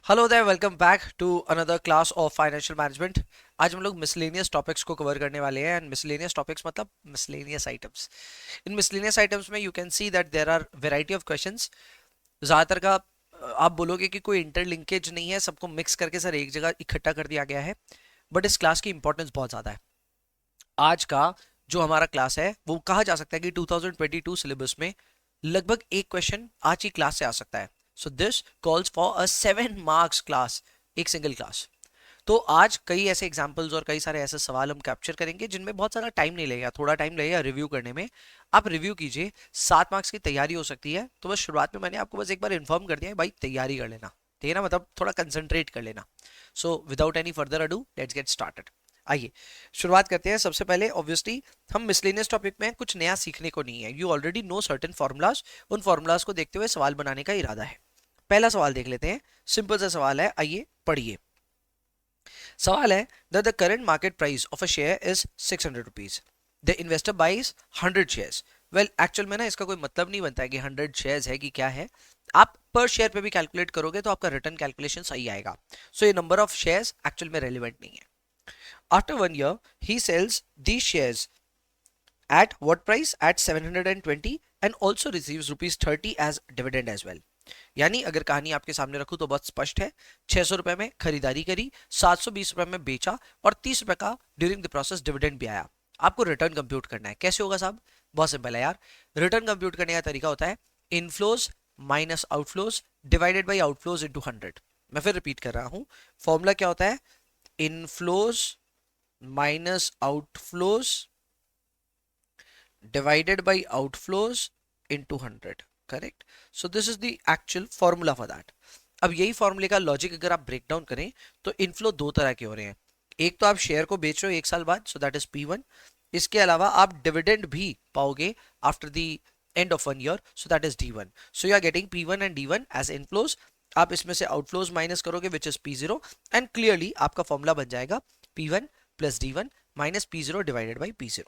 Hello there, welcome back to another class of financial management. आज हम लोग miscellaneous topics को कवर करने वाले हैं। एंड मिसलेनियस टॉपिक्स मतलब मिसलेनियस आइटम्स। इन मिसलेनियस आइटम्स में you can see that there are variety of questions. ज़्यादातर का आप बोलोगे कि कोई इंटरलिंकेज नहीं है, सबको मिक्स करके सर एक जगह इकट्ठा कर दिया गया है। बट इस क्लास की इंपॉर्टेंस बहुत ज़्यादा है। आज का जो हमारा क्लास है वो कहा जा सकता है कि 2022 सिलेबस में लगभग एक क्वेश्चन आज की क्लास से आ सकता है। So this calls for a 7 marks class, एक सिंगल क्लास। तो आज कई ऐसे एग्जांपल्स और कई सारे ऐसे सवाल हम कैप्चर करेंगे जिनमें बहुत सारा टाइम नहीं लगेगा, थोड़ा टाइम लगेगा रिव्यू करने में। आप रिव्यू कीजिए, 7 मार्क्स की तैयारी हो सकती है। तो बस शुरुआत में मैंने आपको बस एक बार इन्फॉर्म कर दिया है, भाई तैयारी कर लेना, ठीक है ना, मतलब थोड़ा कंसंट्रेट कर लेना। So without any further ado let's get started. आइए शुरुआत करते हैं। सबसे पहले ऑब्वियसली हम मिसलेनियस टॉपिक में कुछ नया सीखने को नहीं है। You already know certain formulas. उन फॉर्मूलाज को देखते हुए सवाल बनाने का इरादा है। पहला सवाल देख लेते हैं। सिंपल सा सवाल है, आइए पढ़िए। सवाल है that the current market price of a share is 600 rupees. The investor buys 100 shares. Well, actual में ना इसका कोई मतलब नहीं बनता है कि 100 शेयर्स है कि क्या है। आप पर शेयर पे भी कैलकुलेट करोगे तो आपका रिटर्न कैलकुलेशन सही आएगा। सो ये नंबर ऑफ शेयर्स एक्चुअल में रेलिवेंट नहीं है। After 1 year, he sells these shares at what price? At 720 and also receives rupees 30 as dividend as well. यानी अगर कहानी आपके सामने रखूं तो बहुत स्पष्ट है। 600 रुपए में खरीदारी करी, 720 रुपए में बेचा और 30 रुपए का ड्यूरिंग द प्रोसेस डिविडेंड भी आया। आपको रिटर्न कंप्यूट करना है। कैसे होगा साहब? बहुत सिंपल है यार। रिटर्न कंप्यूट करने का तरीका होता है inflows minus outflows divided by outflows into 100। मैं फिर रिपीट कर रहा हूं। फॉर्मूला क्या होता है? Inflows minus outflows divided by outflows into 100. Correct? So this is the actual formula for that. अब यही फॉर्मूले का लॉजिक अगर आप ब्रेक डाउन करें तो इनफ्लो दो तरह के हो रहे हैं। एक तो आप शेयर को बेच रहे हो 1 साल बाद, सो दैट इज P1। इसके अलावा आप डिविडेंड भी पाओगे after the end of 1 year, so that is D1। So you are getting P1 and D1 as inflows. आप इसमें से आउटफ्लोज माइनस करोगे which is P0 and clearly आपका फॉर्मूला बन जाएगा P1 plus D1 minus P0 divided by P0।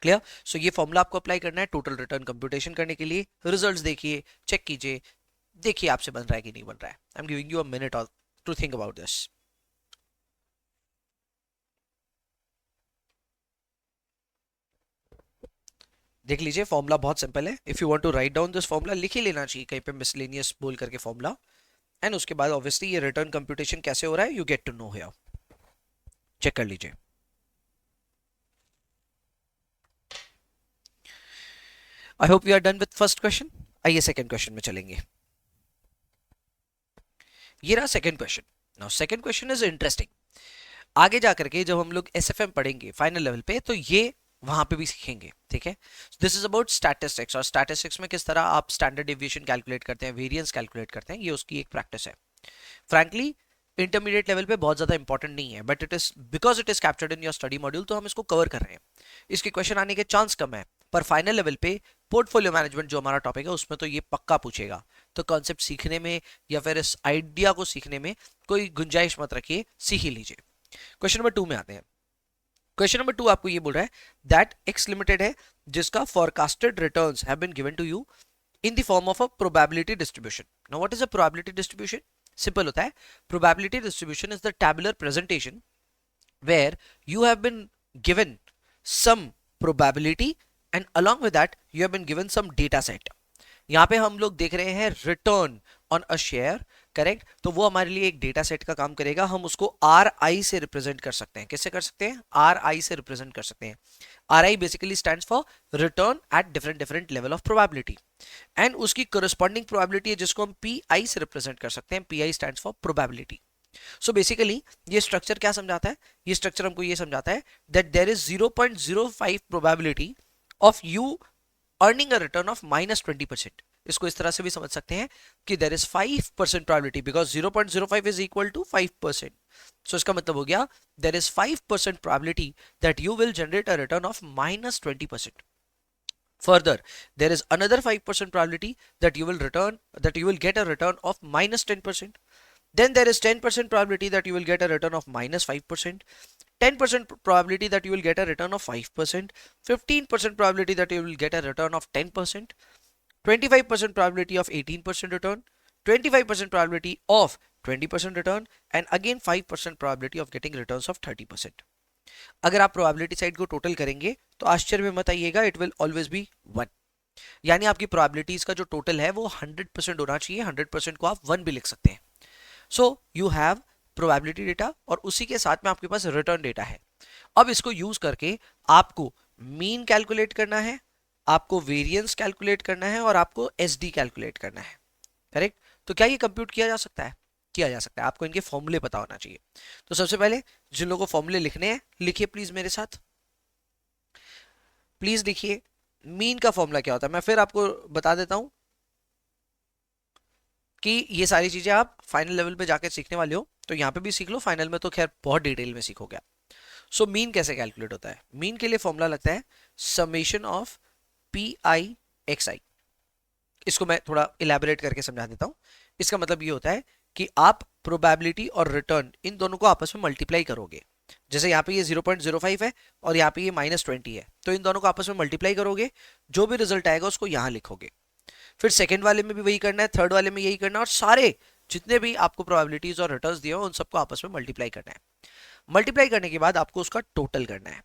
Clear? So ये formula आपको apply करना है टोटल रिटर्न कंप्यूटेशन करने के लिए। रिजल्ट्स देखिए, चेक कीजिए, देखिए आपसे बन रहा है कि नहीं बन रहा है। I am giving you a minute to think about this. देख लीजिए, फॉर्मूला बहुत सिंपल है। If you want to write down this formula, लिख ही लेना चाहिए कहीं पे मिसलेनियस बोल करके फॉर्मूला। एंड उसके बाद ऑब्वियसली ये रिटर्न कंप्यूटेशन कैसे हो रहा है you get to know here. Check कर लीजिए। I hope you are done with first question. आइए सेकंड क्वेश्चन में चलेंगे। ये रहा second question. Now second question is interesting. आगे जाकर के जब हम लोग एसएफएम पढ़ेंगे फाइनल लेवल पे तो ये वहां पे भी सीखेंगे, ठीक है। This is about statistics. और स्टैटिस्टिक्स में किस तरह आप स्टैंडर्ड डेविएशन कैलकुलेट करते हैं, वेरिएंस कैलकुलेट करते हैं, ये उसकी एक प्रैक्टिस है। फ्रैंकली इंटरमीडिएट लेवल पे बहुत ज्यादा इंपॉर्टेंट नहीं है, but it is because it is captured in your study module तो हम इसको कवर कर रहे हैं। इसके क्वेश्चन आने के चांस कम है, पर फाइनल लेवल पे पोर्टफोलियो मैनेजमेंट जो हमारा टॉपिक है उसमें तो ये पक्का पूछेगा। तो कॉन्सेप्ट सीखने में या फिर इस आइडिया को सीखने में कोई गुंजाइश मत रखिए, सीख ही लीजिए। क्वेश्चन नंबर 2 में आते हैं। क्वेश्चन नंबर 2 आपको ये बोल रहा है दैट एक्स लिमिटेड है जिसका forecasted returns have been given to you in the form of a probability distribution. Now what is a probability distribution? Simple होता है, probability distribution is the tabular presentation where you have been given some probability and along with that you have been given some data set। यहाँ पे हम लोग देख रहे हैं return on a share, correct. तो वो हमारे लिए एक डेटा सेट का काम करेगा। हम उसको आर आई से रिप्रेजेंट कर सकते हैं। किससे कर सकते हैं? आर आई से रिप्रेजेंट कर सकते हैं। Are I basically stands for return at different different level of probability and उसकी करस्पॉन्डिंग प्रोबेबिलिटी है जिसको हम पी आई से रिप्रेजेंट कर सकते हैं। P I stands for probability. So basically ये स्ट्रक्चर क्या समझाता है? ये स्ट्रक्चर हमको ये समझाता है that there is 0.05 probability of you earning a return of -20%। इसको इस तरह से भी समझ सकते हैं कि there is 5% probability because 0.05 is equal to 5%। So इसका मतलब हो गया there is 5% probability that you will generate a return of -20%। Further, there is another 5% probability that you will get a return of -10%. Then there is 10% probability that you will get a return of -5%. 10% probability that you will get a return of 5%, 15% probability that you will get a return of 10%, 25% probability of 18% return, 25% probability of 20% return and again 5% probability of getting returns of 30%. अगर आप probability side को total करेंगे तो आश्चर्य में मत आइएगा, it will always be 1, यानी आपकी probabilities का जो टोटल है वो 100% होना चाहिए, 100% को आप 1 भी लिख सकते हैं. सो यू हैव प्रोबेबिलिटी डेटा और उसी के साथ में आपके पास रिटर्न डेटा है. अब इसको यूज करके आपको मीन कैलकुलेट करना है, आपको वेरिएंस कैलकुलेट करना है और आपको एसडी कैलकुलेट करना है. करेक्ट? तो क्या ये कंप्यूट किया जा सकता है? किया जा सकता है. आपको इनके फॉर्मूले पता होना चाहिए. तो सबसे पहले जिन लोगों को फॉर्मूले लिखने हैं लिखिए प्लीज मेरे साथ, प्लीज लिखिए. मीन का फॉर्मूला क्या होता है मैं फिर आपको बता देता हूं कि ये सारी चीजें आप फाइनल लेवल पे जाकर सीखने वाले हो, तो यहाँ पे भी सीख लो, फाइनल में तो खैर बहुत डिटेल में सीखोगे. सो मीन कैसे कैलकुलेट होता है? मीन के लिए फॉर्मूला लगता है summation of P I X I. इसको मैं थोड़ा इलेबोरेट करके समझा देता हूं. इसका मतलब ये होता है कि आप प्रोबेबिलिटी और रिटर्न इन दोनों को आपस में मल्टीप्लाई करोगे. जैसे यहाँ पे ये 0.05 है और यहाँ पे ये -20 है, तो इन दोनों को आपस में मल्टीप्लाई करोगे, जो भी रिजल्ट आएगा उसको यहाँ लिखोगे. फिर सेकंड वाले में भी वही करना है, थर्ड वाले में यही करना है, और सारे जितने भी आपको प्रोबेबिलिटीज और रिटर्न्स दिए हो उन सबको आपस में मल्टीप्लाई करना है. मल्टीप्लाई करने के बाद आपको उसका टोटल करना है.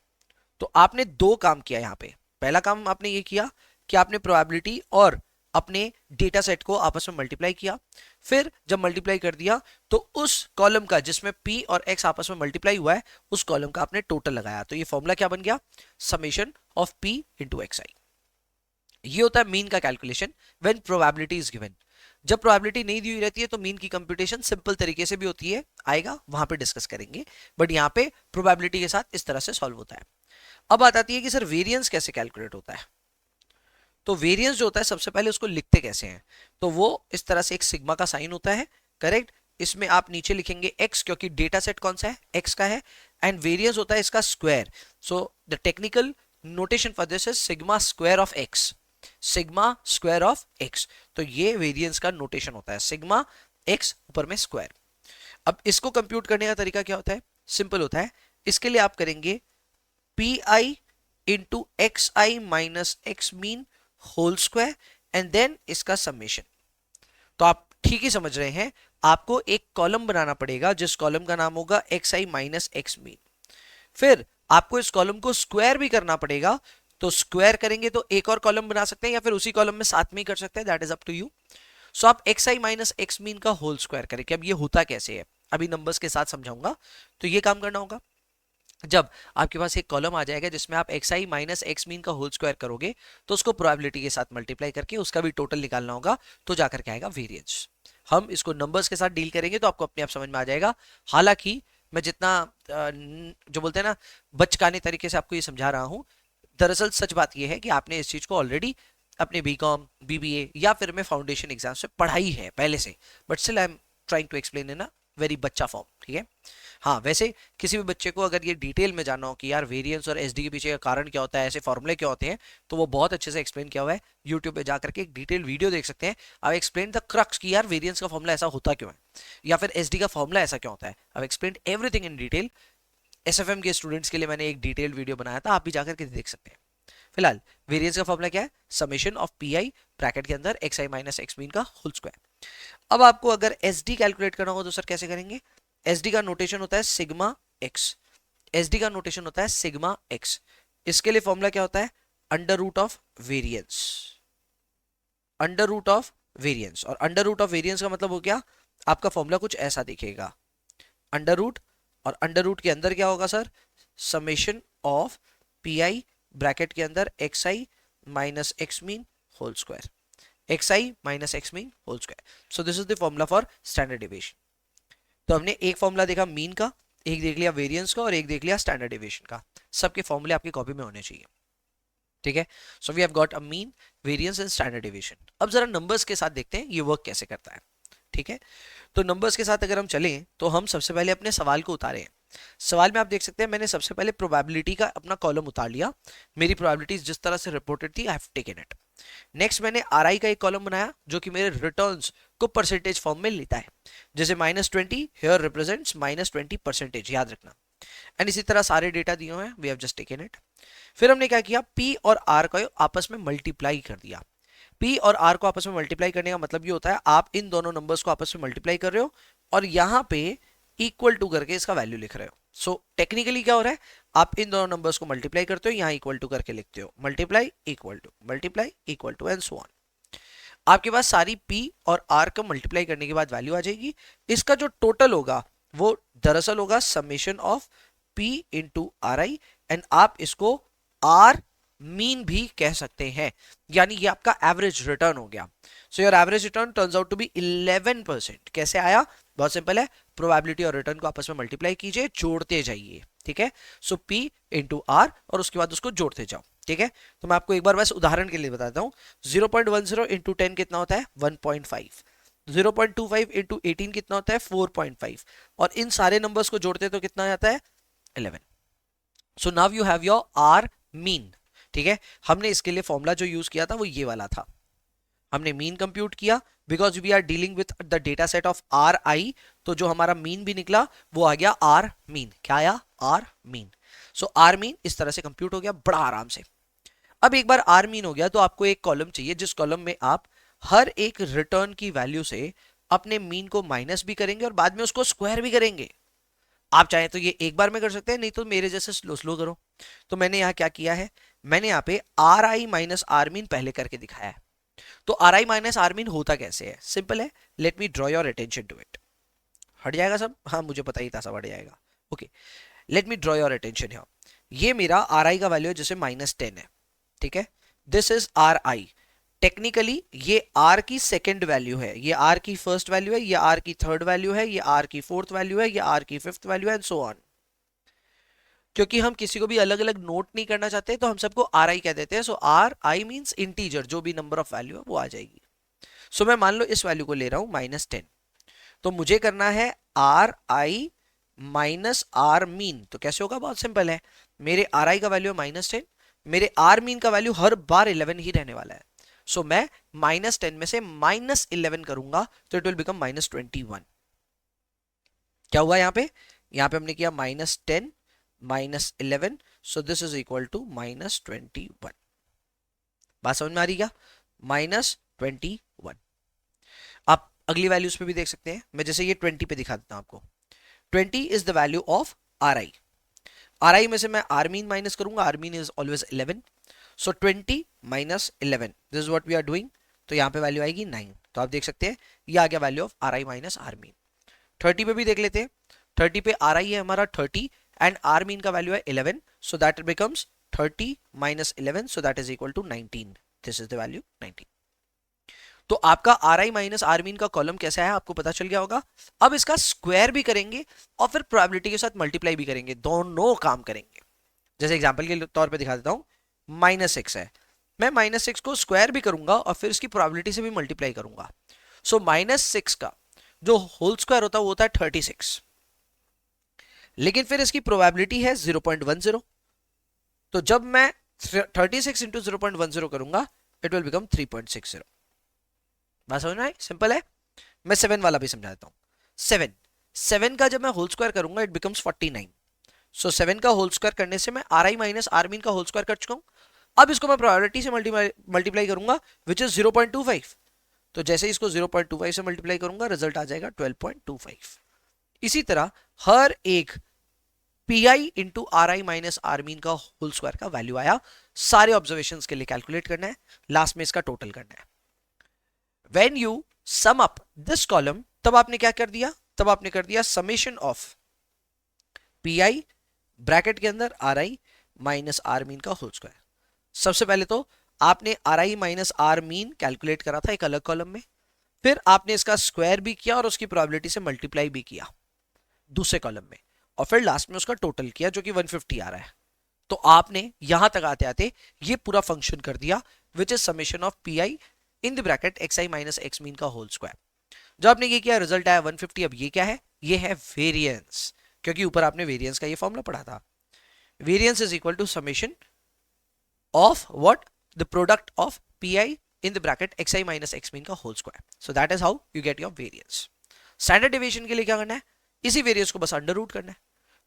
तो आपने दो काम किया यहाँ पे. पहला काम आपने ये किया कि आपने प्रोबेबिलिटी और अपने डेटा सेट को आपस में मल्टीप्लाई किया. फिर जब मल्टीप्लाई कर दिया तो उस कॉलम का जिसमें p और x आपस में मल्टीप्लाई हुआ है उस कॉलम का आपने टोटल लगाया. तो ये फॉर्मूला क्या बन गया? Summation of p into X I. ये होता है मीन का calculation when probability is given. जब प्रोबेबिलिटी नहीं दी हुई रहती है तो मीन की कंप्यूटेशन सिंपल तरीके से भी होती है, आएगा वहां पे डिस्कस करेंगे, बट यहाँ पे प्रोबेबिलिटी के साथ इस तरह से सॉल्व होता है. अब बात आती है कि सर वेरिएंस कैसे कैलकुलेट होता है? तो वेरिएंस जो होता है सबसे पहले उसको लिखते कैसे हैं? तो वो इस तरह से एक सिग्मा का साइन होता है. करेक्ट? इसमें आप नीचे लिखेंगे x क्योंकि डेटा सेट कौन सा है? x का है. एंड वेरिएंस होता है इसका square. So the technical notation for this is sigma square of x. Sigma square of x. तो ये वेरिएंस का नोटेशन होता है, सिग्मा x ऊपर में स्क्वायर. अब इसको कंप्यूट करने का तरीका क्या होता है? सिंपल होता है. इसके लिए आप करेंगे P I into X I minus x mean whole square and then इसका समेशन. तो आप ठीक ही समझ रहे हैं, आपको एक कॉलम बनाना पड़ेगा जिस कॉलम का नाम होगा एक्स आई माइनस एक्स मीन. फिर आपको इस कॉलम को स्क्वायर भी करना पड़ेगा. तो स्क्वायर करेंगे तो एक और कॉलम बना सकते हैं या फिर उसी कॉलम में साथ में ही कर सकते हैं, that is up to you. So आप एक्स आई माइनस एक्स मीन का होल स्क्वायर करेंगे. अब ये होता कैसे है अभी नंबर्स के साथ समझाऊंगा. तो ये काम करना होगा, जब आपके पास एक कॉलम आ जाएगा जिसमें आप एक्स आई माइनस एक्स मीन का होल स्क्वायर करोगे तो उसको प्रोबेबिलिटी के साथ मल्टीप्लाई करके उसका भी टोटल निकालना होगा, तो जाकर के आएगा वेरिएंस. हम इसको नंबर्स के साथ डील करेंगे तो आपको अपने आप समझ में आ जाएगा. हालांकि मैं जितना जो बोलते हैं ना बचकाने तरीके से आपको ये समझा रहा हूं, दरअसल सच बात यह है कि आपने इस चीज को ऑलरेडी अपने बीकॉम बीबीए या फिर में फाउंडेशन एग्जाम से पढ़ाई है पहले से, but still I am trying to explain in a very बच्चा फॉर्म. ठीक है? हाँ, वैसे किसी भी बच्चे को अगर ये डिटेल में जानना हो कि यार वेरिएंस और एसडी के पीछे का कारण क्या होता है, ऐसे फॉर्मूले क्या होते हैं, तो वो बहुत अच्छे से एक्सप्लेन किया हुआ है. यूट्यूब पे जाकर के एक डिटेल वीडियो देख सकते हैं. अब एक्सप्लेन द क्रक्स कि यार वेरिएंस का फॉर्मूला ऐसा होता क्यों है या फिर एसडी का फॉर्मूला ऐसा क्यों होता है. अब explain everything in detail. SFM के स्टूडेंट्स के लिए मैंने एक डिटेल वीडियो बनाया था, आप भी जाकर के देख सकते हैं. फिलहाल वेरिएंस का फॉर्मूला क्या है? Summation of P I bracket के अंदर एक्स आई माइनस एक्स मीन का होल स्क्वायर. अब आपको अगर एसडी कैलकुलेट करना हो तो सर कैसे करेंगे? एसडी का नोटेशन होता है सिग्मा एक्स. एसडी का नोटेशन होता है सिग्मा एक्स. इसके लिए फॉर्मूला क्या होता है? Under root of variance. Under root of variance. और अंडर रूट ऑफ वेरिएंस का मतलब हो गया आपका फॉर्मूला कुछ ऐसा दिखेगा, अंडर रूट, और अंडर रूट के अंदर क्या होगा sir? Summation of P I bracket के अंदर X I minus x mean whole square. X I minus x mean whole square. So this is the formula for standard deviation. तो हमने एक फॉर्मूला देखा मीन का, एक देख लिया वेरिएंस का और एक देख लिया स्टैंडर्ड डेविएशन का. सबके फॉर्मूले आपकी कॉपी में होने चाहिए. ठीक है? So we have got a mean, variance and standard deviation. अब जरा नंबर्स के साथ देखते हैं ये वर्क कैसे करता है. ठीक है? तो नंबर्स के साथ अगर हम चलें तो हम सबसे पहले अपने सवाल को उतारें. सवाल में आप देख सकते हैं मैंने सबसे पहले प्रोबेबिलिटी का अपना कॉलम उतार लिया. मेरी प्रोबेबिलिटीज जिस तरह से रिपोर्टेड थी I have taken it. Next मैंने आर आई का एक कॉलम बनाया जो कि मेरे रिटर्न्स को परसेंटेज फॉर्म में लेता है. जैसे -20 हियर रिप्रेजेंट्स -20%, याद रखना. एंड इसी तरह सारे डेटा दिए हुए हैं, we have just taken it. फिर हमने क्या किया? पी और आर का आपस में मल्टीप्लाई कर दिया. P और R को आपस में मल्टीप्लाई करने का मतलब ये होता है आप इन दोनों नंबर्स को आपस में मल्टीप्लाई कर रहे हो और यहां पे इक्वल टू करके इसका वैल्यू लिख रहे हो। सो टेक्निकली क्या हो रहा है, आप इन दोनों नंबर्स को मल्टीप्लाई करते हो, यहां इक्वल टू करके लिखते हो, multiply equal to and so on. आपके पास सारी P और R का मल्टीप्लाई करने के बाद वैल्यू आ जाएगी। इसका जो टोटल होगा वो दरअसल होगा summation of P into RI, and आप इसको R मीन भी कह सकते हैं, यानी ये आपका एवरेज रिटर्न हो गया। So your average return turns out to be 11%। कैसे आया, बहुत सिंपल है, प्रोबेबिलिटी और रिटर्न को आपस में मल्टीप्लाई कीजिए, जोड़ते जाइए, ठीक है। सो P इंटू R और उसके बाद उसको जोड़ते जाओ, ठीक है। तो मैं आपको एक बार बस उदाहरण के लिए बताता हूं, 0.10 इंटू 10 कितना होता है 1.5, 0.25 इंटू 18 कितना होता है 4.5, और इन सारे नंबर्स को जोड़ते तो कितना आता है 11। So now you have your R mean, ठीक है। हमने इसके लिए फॉर्मूला जो यूज किया था वो ये वाला था, हमने मीन कंप्यूट किया because we are dealing with the data set of R I, तो जो हमारा मीन भी निकला वो आ गया आर मीन। क्या आया, R mean. So R mean इस तरह से कंप्यूट हो गया बड़ा आराम से। अब एक बार आर मीन हो गया तो आपको एक कॉलम चाहिए जिस कॉलम में आप हर एक रिटर्न की वैल्यू से अपने मीन को माइनस भी करेंगे और बाद में उसको स्क्वायर भी करेंगे। आप चाहें तो ये एक बार में कर सकते हैं, नहीं तो मेरे जैसे स्लो स्लो करो। तो मैंने यहाँ क्या किया है, मैंने यहाँ पे R I minus R mean पहले करके दिखाया है। तो R I minus R mean होता कैसे है, सिंपल है, let me draw your attention to it. हट जाएगा सब, हाँ मुझे पता ही था सब हट जाएगा। Okay, late me draw your attention here. ये मेरा आर आई का वैल्यू है जैसे -10 है, ठीक है। This is are I. Technically ये आर की सेकेंड वैल्यू है, ये आर की फर्स्ट वैल्यू है, ये आर की थर्ड वैल्यू है, ये आर की फोर्थ वैल्यू है, ये आर की फिफ्थ वैल्यू है, एंड सो ऑन। क्योंकि हम किसी को भी अलग अलग नोट नहीं करना चाहते तो हम सबको आर आई कह देते हैं। सो आर आई मीन्स इंटीजर, जो भी नंबर ऑफ वैल्यू है वो आ जाएगी। सो मैं मान लो इस वैल्यू को ले रहा हूं -10, तो मुझे करना है R I minus R mean. तो कैसे होगा, बहुत सिंपल है, मेरे आर आई का वैल्यू है -10, मेरे आर मीन का वैल्यू हर बार 11 ही रहने वाला है। सो मैं -10 में से -11 करूंगा तो इट विल बिकम -21। क्या हुआ यहाँ पे हमने किया -10 -11, so this is equal to -21। बात समझ में आ रही क्या, -21। आप अगली वैल्यूज पे भी देख सकते हैं, मैं जैसे ये 20 पे दिखा देता हूं आपको। 20 is the value of R I. R I में से मैं आर मीन माइनस करूंगा, R mean is always 11, so 20 minus 11, this is what we are doing. तो यहाँ पे वैल्यू आएगी 9। तो आप देख सकते हैं ये आ गया value of R I minus R mean. 30 पे भी देख लेते हैं, 30 पे आर आई है हमारा 30 एंड आर मीन का वैल्यू है 11, so that becomes 30 minus 11, so that is equal to 19। This is the value 19। तो आपका R I minus R mean का कॉलम कैसा है आपको पता चल गया होगा। अब इसका स्क्वायर भी करेंगे और फिर प्रोबेबिलिटी के साथ मल्टीप्लाई भी करेंगे, दोनों काम करेंगे। जैसे एग्जांपल के तौर पे दिखा देता हूं, -6 है, मैं -6 को स्क्वायर भी करूंगा और फिर इसकी प्रोबेबिलिटी से भी मल्टीप्लाई करूंगा। सो -6 का जो होल स्क्वायर होता है वो होता है 36, लेकिन फिर इसकी प्रोबेबिलिटी है 0.10। तो जब मैं 36 इंटू 0.10 करूंगा इट विल बिकम 3.60। बात समझ में आई, सिंपल है। मैं 7 वाला भी समझा देता हूं। 7 का जब मैं होल स्क्वायर करूंगा इट बिकम्स 49। सो 7 का होल स्क्वायर करने से मैं R I minus R mean का होल स्क्वायर कर चुका हूं। अब इसको मैं प्रोबेबिलिटी से मल्टीप्लाई करूंगा विच इज 0.25। तो जैसे इसको 0.25 से मल्टीप्लाई करूंगा रिजल्ट आ जाएगा 12.25। इसी तरह हर एक P I into R I minus R mean का होल स्क्वायर का वैल्यू आया। सारे ऑब्जर्वेशंस के लिए कैलकुलेट करना है, लास्ट में इसका टोटल करना है। When you sum up this column, तब आपने क्या कर दिया, तब आपने कर दिया summation of P I bracket के अंदर R I minus R mean का होल स्क्वायर। सबसे पहले तो आपने R I minus R mean calculate करा था एक अलग कॉलम में, फिर आपने इसका स्क्वायर भी किया और उसकी प्रोबेबिलिटी से मल्टीप्लाई भी किया दूसरे कॉलम में, और फिर लास्ट में उसका टोटल किया जो कि 150 आ रहा है। तो आपने यहां तक आते आते ये पूरा फंक्शन कर दिया which is summation of P I in the bracket X I minus x mean का होल स्क्वायर। जब आपने ये किया रिजल्ट आया 150। अब ये क्या है, ये है वेरिएंस, क्योंकि ऊपर आपने वेरिएंस का ये फॉर्मूला पढ़ा था। Variance is equal to summation of what, the product of P I in the bracket X I minus x mean का whole square. So that is how you get your variance. Standard deviation के लिए क्या करना है, इसी variance को बस under root करना है।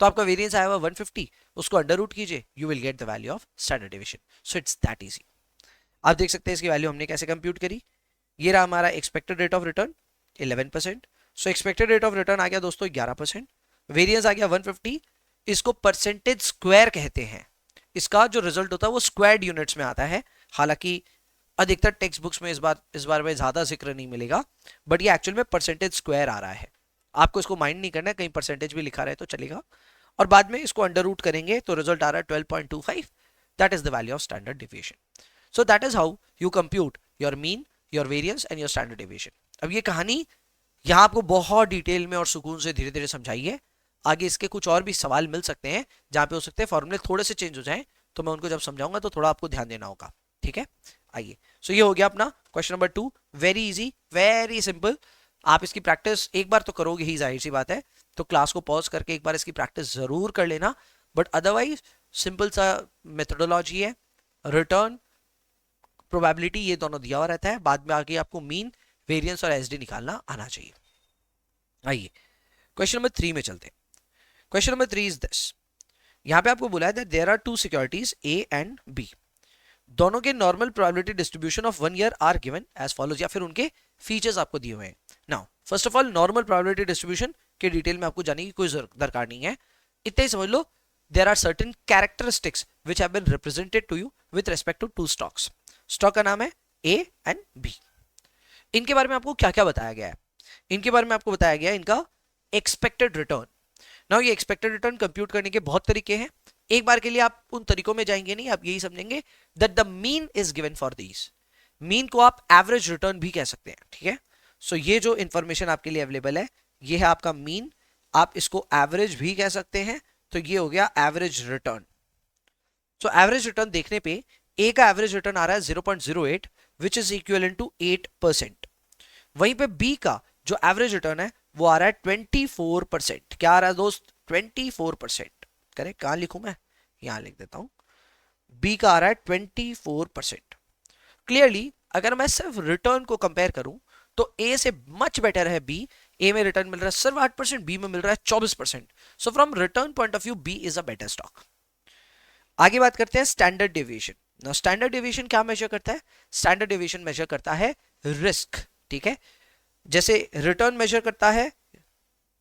तो आपका वेरिएंस आया हुआ 150, उसको अंडर रूट कीजिए, you will get the value of standard deviation. So it's that easy. आप देख सकते हैं इसकी वैल्यू हमने कैसे कंप्यूट करी। ये रहा हमारा expected rate of return 11%। So expected rate of return आ गया दोस्तों 11%, वेरिएंस आ गया 150। इसको परसेंटेज स्क्वायर कहते हैं। इसका जो रिजल्ट होता है वो स्क्वायर्ड यूनिट्स में आता है। हालांकि अधिकतर टेक्स्ट बुक्स में इस बार में ज्यादा जिक्र नहीं मिलेगा, बट ये एक्चुअल में परसेंटेज स्क्वायर आ रहा है। आपको इसको माइंड नहीं करना है, कहीं परसेंटेज भी लिखा रहे तो चलेगा। और बाद में इसको अंडर रूट करेंगे तो रिजल्ट आ रहा है 12.25। That is the value of standard deviation. So that is how you compute your mean, your variance and your standard deviation. अब ये कहानी यहाँ आपको बहुत डिटेल में और सुकून से धीरे धीरे समझाई है। आगे इसके कुछ और भी सवाल मिल सकते हैं जहां पे हो सकते हैं फॉर्मूले थोड़े से चेंज हो जाएं, तो मैं उनको जब समझाऊंगा तो थोड़ा आपको ध्यान देना होगा। ठीक है, आइए। सो ये हो गया अपना question number 2। Very easy, very simple. आप इसकी प्रैक्टिस एक बार तो करोगे ही, जाहिर सी बात है, तो क्लास को पॉज करके एक बार इसकी प्रैक्टिस जरूर कर लेना। बट अदरवाइज सिंपल सा मेथोडोलॉजी है, रिटर्न, प्रोबेबिलिटी, ये दोनों दिया हुआ रहता है। बाद में आगे आपको मीन, वेरिएंस और एसडी निकालना आना चाहिए। आइए क्वेश्चन नंबर 3 में चलते हैं। Question number 3 is this. यहां पे आपको बोला है that there are two securities A and B, दोनों के normal probability distribution of 1 year are given as follows, या फिर उनके फीचर्स आपको दिए हुए हैं। Now first of all normal probability distribution के डिटेल में आपको जाने की कोई दरकार नहीं है, इतना ही समझ लो। There are certain characteristics which have been represented to you with respect to two stocks. Stock का नाम है ए एंड बी। इनके बारे में आपको क्या क्या बताया गया है? इनके बारे में आपको बताया गया है इनका एक्सपेक्टेड रिटर्न। नाउ ये एक्सपेक्टेड रिटर्न कंप्यूट करने के बहुत तरीके हैं, एक बार के लिए आप उन तरीकों में जाएंगे नहीं, आप यही समझेंगे that the mean is given for these. Mean को आप एवरेज रिटर्न भी कह सकते हैं। ठीक है, सो ये जो इंफॉर्मेशन आपके लिए अवेलेबल है ये है आपका मीन, आप इसको एवरेज भी कह सकते हैं, तो ये हो गया average return. So average return देखने पे ए का एवरेज रिटर्न आ रहा है 0.08 विच इज इक्विवेलेंट टू 8%। वहीं पे बी का जो एवरेज रिटर्न है वो आ रहा है 24%। क्या आ रहा है दोस्त? 24%। करेक्ट, कहां लिखूं मैं? यहां लिख देता हूं, बी का आ रहा है 24%। क्लियरली अगर मैं सिर्फ रिटर्न को कंपेयर करूं तो ए से मच बेटर है बी। ए में रिटर्न मिल रहा है सिर्फ 8%, बी में मिल रहा है 24%। So from return point of view B is a better stock. आगे बात करते हैं standard deviation. Now standard deviation क्या मेजर करता है? स्टैंडर्ड डेविएशन मेजर करता है रिस्क। ठीक है, जैसे रिटर्न मेजर करता है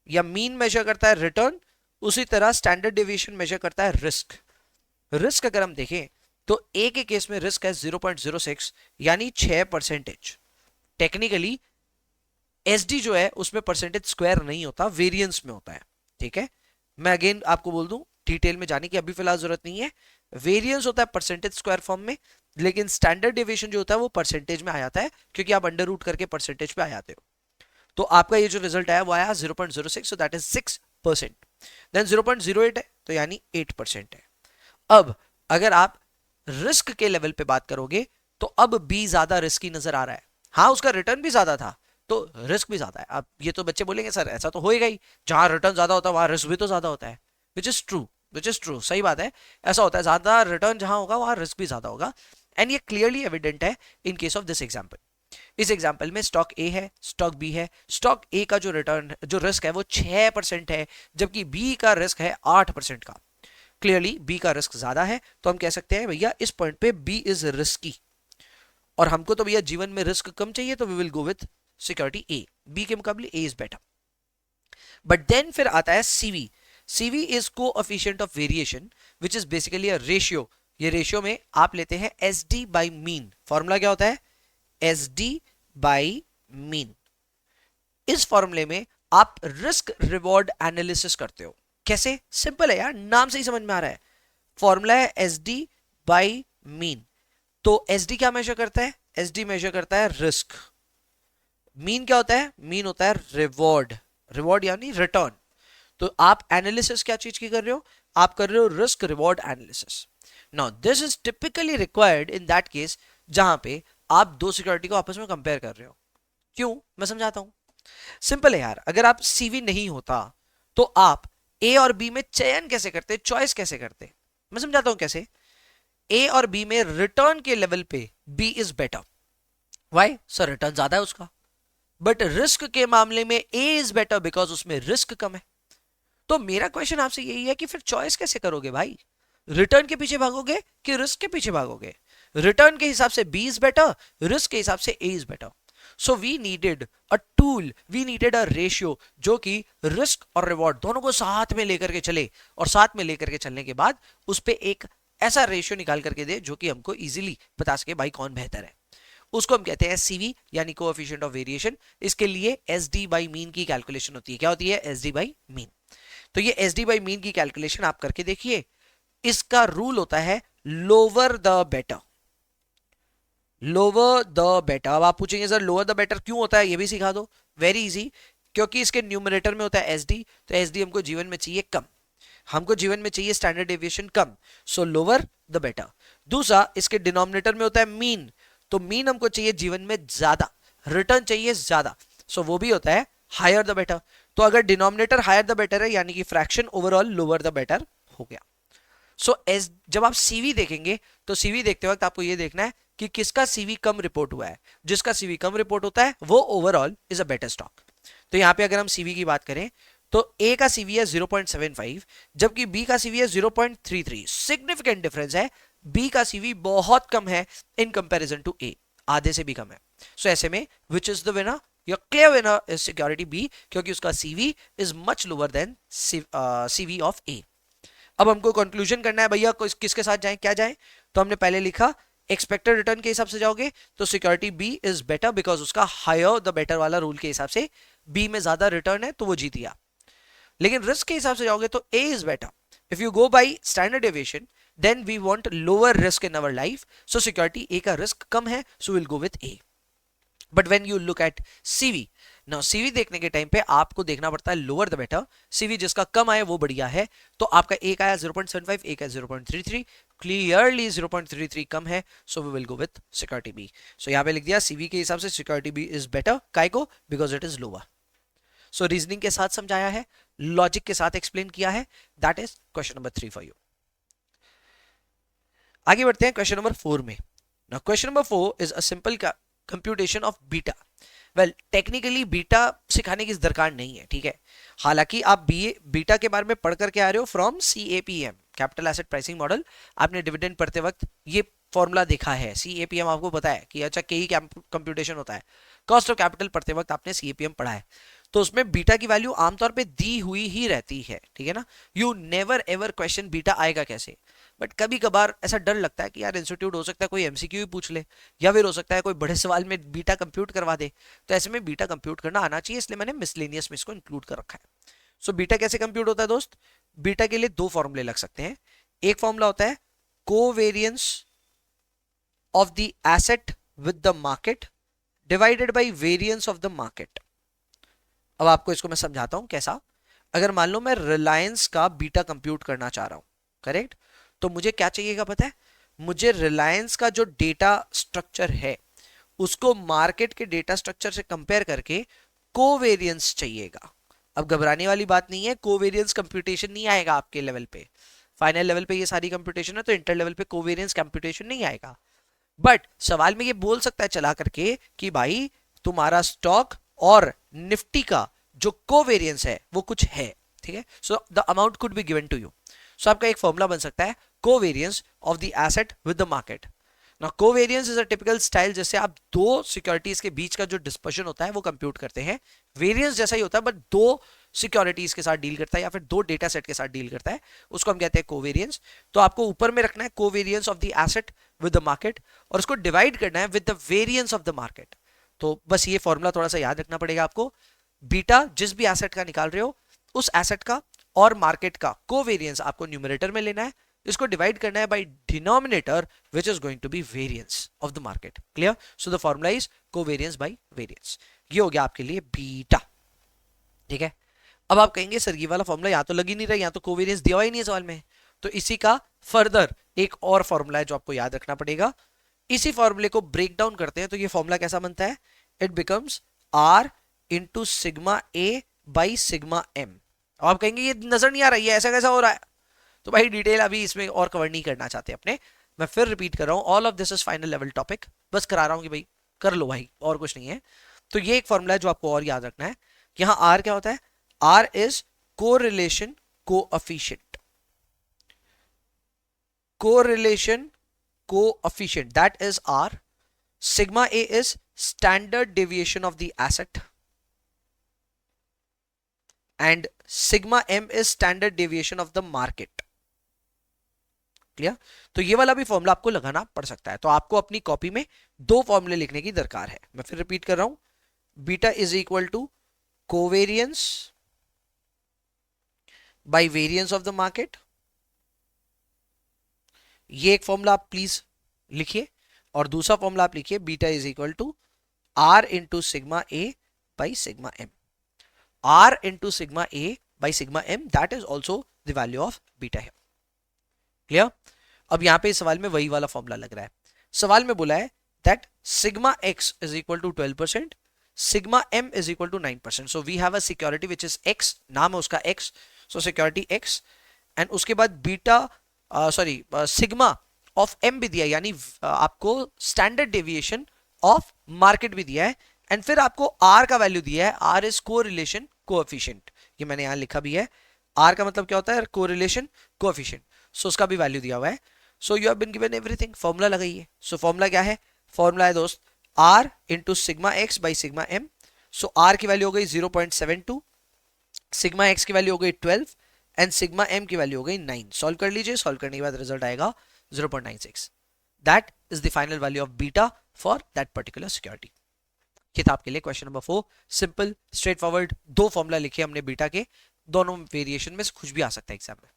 या मीन मेजर करता है रिटर्न, उसी तरह स्टैंडर्ड डेविएशन मेजर करता है रिस्क। रिस्क अगर हम देखें तो ए के केस में रिस्क है 0.06 यानी 6%। टेक्निकली एसडी जो है उसमें परसेंटेज स्क्वायर नहीं होता, वेरिएंस में होता है। ठीक है, मैं अगेन आपको बोल दूं, डिटेल में जाने की अभी फिलहाल जरूरत नहीं है। वेरिएंस होता है परसेंटेज स्क्वायर फॉर्म में, लेकिन स्टैंडर्ड डेविएशन जो होता है वो परसेंटेज में आ जाता है, क्योंकि आप अंडर रूट करके परसेंटेज पे आ जाते हो। तो आपका ये जो रिजल्ट आया वो आया 0.06, सो दैट इज 6%। देन 0.08 है तो यानी 8% है। अब अगर आप रिस्क के लेवल पे बात करोगे तो अब बी ज्यादा रिस्की नजर आ रहा है। हाँ, उसका रिटर्न भी ज्यादा था तो रिस्क भी ज्यादा है। अब ये तो बच्चे बोलेंगे सर ऐसा तो होएगा ही, जहां रिटर्न ज्यादा होता है वहां रिस्क भी तो ज्यादा होता है, which is true, which is true, सही बात है। ऐसा होता है, ज्यादा रिटर्न जहां होगा वहां रिस्क भी ज्यादा होगा। एंड ये क्लियरली एविडेंट है in case of this example. इस एग्जाम्पल में स्टॉक ए है, स्टॉक बी है। स्टॉक ए का जो रिटर्न, जो रिस्क है वो 6% है, जबकि बी का रिस्क है 8% का। क्लियरली बी का रिस्क ज्यादा है, तो हम कह सकते हैं भैया इस पॉइंट पे बी इज रिस्की। और हमको तो भैया जीवन में रिस्क कम चाहिए, तो we will go with security A. B के मुकाबले A is better. But then फिर आता है CV. CV is coefficient of variation which is basically a ratio. ये रेशियो में आप लेते हैं S D by mean. Formula क्या होता है? S D by mean. इस फॉर्मूले में आप रिस्क रिवॉर्ड एनालिसिस करते हो। कैसे? सिंपल है यार, नाम से ही समझ में आ रहा है। फॉर्मूला है एस डी बाई मीन। तो एस डी क्या मेजर करता है? एस डी मेजर करता है रिस्क। मीन क्या होता है? मीन होता है रिवॉर्ड। रिवॉर्ड यानी रिटर्न। तो आप एनालिसिस क्या चीज की कर रहे हो? आप कर रहे हो risk reward analysis. Now this is typically required in that case जहां पे आप दो सिक्योरिटी को आपस में कंपेयर कर रहे हो। क्यों? मैं समझाता हूं। सिंपल है यार, अगर आप सीवी नहीं होता तो आप ए और बी में चयन कैसे करते, चॉइस कैसे करते? मैं समझाता हूं कैसे। ए और बी में रिटर्न के लेवल पे B is better. Why? Sir return ज्यादा है उसका। बट रिस्क के मामले में ए इज बेटर बिकॉज उसमें रिस्क कम है। तो मेरा क्वेश्चन आपसे यही है कि फिर चॉइस कैसे करोगे भाई? रिटर्न के पीछे भागोगे कि रिस्क के पीछे भागोगे? रिटर्न के हिसाब से बी इज बेटर, रिस्क के हिसाब से A is better. So we needed a tool, we needed a ratio जो कि रिस्क और रिवॉर्ड दोनों को साथ में लेकर के चले, और साथ में लेकर के चलने के बाद उस पर एक ऐसा रेशियो निकाल करके दे जो कि हमको इजीली बता सके भाई कौन बेहतर है. उसको हम कहते हैं सीवी यानी कोएफिशिएंट ऑफ वेरिएशन. इसके लिए एस डी बाई मीन की कैलकुलेशन होती है. क्या होती है? S D by mean. तो ये एस डी बाई मीन की कैलकुलेशन आप करके देखिए. इसका रूल होता है lower the better. Lower the better. अब आप पूछेंगे सर लोअर द बेटर क्यों होता है, ये भी सिखा दो. वेरी इजी, क्योंकि इसके न्यूमरेटर में होता है एस डी, तो एस डी हमको जीवन में चाहिए कम, हमको जीवन में चाहिए standard deviation come, so lower the better. दूसरा, इसके डिनोमिनेटर में होता है मीन, तो मीन हमको चाहिए जीवन में ज्यादा, रिटर्न चाहिए ज्यादा, सो वो भी होता है हायर द बेटर. तो अगर डिनोमिनेटर हायर द बेटर है यानी कि fraction overall lower the better हो गया. सो एस जब आप सीवी देखेंगे तो सीवी देखते वक्त आपको ये देखना है कि किसका सीवी कम रिपोर्ट हुआ है. जिसका सीवी कम रिपोर्ट होता है वो overall is a better stock. तो यहां पे अगर हम सीवी की बात करें तो ए का सीवी है 0.75 जबकि बी का सीवी है 0.33. सिग्निफिकेंट डिफरेंस है. बी का सीवी बहुत कम है इन कंपैरिजन टू ए, आधे से भी कम है. सो ऐसे में which is the winner? Your clear winner is security B, क्योंकि उसका CV is much lower than CV of A. अब हमको कंक्लूजन करना है भैया किसके साथ जाएं, क्या जाएं. तो हमने पहले लिखा एक्सपेक्टेड रिटर्न के हिसाब से जाओगे तो security B is better because उसका हायर द बेटर वाला रूल के हिसाब से बी में ज्यादा रिटर्न है तो वो जीत गया. लेकिन रिस्क के हिसाब से जाओगे तो A is better. If you go by standard deviation then we want lower risk in our life, so security A का रिस्क कम है, so will go with A. But when you look at CV, now CV देखने के time पे आपको देखना पड़ता है लोअर द बेटर. सीवी जिसका कम आए वो बढ़िया है. तो आपका एक आया 0.75, एक है 0.33, क्लियरली 0.33 कम है, so we will go with security B. So यहां पे लिख दिया सीवी के हिसाब से सिक्योरिटी बी इज बेटर. काय को? Because it is lower. So reasoning के साथ समझाया है, लॉजिक के साथ एक्सप्लेन किया है. That is question number 3 for you. आगे बढ़ते हैं क्वेश्चन नंबर 4 में. Now question number 4 is a simple computation of beta. Well technically beta सिखाने की दरकार नहीं है, ठीक है. हालांकि आप बीटा के बारे में पढ़ करके आ रहे हो from CAPM, capital asset pricing model. आपने डिविडेंड पढ़ते वक्त ये फॉर्मूला देखा है. CAPM आपको पता है कि अच्छा के ही कंप्यूटेशन होता है. कॉस्ट ऑफ कैपिटल पढ़ते वक्त आपने CAPM पढ़ा है. तो उसमें बीटा की वैल्यू आमतौर पे दी हुई ही रहती है, ठीक है ना. You never ever question beta आएगा कैसे. बट कभी कभार ऐसा डर लगता है कि यार इंस्टीट्यूट हो सकता है कोई MCQ ही पूछ ले, या फिर हो सकता है कोई बड़े सवाल में बीटा कंप्यूट करवा दे. तो ऐसे में बीटा कंप्यूट करना आना चाहिए, इसलिए मैंने मिसलेनियस में इसको इंक्लूड कर रखा है. सो बीटा कैसे कंप्यूट होता है दोस्त? बीटा के लिए दो फॉर्मूले लग सकते हैं. एक फॉर्मूला होता है covariance of the asset with the market divided by variance of the market. अब आपको इसको मैं समझाता हूं कैसा. अगर मान लो मैं रिलायंस का बीटा कंप्यूट करना चाह रहा हूं, करेक्ट, तो मुझे क्या चाहिएगा पता है? मुझे रिलायंस का जो डेटा स्ट्रक्चर है उसको मार्केट के डेटा स्ट्रक्चर से कंपेयर करके कोवेरियंस चाहिएगा. अब घबराने वाली बात नहीं है, कोवेरियंस कंप्यूटेशन नहीं आएगा आपके लेवल पे. फाइनल लेवल पे ये सारी कंप्यूटेशन है, तो इंटर लेवल पे कोवेरियंस कंप्यूटेशन नहीं आएगा. बट सवाल में ये बोल सकता है चला करके कि भाई तुम्हारा स्टॉक और निफ्टी का जो कोवेरियंस है वो कुछ है, ठीक है. So the amount could be given to you. So आपका एक फॉर्मूला बन सकता है covariance of the asset with the market. Now covariance is a typical style जिससे आप दो सिक्योरिटीज के बीच का जो डिस्पर्शन होता है वो कंप्यूट करते हैं. वेरियंस जैसा ही होता है बट दो सिक्योरिटीज के साथ डील करता है या फिर दो डेटा सेट के साथ डील करता है, उसको हम कहते हैं कोवेरियंस. तो आपको ऊपर में रखना है covariance of the asset with the market और उसको डिवाइड करना है with the variance of the market. तो बस ये फॉर्मूला थोड़ा सा याद रखना पड़ेगा आपको. बीटा जिस भी एसेट का निकाल रहे हो उस एसेट का और मार्केट का कोवेरियंस आपको न्यूमरेटर में लेना है, इसको डिवाइड करना है by denominator which is going to be variance of the market. Clear? So the formula is covariance by variance. ये हो गया आपके लिए बीटा, ठीक है. अब आप कहेंगे सर ये वाला फॉर्मूला यहां तो लग ही नहीं रहा, यहां तो कोवेरियंस दिया ही नहीं है सवाल में. तो इसी का फर्दर एक और फॉर्मूला है जो आपको याद रखना पड़ेगा. इसी फॉर्मूले को ब्रेक डाउन करते हैं तो ये फॉर्मूला कैसा बनता है? It becomes R into sigma A by sigma M. आप कहेंगे ये नजर नहीं आ रहा है, ऐसा कैसा हो रहा है? तो भाई डिटेल अभी इसमें और कवर नहीं करना चाहते अपने. मैं फिर रिपीट कर रहा हूं, all of this is final level topic. बस करा रहा हूं कि भाई कर लो भाई, और कुछ नहीं है. तो ये एक फॉर्मूला है जो आपको और याद रखना है. यहां R क्या होता है? R is correlation coefficient. Correlation coefficient, that is R. Sigma A is standard deviation of the asset and sigma M is standard deviation of the market. Clear? तो ये वाला भी फॉर्मूला आपको लगाना पड़ सकता है, तो आपको अपनी कॉपी में दो फॉर्मूले लिखने की दरकार है. मैं फिर रिपीट कर रहा हूं, beta is equal to covariance by variance of the market. ये एक फॉर्मूला आप प्लीज लिखिए, और दूसरा फॉर्मूला आप लिखिए beta is equal to R into sigma A by sigma M. R into sigma A by sigma M, that is also the value of beta है. Clear? अब यहां पे इस सवाल में वही वाला फॉर्मूला लग रहा है. सवाल में बोला है that sigma X is equal to 12%, sigma M is equal to 9%. So we have a security which is X, नाम है उसका X, so security X, and उसके बाद बीटा सिग्मा ऑफ एम भी दिया है, यानी आपको स्टैंडर्ड डेविएशन ऑफ मार्केट भी दिया है, एंड फिर आपको आर का वैल्यू दिया है. आर इज कोरिलेशन कोएफिशिएंट, ये मैंने यहां लिखा भी है. आर का मतलब क्या होता है? Correlation coefficient. सो उसका भी वैल्यू दिया हुआ है. So you have been given everything. Formula लगाइए. सो फॉर्मूला क्या है? फॉर्मूला है दोस्त R into sigma X by sigma M. So R की वैल्यू हो गई 0.72, सिग्मा एक्स की वैल्यू हो गई 12 एंड सिग्मा एम की वैल्यू हो गई 9. सॉल्व कर लीजिए. सॉल्व करने के बाद रिजल्ट आएगा 0.96. That is the final value of beta for that particular security. ये था आपके लिए question number 4. Simple, straight forward, दो फॉर्मूला लिखे हमने बीटा के, दोनों वेरिएशन में से कुछ भी आ सकता है एग्जाम में.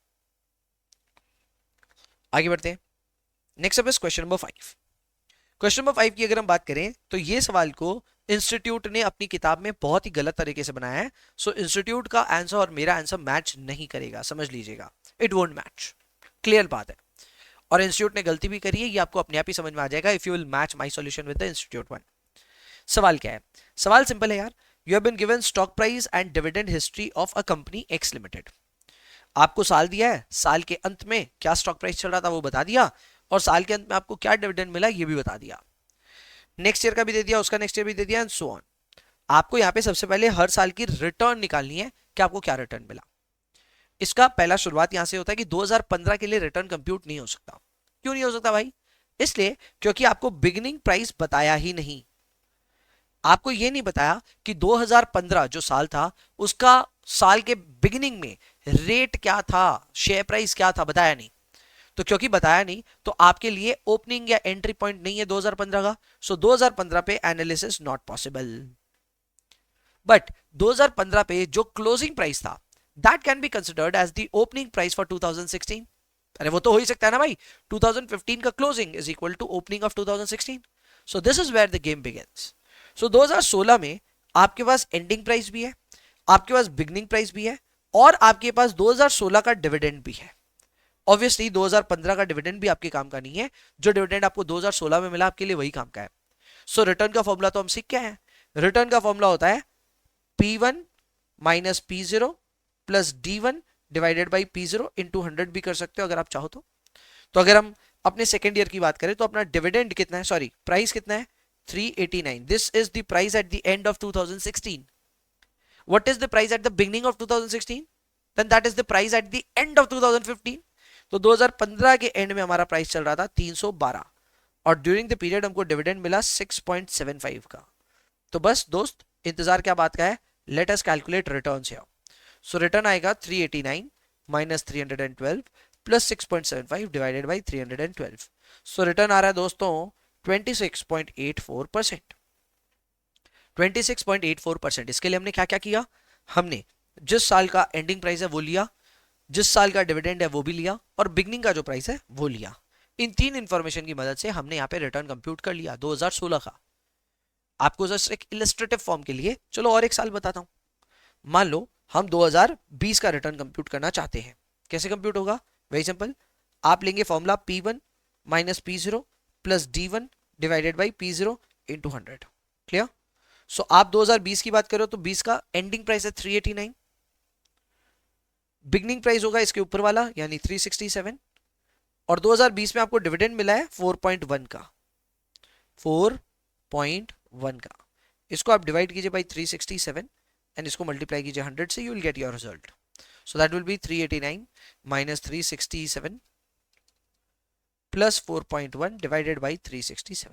आगे बढ़ते हैं. Next up is question number 5. Question number 5 की अगर हम बात करें तो ये सवाल को इंस्टीट्यूट ने अपनी किताब में बहुत ही गलत तरीके से बनाया है. सो इंस्टीट्यूट का आंसर और मेरा आंसर मैच नहीं करेगा, समझ लीजिएगा. इट वोंट मैच, क्लियर बात है. और इंस्टीट्यूट ने गलती भी करी है, ये आपको अपने आप ही समझ में आ जाएगा if you will match my solution with the institute one. सवाल क्या है? सवाल सिंपल है यार. You have been given stock price and dividend history of a company X limited. आपको साल दिया है, साल के अंत में क्या स्टॉक प्राइस चल रहा था वो बता दिया, और साल के अंत में आपको क्या डिविडेंड मिला ये भी बता दिया. नेक्स्ट ईयर का भी दे दिया, उसका नेक्स्ट ईयर भी दे दिया, एंड सो ऑन. आपको यहाँ पे सबसे पहले हर साल की रिटर्न निकालनी है कि आपको क्या रिटर्न मिला. इसका पहला शुरुआत यहां से होता है कि 2015 के लिए रिटर्न कंप्यूट नहीं हो सकता. क्यों नहीं हो सकता भाई? इसलिए क्योंकि आपको बिगिनिंग प्राइस बताया ही नहीं. आपको ये नहीं बताया कि 2015 जो साल था उसका साल के बिगिनिंग में रेट क्या था, शेयर प्राइस क्या था, बताया नहीं. तो क्योंकि बताया नहीं तो आपके लिए ओपनिंग या एंट्री पॉइंट नहीं है 2015 का. सो 2015 पे एनालिसिस नॉट पॉसिबल. बट 2015 पे जो क्लोजिंग प्राइस था that can be considered as the opening price for 2016. अरे वो तो हो ही सकता है ना भाई. 2015 का closing is equal to opening of 2016. So this is where the game begins. So 2016 में आपके पास एंडिंग प्राइस भी है, आपके पास बिगनिंग प्राइस भी है, और आपके पास 2016 का डिविडेंड भी है. ऑब्वियसली 2015 का डिविडेंड भी आपके काम का नहीं है. जो डिविडेंड आपको 2016 में मिला आपके लिए वही काम का है. सो रिटर्न का फॉर्मूला तो हम सीख के हैं. रिटर्न का फॉर्मूला होता है P1 minus P0 plus D1 divided by P0 into 100 भी कर सकते हो अगर आप चाहो तो. तो अगर हम अपने सेकेंड ईयर की बात करें तो अपना डिविडेंड कितना है, सॉरी प्राइस कितना है, 389. This is the price at the end of 2016. What is the price at the beginning of 2016? Then that is the price at the end of 2015. तो 2015 के एंड में हमारा प्राइस चल रहा था 312, और ड्यूरिंग द पीरियड हमको डिविडेंड मिला 6.75 का. तो बस दोस्त इंतजार क्या बात का है, let us calculate return here. So return आएगा 389 minus 312 plus 6.75 divided by 312. So return आ रहा है दोस्तों 26.84%. 26.84%. इसके लिए हमने क्या क्या किया? हमने जिस साल का एंडिंग प्राइस है वो लिया, जिस साल का डिविडेंड है वो भी लिया, और बिगनिंग का जो प्राइस है वो लिया. इन तीन इंफॉर्मेशन की मदद से हमने यहाँ पे रिटर्न कंप्यूट कर लिया 2016 का. आपको जस्ट एक इलस्ट्रेटिव फॉर्म के लिए चलो और एक साल बताता हूं. मान लो हम 2020 का रिटर्न कंप्यूट करना चाहते हैं. कैसे कंप्यूट होगा? Very simple. आप लेंगे formula P1 minus P0 plus D1 divided by P0 into 100. Clear? So आप 2020 की बात करो तो 20 का एंडिंग प्राइस है 389, बिगनिंग प्राइस होगा इसके ऊपर वाला यानी 367, और 2020 में आपको डिविडेंड मिला है 4.1 का. 4.1 का इसको आप डिवाइड कीजिए बाई 367 एंड इसको मल्टीप्लाई कीजिए 100 से, you will get your result. So that will be 389 minus 367 plus 4.1 divided by 367,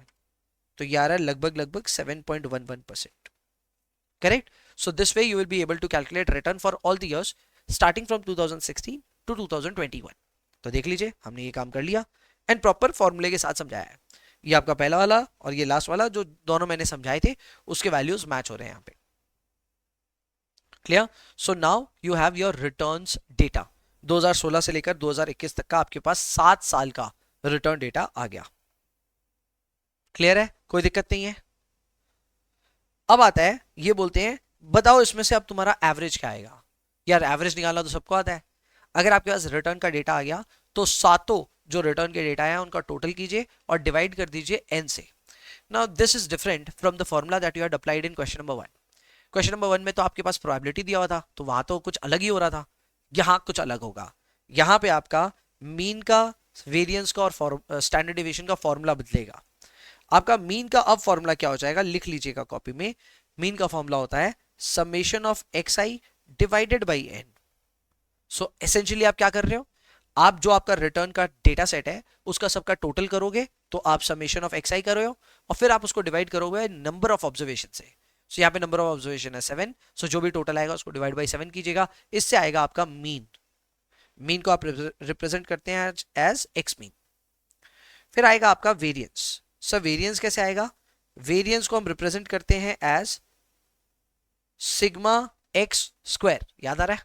तो ये आ रहा है लगभग लगभग 7.11%. Correct. So this way you will be able to calculate return for all the years starting from 2016 to 2021. तो देख लीजिए हमने ये काम कर लिया एंड प्रॉपर फॉर्मूले के साथ समझाया है. ये आपका पहला वाला और ये लास्ट वाला जो दोनों मैंने समझाए थे उसके वैल्यूज मैच हो रहे हैं यहाँ पे. Clear. So now you have your returns data. 2016 से लेकर 2021 तक का आपके पास 7 साल का रिटर्न डेटा आ गया. क्लियर है, कोई दिक्कत नहीं है. अब आता है ये बोलते हैं बताओ इसमें से अब तुम्हारा एवरेज क्या आएगा. यार एवरेज निकालना तो सबको आता है. अगर आपके पास रिटर्न का डेटा आ गया तो सातों जो रिटर्न के डेटा है उनका टोटल कीजिए और डिवाइड कर दीजिए n से. Now this is different from the formula that you had applied in question number 1. Question number 1 में तो आपके पास प्रोबेबिलिटी दिया हुआ था तो वहां तो कुछ अलग ही हो रहा था. यहां कुछ अलग होगा. यहां पे आपका मीन का, वेरिएंस का और स्टैंडर्ड डेविएशन का फॉर्मूला बदलेगा. आपका मीन का अब फॉर्मूला क्या हो जाएगा, लिख लीजिएगा कॉपी में. मीन का फॉर्मूला होता है summation of xi divided by n. So essentially आप क्या कर रहे हो, आप जो आपका रिटर्न का डेटा सेट है उसका सबका टोटल करोगे तो आप समेशन ऑफ xi कर रहे हो और फिर आप उसको डिवाइड करोगे नंबर ऑफ ऑब्जर्वेशन से. सो यहाँ पे नंबर ऑफ ऑब्जर्वेशन है 7. सो जो भी टोटल आएगा उसको डिवाइड बाई 7 कीजिएगा. इससे आएगा आपका मीन. मीन को आप रिप्रेजेंट करते हैं एज एक्स मीन. फिर आएगा आपका वेरिएंस. सर वेरिएंस कैसे आएगा, वेरिएंस को हम रिप्रेजेंट करते हैं एज सिग्मा एक्स स्क्वायर. याद आ रहा है.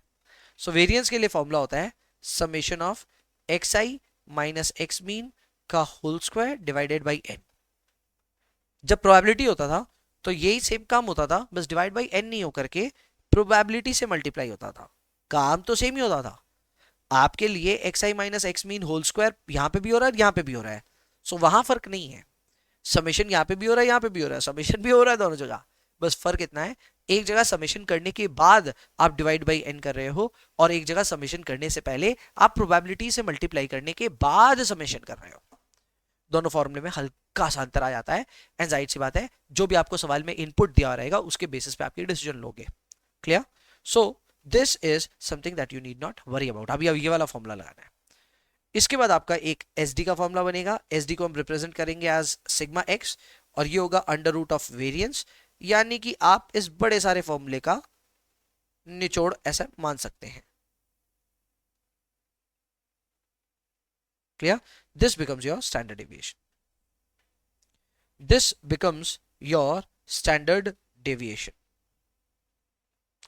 सो वेरिएंस के लिए फॉर्मूला होता है summation of xi minus x mean का whole square divided by n. जब प्रोबेबिलिटी होता था तो यही सेम काम होता था, बस डिवाइड बाई n नहीं होकर के प्रोबेबिलिटी से मल्टीप्लाई होता था. काम तो सेम ही होता था. आपके लिए xi minus x mean whole square यहां पे भी हो रहा है, यहां पे भी हो रहा है. सो वहां फर्क नहीं है. समेशन यहाँ पे भी हो रहा है, यहाँ पे भी हो रहा है, समेशन भी हो रहा है दोनों जगह. बस फर्क इतना है एक जगह समेशन करने के बाद आप डिवाइड बाई n कर रहे हो और एक जगह समेशन करने से पहले आप प्रोबेबिलिटी से मल्टीप्लाई करने के बाद समेशन कर रहे हो. दोनों फॉर्मूले में हल्का सा अंतर आ जाता है एंड जाहिर सी बात है जो भी आपको सवाल में इनपुट दिया रहेगा उसके बेसिस पे आपकी डिसीजन लोगे. Clear. So this is something that you need not worry about. अभी ये वाला फॉर्मूला लगाना है. इसके बाद आपका एक SD का फॉर्मूला बनेगा. SD को हम रिप्रेजेंट करेंगे एज सिग्मा x और ये होगा अंडर रूट ऑफ वेरिएंस. यानी कि आप इस बड़े सारे फॉर्मूले का निचोड़ ऐसा मान सकते हैं. Clear. This becomes your standard deviation. This becomes your standard deviation.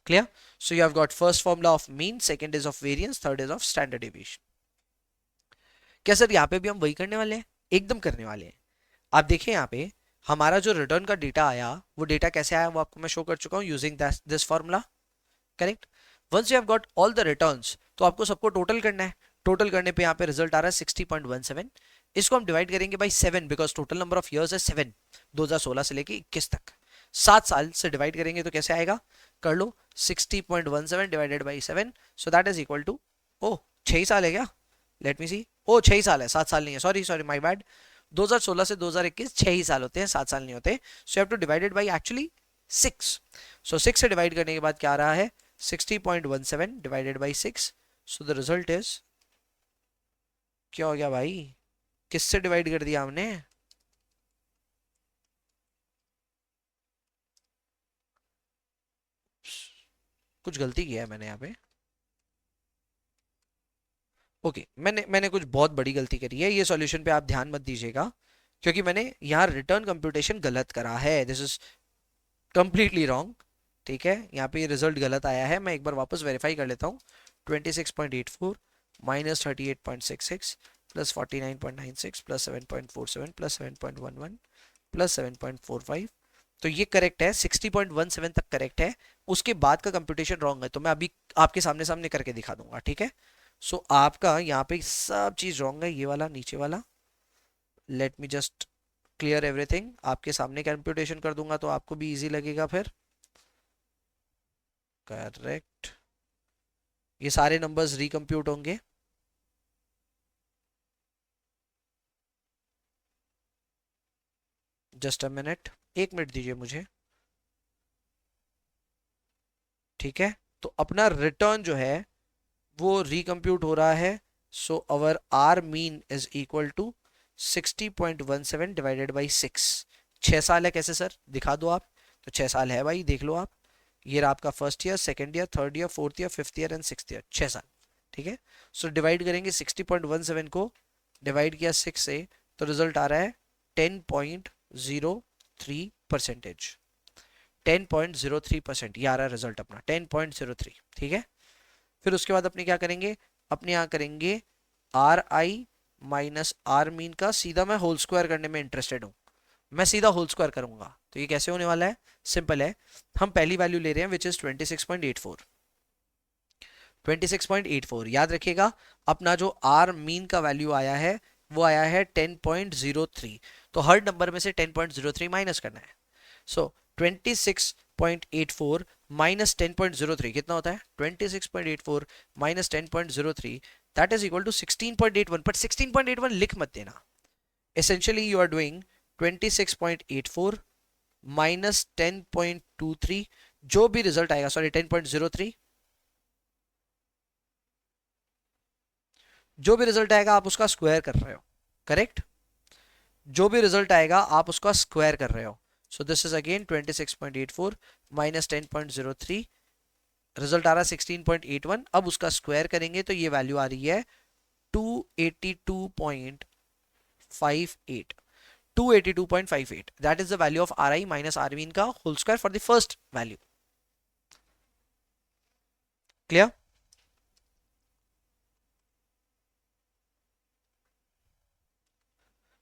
Clear. So you have got first formula of mean, second is of variance, third is of standard deviation. क्या सर यहाँ पे भी हम वही करने वाले हैं, एकदम करने वाले हैं. आप देखिए यहाँ पे हमारा जो रिटर्न का डेटा आया वो डेटा कैसे आया वो आपको मैं शो कर चुका हूँ using this formula. Correct. Once you have got all the returns तो आपको सबको टोटल करना है. टोटल करने पे यहाँ पे रिजल्ट आ रहा है 60.17. इसको हम डिवाइड करेंगे by 7 because total number of years है 7. 2016 से लेके 21 तक 7 साल से डिवाइड करेंगे तो कैसे आएगा, कर लो 60.17 divided by 7. So that is equal to, oh 6 साल है क्या, लेट मी सी. ओ 6 साल है, 7 साल नहीं है, सॉरी सॉरी माय बैड. 2016 से 2021 6 ही साल होते हैं, 7 साल नहीं होते. सो you have two divided by actually 6. सो 6 से डिवाइड करने के बाद क्या आ रहा है 60.17 divided by 6. So the result is, क्या हो गया भाई, किससे डिवाइड कर दिया हमने, कुछ गलती किया है मैंने यहाँ पे. ओके मैंने कुछ बहुत बड़ी गलती करी है. ये सॉल्यूशन पे आप ध्यान मत दीजिएगा क्योंकि मैंने यहाँ रिटर्न कंप्यूटेशन गलत करा है. This is completely wrong. ठीक है, यहाँ पे रिजल्ट गलत आया है. मैं एक बार वापस वेरीफाई कर लेता हूँ. 26.84 minus 38.66 plus 49.96 plus 7.47 plus 7.11 plus 7.45. तो ये करेक्ट है, 60.17 तक करेक्ट है. उसके बाद का कंप्यूटेशन रॉन्ग है तो मैं अभी आपके सामने सामने करके दिखा दूंगा. ठीक है. सो आपका यहाँ पे सब चीज रॉन्ग है, ये वाला नीचे वाला. Let me just clear everything. आपके सामने कंप्यूटेशन कर दूंगा तो आपको भी इजी लगेगा फिर. करेक्ट. ये सारे नंबर्स रिकम्प्यूट होंगे. जस्ट अ मिनट, 1 मिनट दीजिए मुझे. ठीक है, तो अपना रिटर्न जो है वो रिकम्प्यूट हो रहा है. So our R mean is equal to 60.17 divided by 6। 6 साल है, कैसे सर दिखा दो आप। तो 6 साल है भाई, देख लो आप। ये रहा आपका first year, second year, third year, fourth year, fifth year and sixth year, 6 साल। ठीक है, सो डिवाइड करेंगे 60.17 को, डिवाइड किया 6 से, तो रिजल्ट आ रहा है 10.03%। 10.03% ये आ रहा है रिजल्ट अपना, 10.03। ठीक है, फिर उसके बाद अपने क्या करेंगे, अपने यहाँ करेंगे R I minus R mean का, सीधा मैं होल स्क्वायर करने में इंटरेस्टेड हूँ, मैं सीधा होल स्क्वायर करूंगा। तो ये कैसे होने वाला है, सिंपल है, हम पहली वैल्यू ले रहे हैं विच इज 26.84। 26.84 याद रखिएगा, अपना जो आर मीन का वैल्यू आया है वो आया है 10.03, तो हर नंबर में से 10.03 माइनस करना है। सो 26.84 माइनस 10.03 कितना होता है, 26.84 minus 10.03, that is equal to 16.81। But 16.81 लिख मत देना, essentially you are doing 26.84 minus 10.23, जो भी रिजल्ट आएगा, सॉरी 10.03, जो भी रिजल्ट आएगा आप उसका स्क्वायर कर रहे हो, करेक्ट। जो भी रिजल्ट आएगा आप उसका स्क्वायर कर रहे हो। So this is again 26.84 minus 10.03, result आ रहा है 16.81। अब उसका स्क्वायर करेंगे तो ये वैल्यू आ रही है 282.58। 282.58, that is the value of Ri minus Rmin का whole square for the first value. Clear?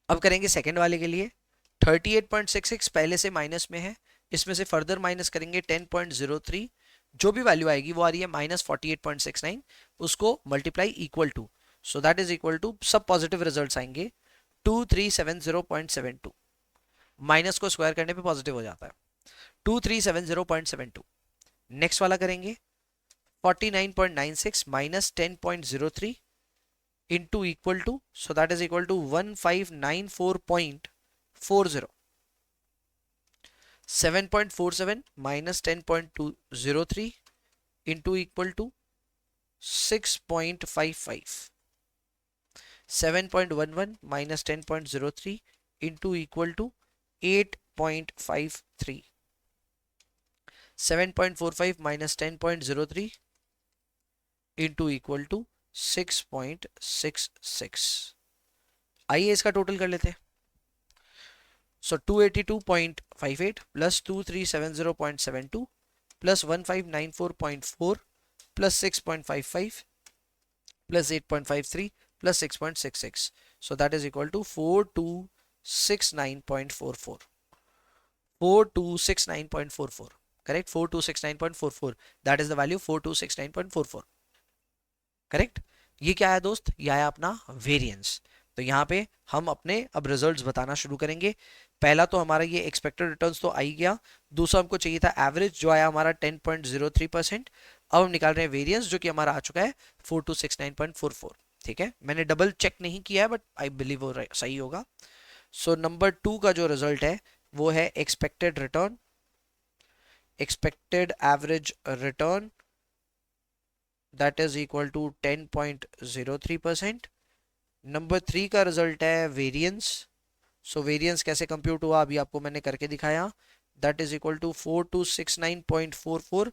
अब करेंगे सेकंड वाले के लिए। 38.66 पहले से माइनस में है, इसमें से फर्दर माइनस करेंगे 10.03, जो भी वैल्यू आएगी वो आ रही है माइनस 48.69, उसको multiply equal to, so that is equal to, सब पॉजिटिव रिजल्ट्स आएंगे 2370.72, माइनस को स्क्वायर करने पे पॉजिटिव हो जाता है 2370.72। नेक्स्ट वाला करेंगे 49.96 minus 10.03 into equal to, so that is equal to 1594.40। 7.47 minus 10.203 into equal to 6.55। 7.11 minus 10.03 into equal to 8.53। 7.45 minus 10.03 into equal to 6.66। आइए इसका टोटल कर लेते हैं। सो 282.58 plus 2370.72 plus 1594.4 plus 6.55 plus 8.53 plus 6.66, so that is equal to 4269.44। 4269.44, correct, 4269.44, that is the value 4269.44, correct. ये क्या है दोस्त, ये आया अपना वेरिएंस। तो यहाँ पे हम अपने अब रिजल्ट्स बताना शुरू करेंगे। पहला तो हमारा ये एक्सपेक्टेड रिटर्न्स तो आ ही गया, दूसरा हमको चाहिए था एवरेज जो आया हमारा 10.03%। अब हम निकाल रहे हैं वेरिएंस जो कि हमारा आ चुका है 4269.44। ठीक है, मैंने डबल चेक नहीं किया है बट आई बिलीव वो सही होगा। सो नंबर 2 का जो रिजल्ट है वो है expected return, expected average return, that is equal to 10.03%। Number 3 का रिजल्ट है वेरिएंस। सो वेरिएंस कैसे कंप्यूट हुआ अभी आपको मैंने करके दिखाया, that is equal to 4269.44।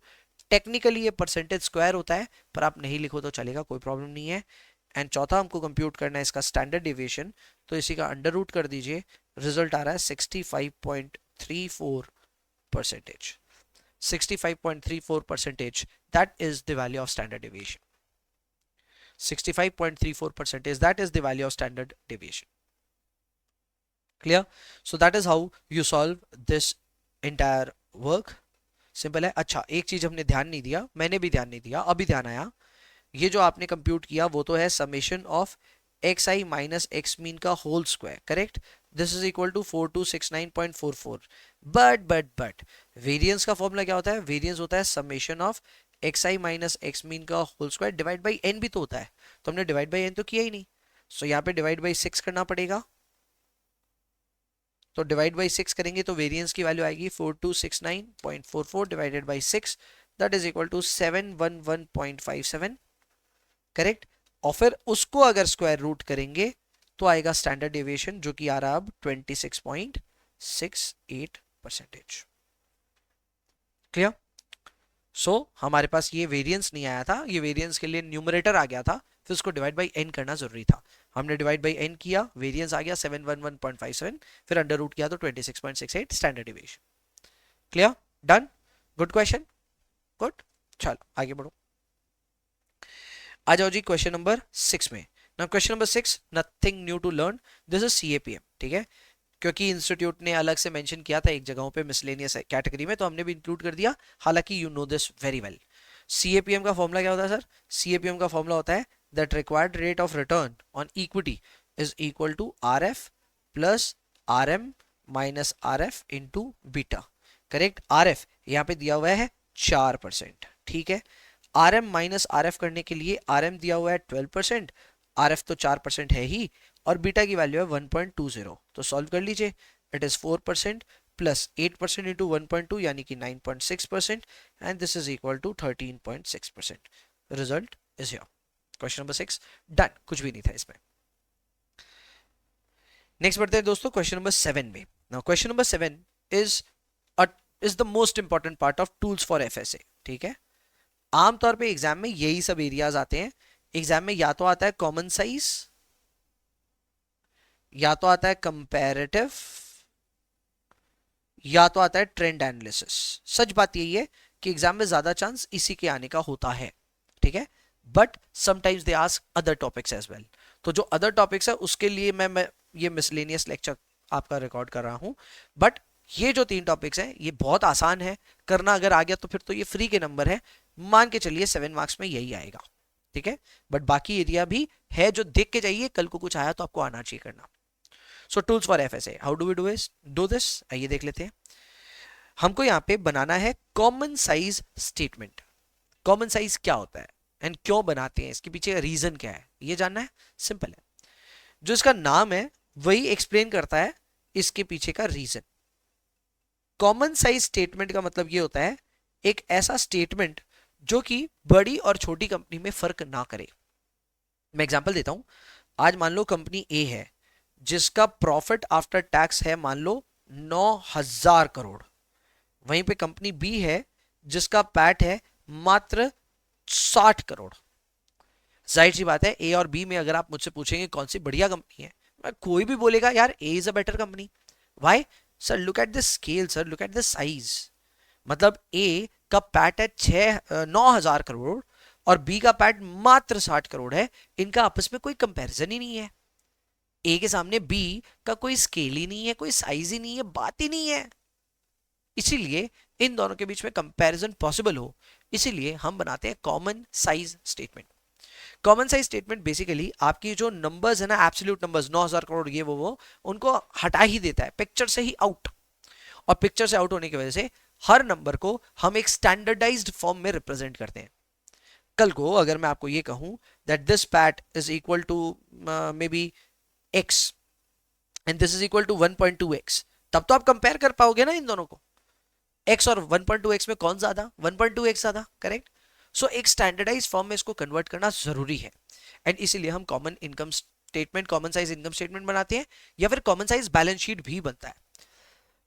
Technically ये परसेंटेज स्क्वायर होता है पर आप नहीं लिखो तो चलेगा, कोई प्रॉब्लम नहीं है। एंड चौथा हमको कंप्यूट करना है इसका स्टैंडर्ड डिविएशन, तो इसी का अंडर रूट कर दीजिए, रिजल्ट आ रहा है 65.34%। 65.34%, that is the value of standard deviation। 65.34%, that is the value of standard deviation। Clear? So that is how you solve this entire work। Simple है। अच्छा, एक चीज हमने ध्यान नहीं दिया, मैंने भी ध्यान नहीं दिया, अभी ध्यान आया। ये जो आपने कंप्यूट किया वो तो है summation of x I minus x mean का whole square, correct. This is equal to 4269.44। But variance का फॉर्मूला क्या होता है, वेरिएंस होता है summation of x I minus x mean का whole square divide by n भी तो होता है, तो हमने डिवाइड बाई एन तो किया ही नहीं। सो यहाँ पे डिवाइड बाई 6 करना पड़ेगा, तो डिवाइड बाई 6 करेंगे तो वेरिएंस की वैल्यू आएगी 4269.44 divided by 6, that is equal to 711.57, correct. और फिर उसको अगर स्क्वायर रूट करेंगे तो आएगा स्टैंडर्ड डेविएशन जो कि आ रहा अब 26.68%। क्लियर? सो हमारे पास ये वेरिएंस नहीं आया था, ये वेरिएंस के लिए न्यूमरेटर आ गया था, फिर उसको डिवाइड बाई एन करना जरूरी था। हमने डिवाइड बाई एन किया, वेरिएंस आ गया 711.57, फिर अंडर रूट किया तो 26.68 standard deviation. Clear? Done? Good question, good. चलो आगे बढ़ो। आ जाओ जी क्वेश्चन नंबर 6 में। ना question number 6, nothing new to learn, this is CAPM, ठीक है, क्योंकि इंस्टीट्यूट ने अलग से मेंशन किया था एक जगहों पे मिसलेनियस कैटेगरी में, तो हमने भी इंक्लूड कर दिया, हालांकि you know this very well. CAPM का फॉर्मूला क्या होता है सर? सीएपीएम का फॉर्मूला होता है that required rate of return on equity is equal to RF plus RM minus RF into beta. Correct? RF यहाँ पे दिया हुआ है 4%, ठीक है। आरएम माइनस आरएफ करने के लिए आरएम दिया हुआ है 12%, आरएफ तो 4% है ही, और बीटा की वैल्यू है 1.20, तो सॉल्व कर लीजिए। इट इज 4% प्लस 8% इंटू 1.2 यानी कि 9.6%, and this is equal to 13.6%। Result is here. Question number 6 done, कुछ भी नहीं था इसमें। नेक्स्ट बढ़ते हैं दोस्तों क्वेश्चन नंबर 7 में। Now question number 7 is the most important part of tools for FSA, ठीक है। आमतौर पे एग्जाम में यही सब एरियाज आते हैं। एग्जाम में या तो आता है कॉमन साइज, या तो आता है कंपैरेटिव, या तो आता है ट्रेंड एनालिसिस। सच बात यही है कि एग्जाम में ज्यादा चांस इसी के आने का होता है, ठीक है, but sometimes they ask other topics as well. तो जो अदर टॉपिक्स है उसके लिए मैं ये मिसलेनियस लेक्चर आपका रिकॉर्ड कर रहा हूं, बट ये जो 3 टॉपिक्स हैं ये बहुत आसान है करना, अगर आ गया तो फिर तो ये फ्री के नंबर है, मान के चलिए 7 मार्क्स में यही आएगा, ठीक है। बट बाकी एरिया भी है जो देख के जाइए, कल को कुछ आया तो आपको आना चाहिए करना। So tools for FSA, how do we do this, आइए देख लेते हैं। हमको यहाँ पे बनाना है common size statement. Common size क्या होता है एंड क्यों बनाते हैं, इसके पीछे रीजन क्या है, ये जानना है। सिंपल है, जो इसका नाम है वही एक्सप्लेन करता है इसके पीछे का रीजन। कॉमन साइज स्टेटमेंट का मतलब ये होता है एक ऐसा स्टेटमेंट जो कि बड़ी और छोटी कंपनी में फर्क ना करे। मैं एग्जांपल देता हूं। आज मान लो कंपनी ए है जिसका प्रॉफिट आफ्टर टैक्स है मान लो 9,000 करोड़, वहीं पे कंपनी बी है जिसका पैट है मात्र 60 करोड़। जाहिर सी बात है ए और बी में अगर आप मुझसे पूछेंगे कौन सी बढ़िया कंपनी है, मैं कोई भी बोलेगा यार A is a better company. Why sir? Look at the scale sir, look at the size. मतलब ए का पैट है 9,000 करोड़ और बी का पैट मात्र 60 करोड़ है, इनका आपस में कोई कंपैरिजन ही नहीं है। ए के सामने बी का कोई स्केल ही नहीं है, कोई साइज ही नहीं है, बात ही नहीं है। इसीलिए इन दोनों के बीच में कंपैरिजन पॉसिबल हो, इसीलिए हम बनाते हैं common size statement. Common size statement basically आपकी जो नंबर्स है ना, एब्सोल्यूट नंबर्स 9,000 करोड़ ये वो उनको हटा ही देता है, पिक्चर से ही आउट। और पिक्चर से आउट होने की वजह से हर नंबर को हम एक स्टैंडर्डाइज्ड फॉर्म में रिप्रेजेंट करते हैं। कल को अगर मैं आपको ये कहूं that this PAT is equal to may be x and this is equal to 1.2x, तब तो आप कंपेयर कर पाओगे ना इन दोनों को। x और 1.2x में कौन ज्यादा? 1.2x ज्यादा, करेक्ट। सो एक स्टैंडर्डाइज फॉर्म में इसको कन्वर्ट करना जरूरी है, एंड इसीलिए हम common income statement, common size income statement बनाते हैं, या फिर कॉमन साइज बैलेंस शीट भी बनता है।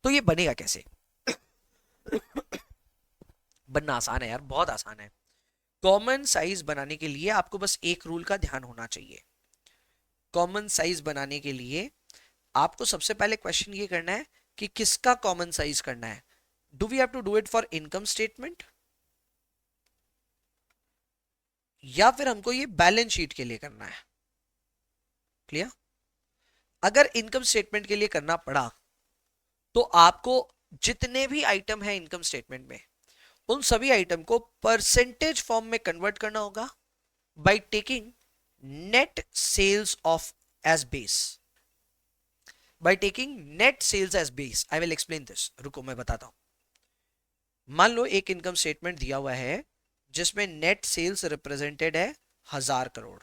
तो ये बनेगा कैसे? बनना आसान है यार, बहुत आसान है। कॉमन साइज बनाने के लिए आपको बस एक रूल का ध्यान होना चाहिए। कॉमन साइज बनाने के लिए आपको सबसे पहले क्वेश्चन ये करना है कि किसका कॉमन साइज करना है। Do we have to do it for income statement, या फिर हमको ये बैलेंस शीट के लिए करना है? क्लियर? अगर इनकम स्टेटमेंट के लिए करना पड़ा तो आपको जितने भी आइटम है इनकम स्टेटमेंट में, उन सभी आइटम को परसेंटेज फॉर्म में कन्वर्ट करना होगा by taking net sales of as base. By taking net sales as base, I will explain this, रुको मैं बताता हूं। मान लो एक इनकम स्टेटमेंट दिया हुआ है जिसमें नेट सेल्स रिप्रेजेंटेड है 1,000 करोड़,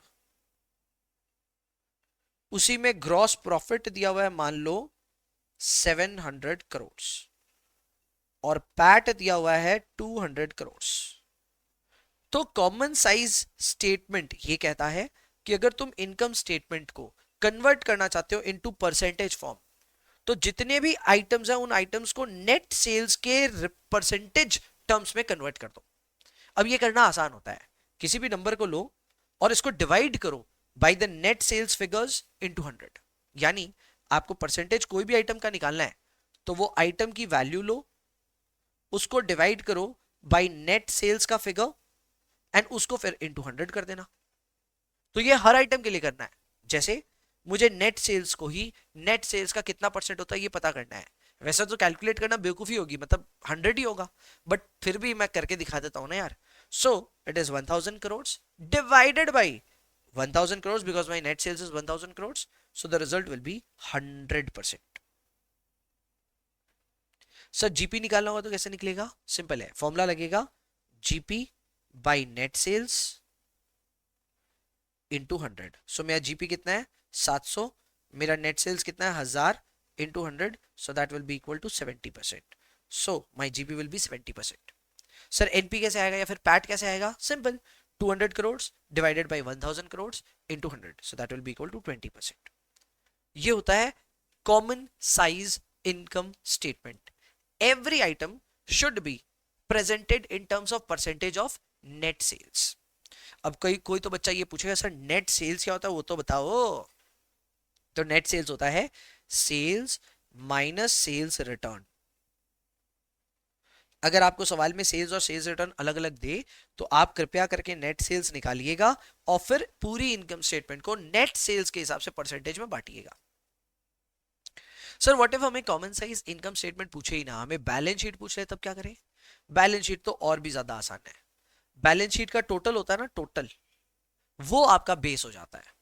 उसी में ग्रॉस प्रॉफिट दिया हुआ है मान लो 700 करोड़, और पैट दिया हुआ है 200 करोड़। तो कॉमन साइज स्टेटमेंट ये कहता है कि अगर तुम इनकम स्टेटमेंट को कन्वर्ट करना चाहते हो इनटू परसेंटेज फॉर्म, तो जितने भी आइटम्स हैं उन आइटम्स को नेट सेल्स के परसेंटेज टर्म्स में कन्वर्ट कर दो। अब ये करना आसान होता है, किसी भी नंबर को लो और इसको डिवाइड करो by the net sales figures into 100। यानी आपको परसेंटेज कोई भी आइटम का निकालना है तो वो आइटम की वैल्यू लो, उसको डिवाइड करो बाय नेट सेल्स का फिगर एंड उसको फिर इनटू 100 कर देना। तो ये हर आइटम के लिए करना है। जैसे मुझे नेट सेल्स को ही, नेट सेल्स का कितना परसेंट होता है ये पता करना है। वैसे तो कैलकुलेट करना बेवकूफी होगी, मतलब 100 ही होगा, बट फिर भी मैं करके दिखा देता हूं ना यार। So it is 1000 crore divided by 1000 crores because my net sales is 1000 crores, so the result will be 100%। Sir GP निकालना होगा तो कैसे निकलेगा? सिंपल है, फॉर्मूला लगेगा GP by net sales into 100। So मेरा जीपी कितना है 700, मेरा नेट सेल्स कितना है 1000 into 100, so that will be equal to 70%। So my GP will be 70%। Sir NP कैसे आएगा या फिर पैट कैसे आएगा? Simple, 200 crores divided by 1000 crores into 100, so that will be equal to 20%। ये होता है common size income statement। Every item should be presented in terms of percentage of net sales। अब कोई तो बच्चा ये पूछेगा सर नेट सेल्स क्या होता है वो तो बताओ। तो नेट सेल्स होता है सेल्स माइनस सेल्स रिटर्न। अगर आपको सवाल में सेल्स और सेल्स रिटर्न अलग अलग दे तो आप कृपया करके नेट सेल्स निकालिएगा और फिर पूरी इनकम स्टेटमेंट को नेट सेल्स के हिसाब से परसेंटेज में बांटिएगा। सर व्हाट इफ हमें कॉमन साइज इनकम स्टेटमेंट पूछे ही ना, हमें बैलेंस शीट पूछ रहे तब क्या करें? बैलेंस शीट तो और भी ज्यादा आसान है। बैलेंस शीट का टोटल होता है ना, टोटल, वो आपका बेस हो जाता है।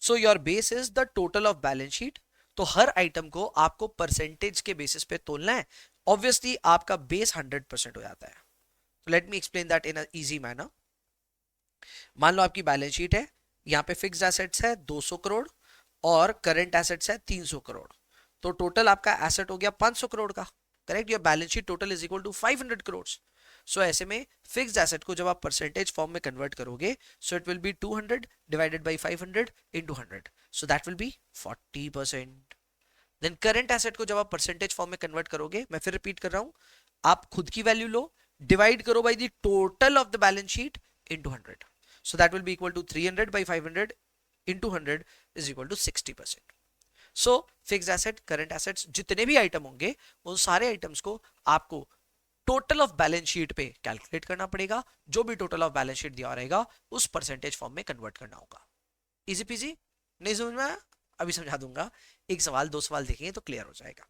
So your base is the total of balance sheet. तो हर आइटम को आपको परसेंटेज के बेसिस पे तोलना है। ऑब्वियसली आपका बेस 100% हो जाता है। तो let me explain that in easy manner. मान लो आपकी बैलेंस शीट है, यहाँ पे फिक्स्ड एसेट्स है 200 करोड़ और करंट एसेट्स है 300 करोड़। तो टोटल आपका एसेट हो गया 500 करोड़ का। Correct, your balance sheet total is equal to 500 crore. So ऐसे में फिक्स्ड एसेट को जब आप परसेंटेज फॉर्म में कन्वर्ट करोगे, so it will be 200 divided by 500 into 100, so that will be 40%। Then current asset को जब आप परसेंटेज फॉर्म में कन्वर्ट करोगे, मैं फिर रिपीट कर रहा हूं, आप खुद की वैल्यू लो, डिवाइड करो by the total of the balance sheet into 100, so that will be equal to 300 by 500 into 100 is equal to 60%। So fixed asset, current assets, जितने भी आइटम होंगे उन सारे आइटम्स को आपको टोटल ऑफ बैलेंस शीट पे calculate करना पड़ेगा। जो भी टोटल ऑफ बैलेंस शीट दिया रहेगा उस परसेंटेज फॉर्म में कन्वर्ट करना होगा। इजी पीजी, नहीं समझ में आया? अभी समझा दूंगा, एक सवाल दो सवाल देखेंगे तो क्लियर हो जाएगा।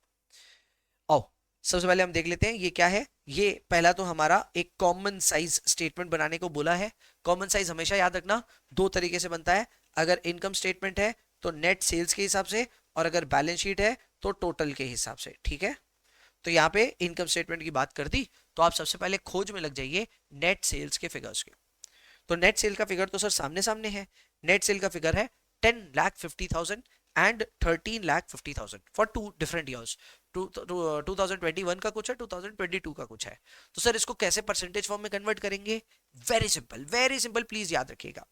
आओ सबसे पहले हम देख लेते हैं ये क्या है। ये पहला तो हमारा एक कॉमन साइज स्टेटमेंट बनाने को बोला है। कॉमन साइज हमेशा याद रखना दो तरीके से बनता है, अगर इनकम स्टेटमेंट है तो नेट सेल्स के हिसाब से, और अगर बैलेंस शीट है तो टोटल के हिसाब से। ठीक है, तो यहाँ पे इनकम स्टेटमेंट की बात कर दी तो आप सबसे पहले खोज में लग जाइए नेट सेल्स के फिगर्स के। तो नेट सेल का फिगर तो सर सामने सामने है। नेट सेल का फिगर है 10,50,000 and 13,50,000 for two different years. 2021 का कुछ है, 2022 का कुछ है। तो सर इसको कैसे परसेंटेज फॉर्म में कन्वर्ट करेंगे? वेरी सिंपल, प्लीज याद रखिएगा।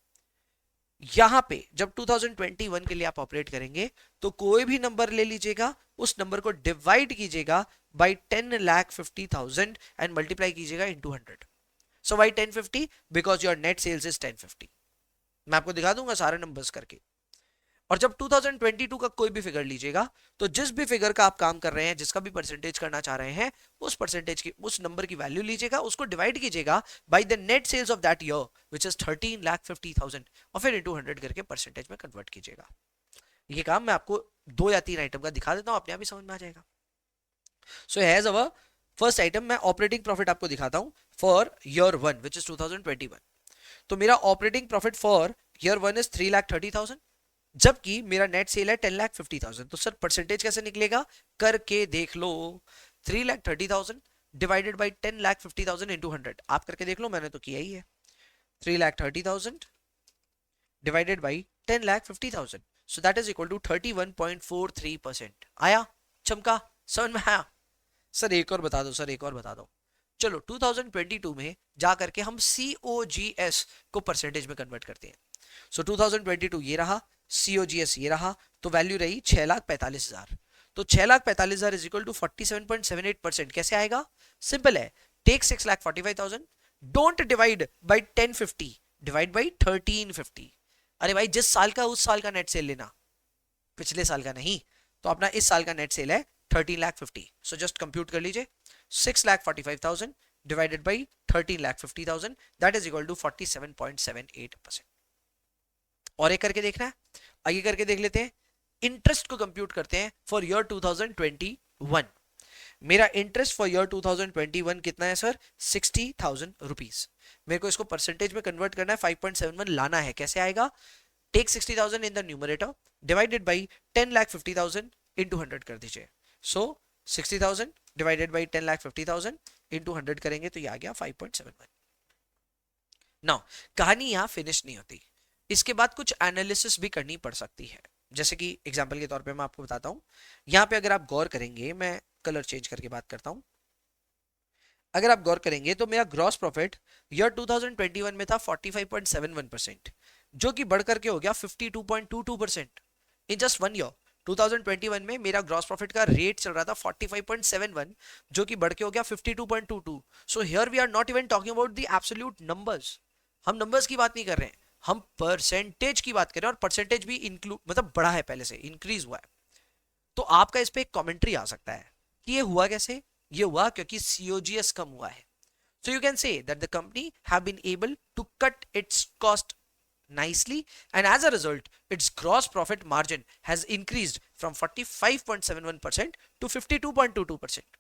यहां पे जब 2021 के लिए आप ऑपरेट करेंगे तो कोई भी नंबर ले लीजिएगा, उस नंबर को डिवाइड कीजिएगा बाई 10,50,000 एंड मल्टीप्लाई कीजिएगा into 100। So why 1050? Because your net sales is 1050। मैं आपको दिखा दूंगा सारे नंबर्स करके। और जब 2022 का कोई भी फिगर लीजिएगा तो जिस भी फिगर का आप काम कर रहे हैं, जिसका भी परसेंटेज करना चाह रहे हैं, उस परसेंटेज की, उस नंबर की वैल्यू लीजिएगा, उसको डिवाइड कीजिएगा by the net sales of that year which is 13,50,000 और फिर इनटू 100 करके परसेंटेज में कन्वर्ट कीजिएगा। ये काम मैं आपको 2 या 3 आइटम का दिखा देता हूं, अपने आप ही समझ में आ जाएगा। So has our first item, मैं ऑपरेटिंग प्रॉफिट आपको दिखाता हूं फॉर ईयर 1 व्हिच इज 2021। तो मेरा operating profit for year 1 is 3,30,000, जबकि मेरा नेट सेल है 10,50,000। तो सर परसेंटेज कैसे निकलेगा? करके देख लो। 3,30,000 डिवाइडेड बाई 10,50,000 इंटू 100, आप करके देख लो, मैंने तो किया ही है। 3,30,000 divided by 10,50,000, so that is equal to 31.43%। आया? चमका? समझ में आया? सर एक और बता दो, सर एक और बता दो। चलो 2022 में जा करके हम COGS को परसेंटेज में कन्वर्ट करते हैं। सो 2022 ये रहा, COGS ये रहा, तो वैल्यू रही 6,45,000। तो 6,45,000 इज इक्वल टू 47.78%। कैसे आएगा? सिंपल है, take 6,45,000, don't divide by 1050, divide by 1350। अरे भाई जिस साल का उस साल का नेट सेल लेना, पिछले साल का नहीं। तो अपना इस साल का नेट सेल है 13,50,000। सो जस्ट कंप्यूट कर लीजिए, 6,45,000 divided by 13,50,000, that is equal to 47.78%। और एक करके देखना है, आगे करके देख लेते हैं। इंटरेस्ट को कंप्यूट करते हैं फॉर ईयर 2021। मेरा इंटरेस्ट फॉर ईयर 2021 कितना है सर? 60,000 रुपीज। मेरे को इसको परसेंटेज में कन्वर्ट करना है, 5.71 लाना है। कैसे आएगा? Take 60,000 in the numerator, divided by 10,50,000 into 100 कर दीजिए। सो 60,000 डिवाइडेड बाई 10,50,000 इंटू 100 करेंगे तो ये आ गया 5.71। नाउ कहानी यहाँ फिनिश नहीं होती, इसके बाद कुछ एनालिसिस भी करनी पड़ सकती है। जैसे कि एग्जांपल के तौर पे मैं आपको बताता हूं, यहाँ पे अगर आप गौर करेंगे, मैं कलर चेंज करके बात करता हूं। अगर आप गौर करेंगे तो मेरा ग्रॉस प्रॉफिट ईयर 2021 में था 45.71%, जो कि बढ़कर के हो गया 52.22% इन जस्ट वन ईयर। 2021 में मेरा ग्रॉस प्रॉफिट का रेट चल रहा था 45.71, जो कि बढ़ के हो गया 52.22। So here we are not even talking about the absolute numbers, हम नंबर्स की बात नहीं कर रहे हैं, हम परसेंटेज की बात कर रहे हैं। और परसेंटेज भी इंक्लूड मतलब बढ़ा है, पहले से इंक्रीज हुआ है। तो आपका इस पे एक कमेंट्री आ सकता है कि ये हुआ कैसे? ये हुआ क्योंकि COGS कम हुआ है। So you can say that the company have been able to cut its cost nicely, and as a result its gross profit margin has increased from 45.71% to 52.22%।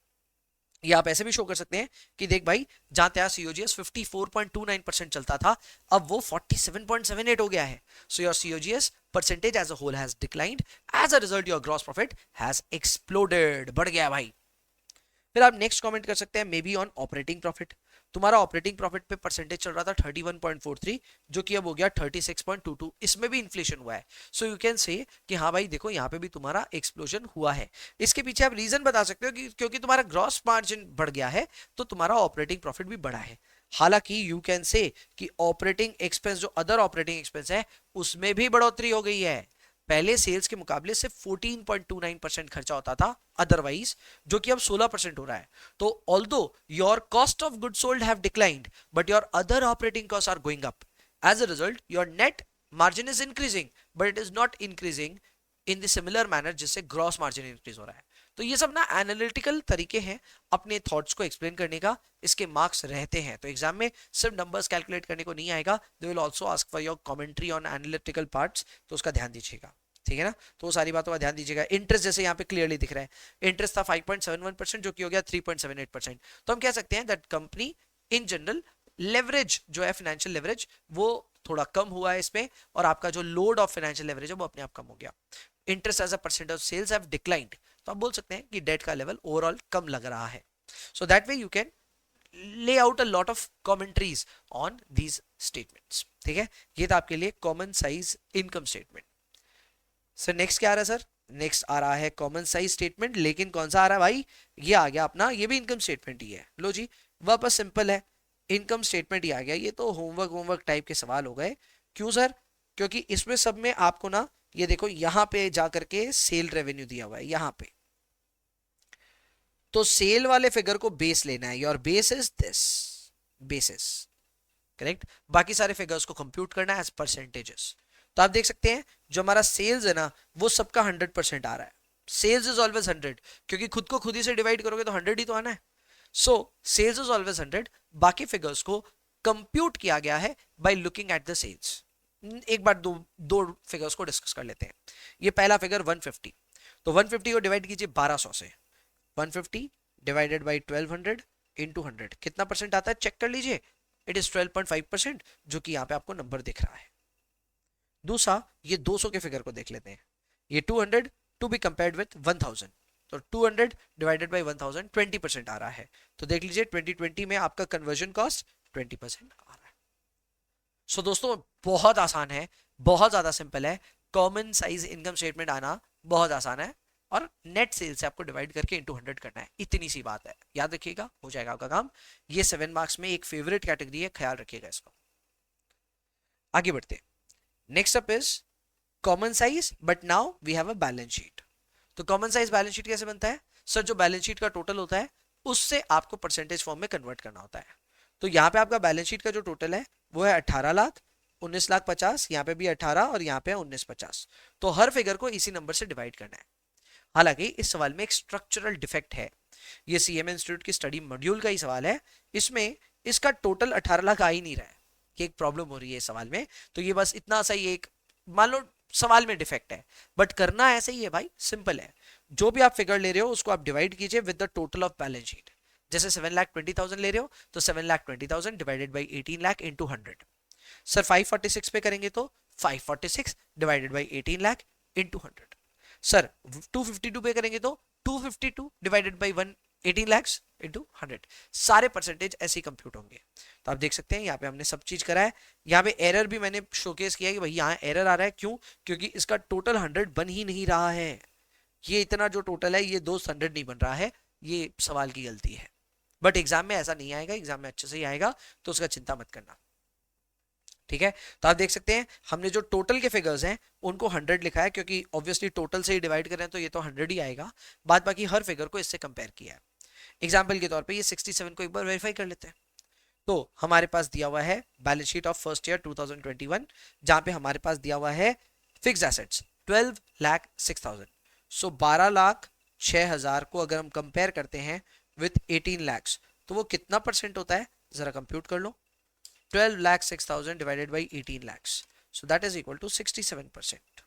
ये आप ऐसे भी शो कर सकते हैं कि देख भाई, जहां तक COGS 54.29% चलता था, अब वो 47.78 हो गया है। So your COGS percentage as a whole has declined, as a result your gross profit has exploded, बढ़ गया भाई। फिर आप नेक्स्ट कमेंट कर सकते हैं, may be on operating profit. तुम्हारा ऑपरेटिंग प्रॉफिट पे परसेंटेज चल रहा था 31.43, जो कि अब हो गया 36.22। इसमें भी इन्फ्लेशन हुआ है। सो यू कैन से कि हाँ भाई देखो, यहाँ पे भी तुम्हारा एक्सप्लोजन हुआ है। इसके पीछे आप रीजन बता सकते हो कि क्योंकि तुम्हारा ग्रॉस मार्जिन बढ़ गया है, तो तुम्हारा ऑपरेटिंग प्रॉफिट भी बढ़ा है। हालांकि यू कैन से कि ऑपरेटिंग एक्सपेंस, जो अदर ऑपरेटिंग एक्सपेंस है, उसमें भी बढ़ोतरी हो गई है। पहले सेल्स के मुकाबले सिर्फ 14.29% खर्चा होता था अदरवाइज, जो कि अब 16% हो रहा है। तो although your cost of good sold have declined, but your other operating cost are going up. As a result your net margin is increasing, but it is not increasing in the similar manner जिससे gross margin increase हो रहा है। तो ये सब ना analytical तरीके हैं अपने थॉट्स को एक्सप्लेन करने का, इसके मार्क्स रहते हैं। तो एग्जाम में सिर्फ नंबर्स कैलकुलेट करने को नहीं आएगा, they will also ask for your commentary on analytical parts, तो उसका ध्यान दीजिएगा, ठीक है ना। तो वो सारी बातों का ध्यान दीजिएगा। इंटरेस्ट जैसे यहाँ पे क्लियरली दिख रहा है, इंटरेस्ट था 5.71%, जो कि हो गया 3.78%। तो हम कह सकते हैं that company in general leverage जो है, फाइनेंशियल लेवरेज, वो थोड़ा कम हुआ है इसमें, और आपका जो लोड ऑफ फाइनेंशियल लेवरेज है वो अपने आप कम हो गया। Interest as a percent of sales have declined, तो आप बोल सकते हैं कि डेट का लेवल ओवरऑल कम लग रहा है। So that way you can lay out a lot of commentaries on these statements, ठीक है। ये था आपके लिए common size income statement. Sir next क्या आ रहा है सर? नेक्स्ट आ रहा है कॉमन साइज स्टेटमेंट, लेकिन कौन सा आ रहा है भाई? ये आ गया अपना, ये भी इनकम स्टेटमेंट ही है। लो जी, वापस सिंपल है, इनकम स्टेटमेंट ही आ गया। ये तो होमवर्क टाइप के सवाल हो गए। क्यों सर? क्योंकि इसमें सब में आपको ना, ये देखो यहाँ पे जाकर के सेल रेवेन्यू दिया हुआ है यहाँ पे, तो सेल वाले फिगर को बेस लेना है। Your base is this, basis, correct. बाकी सारे फिगर्स को कंप्यूट करना है एज परसेंटेजेस। तो आप देख सकते हैं जो हमारा सेल्स है ना, वो सबका 100% आ रहा है। सेल्स इज ऑलवेज 100, क्योंकि खुद को खुद ही से डिवाइड करोगे तो 100 ही तो आना है। So sales is always 100। बाकी फिगर्स को कंप्यूट किया गया है by looking at the sales. एक बार दो फिगर्स को डिस्कस कर लेते हैं। ये पहला फिगर 150, तो 150 को डिवाइड कीजिए 1200 से। 150 डिवाइडेड बाई 1200 इंटू 100 कितना परसेंट आता है चेक कर लीजिए। इट इज 12.5%, जो कि यहाँ पे आपको नंबर दिख रहा है। दूसरा, ये 200 के फिगर को देख लेते हैं। ये 200 टू बी कंपेयर्ड विद 1000, तो 200 डिवाइडेड बाई 1000 20% आ रहा है। तो देख लीजिए 2020 में आपका कन्वर्जन कॉस्ट 20% आ रहा है। सो दोस्तों बहुत आसान है, बहुत ज्यादा सिंपल है। कॉमन साइज इनकम स्टेटमेंट आना बहुत आसान है, और नेट सेल से आपको डिवाइड करके इंटू 100 करना है, इतनी सी बात है। याद रखिएगा, हो जाएगा आपका काम। ये 7 मार्क्स में एक फेवरेट कैटेगरी है, ख्याल रखिएगा इसको। आगे बढ़ते हैं। Next up is common size but now we have a balance sheet. तो कॉमन साइज बैलेंस शीट कैसे बनता है सर? जो बैलेंस शीट का टोटल होता है उससे आपको परसेंटेज फॉर्म में कन्वर्ट करना होता है। तो यहाँ पे आपका बैलेंस शीट का जो टोटल है वो है 18 लाख, 19 लाख 50, यहाँ पे भी 18 और यहाँ पे 19 50। तो हर फिगर को इसी नंबर से डिवाइड करना है। हालांकि इस सवाल में एक स्ट्रक्चरल डिफेक्ट है, ये सीएमए इंस्टीट्यूट की स्टडी मॉड्यूल का ही सवाल है, इसमें इसका टोटल 18 लाख आ ही नहीं रहा है, ये एक प्रॉब्लम हो रही है इस सवाल में। तो ये बस इतना सा ही एक मान लो सवाल में डिफेक्ट है, बट करना ऐसे ही है भाई, सिंपल है। जो भी आप फिगर ले रहे हो उसको आप डिवाइड कीजिए with the total of balance sheet. जैसे 7,20,000 ले रहे हो तो 7,20,000 divided by 18 lakh into 100। Sir 546 पे करेंगे तो 546 divided by 18 lakh into 100। Sir 252 पे करेंगे तो 252 डिवाइडेड बाई 18 लैक्स इंटू 100। सारे परसेंटेज ऐसे ही कंप्यूट होंगे। तो आप देख सकते हैं यहाँ पे हमने सब चीज करा है। यहाँ पे एरर भी मैंने शोकेस किया है कि भाई यहाँ एरर आ रहा है, क्यों? क्योंकि इसका टोटल 100 बन ही नहीं रहा है। ये इतना जो टोटल है ये 200 नहीं बन रहा है, ये सवाल की गलती है। बट एग्जाम में ऐसा नहीं आएगा, एग्जाम में अच्छे से ही आएगा, तो उसका चिंता मत करना, ठीक है। तो आप देख सकते हैं हमने जो टोटल के फिगर्स हैं उनको 100 लिखा है, क्योंकि ऑब्वियसली टोटल से ही डिवाइड करें तो ये तो 100 ही आएगा। बाद बाकी हर फिगर को इससे कंपेयर किया है। एग्जाम्पल के तौर पे ये 67 को एक बार वेरीफाई कर लेते हैं। तो हमारे पास दिया हुआ है balance sheet of first year 2021, जहां पे हमारे पास दिया हुआ है फिक्स एसेट्स 12,06,000। सो 12,06,000 को अगर हम कंपेयर करते हैं विथ 18 लैक्स तो वो कितना परसेंट होता है, जरा कंप्यूट कर लो। 12,06,000 divided by 18 lakhs, so that is equal to 67%.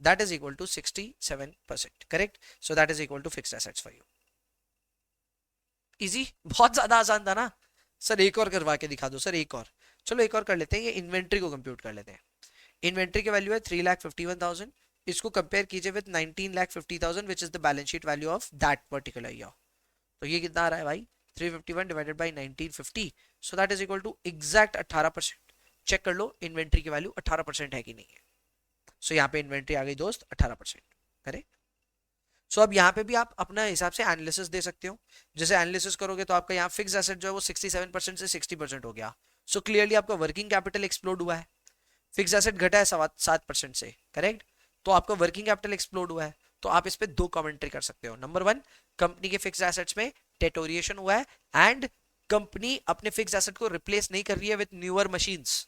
That is equal to 67%, correct? So that is equal to fixed assets for you. Easy, बहुत ज्यादा आसान था ना सर? एक और करवा के दिखा दो सर, एक और। चलो एक और कर लेते हैं, ये इन्वेंट्री को कंप्यूट कर लेते हैं। इन्वेंट्री की वैल्यू है 3,51,000, इसको कंपेयर कीजिए with 19,50,000 which is the balance sheet value of that particular year. तो ये कितना आ रहा है भाई? 351 divided by 1950, so that is equal to exact 18%। Check कर लो इन्वेंट्री की वैल्यू 18% है कि नहीं है। सो यहाँ पे इन्वेंट्री आ गई दोस्त 18%, करेक्ट। सो अब यहाँ पे भी आप अपना हिसाब से एनालिसिस दे सकते हो। जैसे एनालिसिस करोगे तो आपका यहाँ फिक्स एसेट जो है वो 67% से 60% हो गया। सो क्लियरली आपका वर्किंग कैपिटल एक्सप्लोड हुआ है। फिक्स एसेट घटा है 7% से, करेक्ट। तो आपका वर्किंग कैपिटल एक्सप्लोड हुआ है। तो आप इस पे दो कमेंट्री कर सकते हो। नंबर 1, कंपनी के फिक्स एसेट्स में डेटोरिएशन हुआ है एंड कंपनी अपने फिक्स एसेट को रिप्लेस नहीं कर रही है विद न्यूअर मशीन्स।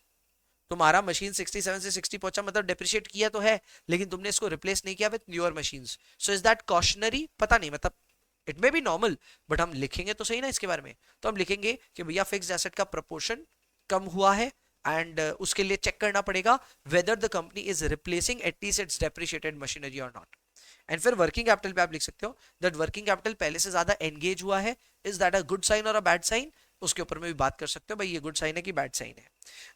तुम्हारा मशीन 67 से 60 पहुंचा मतलब डेप्रिशिएट किया तो है, लेकिन तुमने इसको रिप्लेस नहीं किया with newer machines. So is that cautionary? पता नहीं, मतलब it may be normal, but हम लिखेंगे तो सही ना इसके बारे में। तो हम लिखेंगे कि भैया फिक्स एसेट का प्रपोर्शन कम हुआ है एंड उसके लिए चेक करना पड़ेगा whether the company is replacing at least it's depreciated machinery और नॉट। एंड फिर वर्किंग कैपिटल पे आप लिख सकते हो दैट वर्किंग कैपिटल पहले से ज्यादा एंगेज हुआ है। Is that a good sign और अ बैड साइन? उसके ऊपर में भी बात कर सकते हो भाई ये गुड साइन है कि बैड साइन है।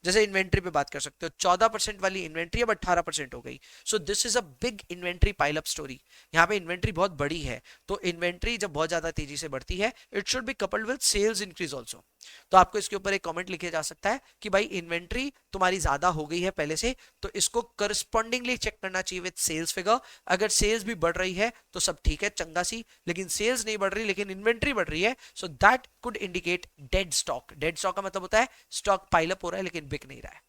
जैसे इन्वेंट्री पे बात कर सकते हो, 14% वाली इन्वेंट्री अब 18% हो गई। सो this is a big inventory pile up story. यहाँ पे इन्वेंट्री बहुत बड़ी है। तो इन्वेंट्री जब बहुत ज्यादा तेजी से बढ़ती है it should be coupled with sales increase also. तो आपको इसके ऊपर एक कमेंट लिखे जा सकता है कि भाई इन्वेंट्री तुम्हारी ज्यादा हो गई है पहले से, तो इसको करस्पॉन्डिंगली चेक करना चाहिए विद सेल्स फिगर। अगर सेल्स भी बढ़ रही है तो सब ठीक है, चंगा सी, लेकिन सेल्स नहीं बढ़ रही लेकिन इन्वेंट्री बढ़ रही है, so that could indicate dead stock. Dead stock का मतलब होता है स्टॉक पाइल अप हो रहा है लेकिन बिक नहीं रहा है।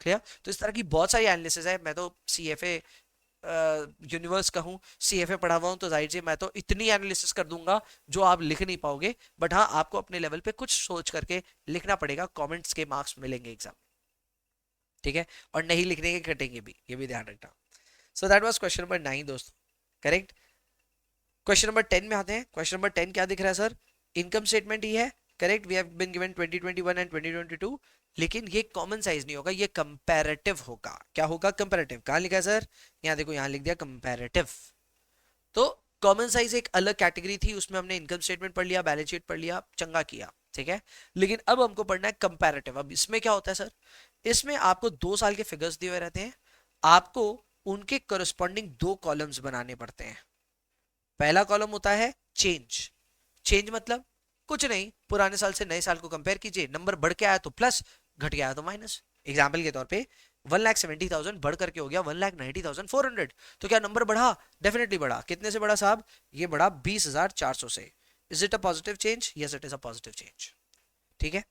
क्लियर? तो इस तरह की बहुत सारी एनालिसिस है। मैं तो सीएफए यूनिवर्स का हूँ, सीएफए पढ़ा हुआ हूँ, तो जाहिर सी मैं तो इतनी एनालिसिस कर दूंगा जो आप लिख नहीं पाओगे। बट हाँ, आपको अपने लेवल पे कुछ सोच करके लिखना पड़ेगा, कमेंट्स के मार्क्स मिलेंगे एग्जाम, ठीक है। और नहीं लिखने के कटेंगे भी, ये भी ध्यान रखना। So that was question number 9 दोस्तों, करेक्ट। क्वेश्चन नंबर 10 में आते हैं। क्वेश्चन नंबर 10 क्या दिख रहा है सर? इनकम स्टेटमेंट ही है, correct. We have been given 2021 and 2022, लेकिन ये कॉमन साइज नहीं होगा, ये कंपैरेटिव होगा। क्या होगा? कंपैरेटिव। कहां लिखा है सर? यहाँ देखो, यहाँ लिख दिया कंपैरेटिव। तो कॉमन साइज एक अलग कैटेगरी थी, उसमें हमने इनकम स्टेटमेंट पढ़ लिया, बैलेंस शीट पढ़ लिया, चंगा किया, ठीक है। लेकिन अब हमको पढ़ना है कंपैरेटिव। अब इसमें क्या होता है सर? इसमें आपको 2 साल के फिगर्स दिए हुए रहते हैं, आपको उनके करस्पॉन्डिंग 2 कॉलम्स बनाने पड़ते हैं। पहला कॉलम होता है चेंज। चेंज मतलब कुछ नहीं, पुराने साल से नए साल को कंपेयर कीजिए, नंबर बढ़ के आया तो प्लस, घट गया तो माइनस। एग्जाम्पल के तौर पे 1,70,000 बढ़ करके हो गया 1,90,400, तो क्या नंबर बढ़ा? डेफिनेटली बढ़ा। कितने से बढ़ा साहब? ये बढ़ा 20,400 से। Is it a positive change? Yes, it is a positive change, ठीक है।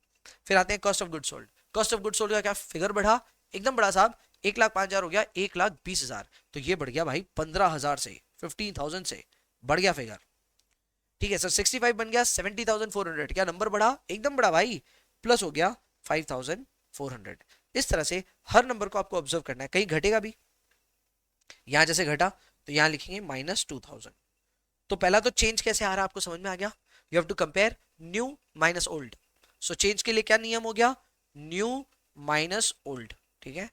फिर आते हैं cost of good sold. Cost of good sold का क्या फिगर बढ़ा? एकदम बढ़ा साहब, 1,05,000 हो गया 1,20,000, तो ये बढ़ गया भाई 15,000 से, 15,000 से बढ़ गया फिगर। ठीक है सर, 65 बन गया 70,400, क्या नंबर बढ़ा? एकदम बढ़ा भाई, प्लस हो गया 5,400। इस तरह से हर नंबर को आपको ऑब्जर्व करना है, कहीं घटेगा भी, यहां जैसे घटा तो यहां लिखेंगे -2000। तो पहला तो चेंज कैसे आ रहा है आपको समझ में आ गया। You have to compare new minus old. So change के लिए क्या नियम हो गया? New minus old. ठीक है,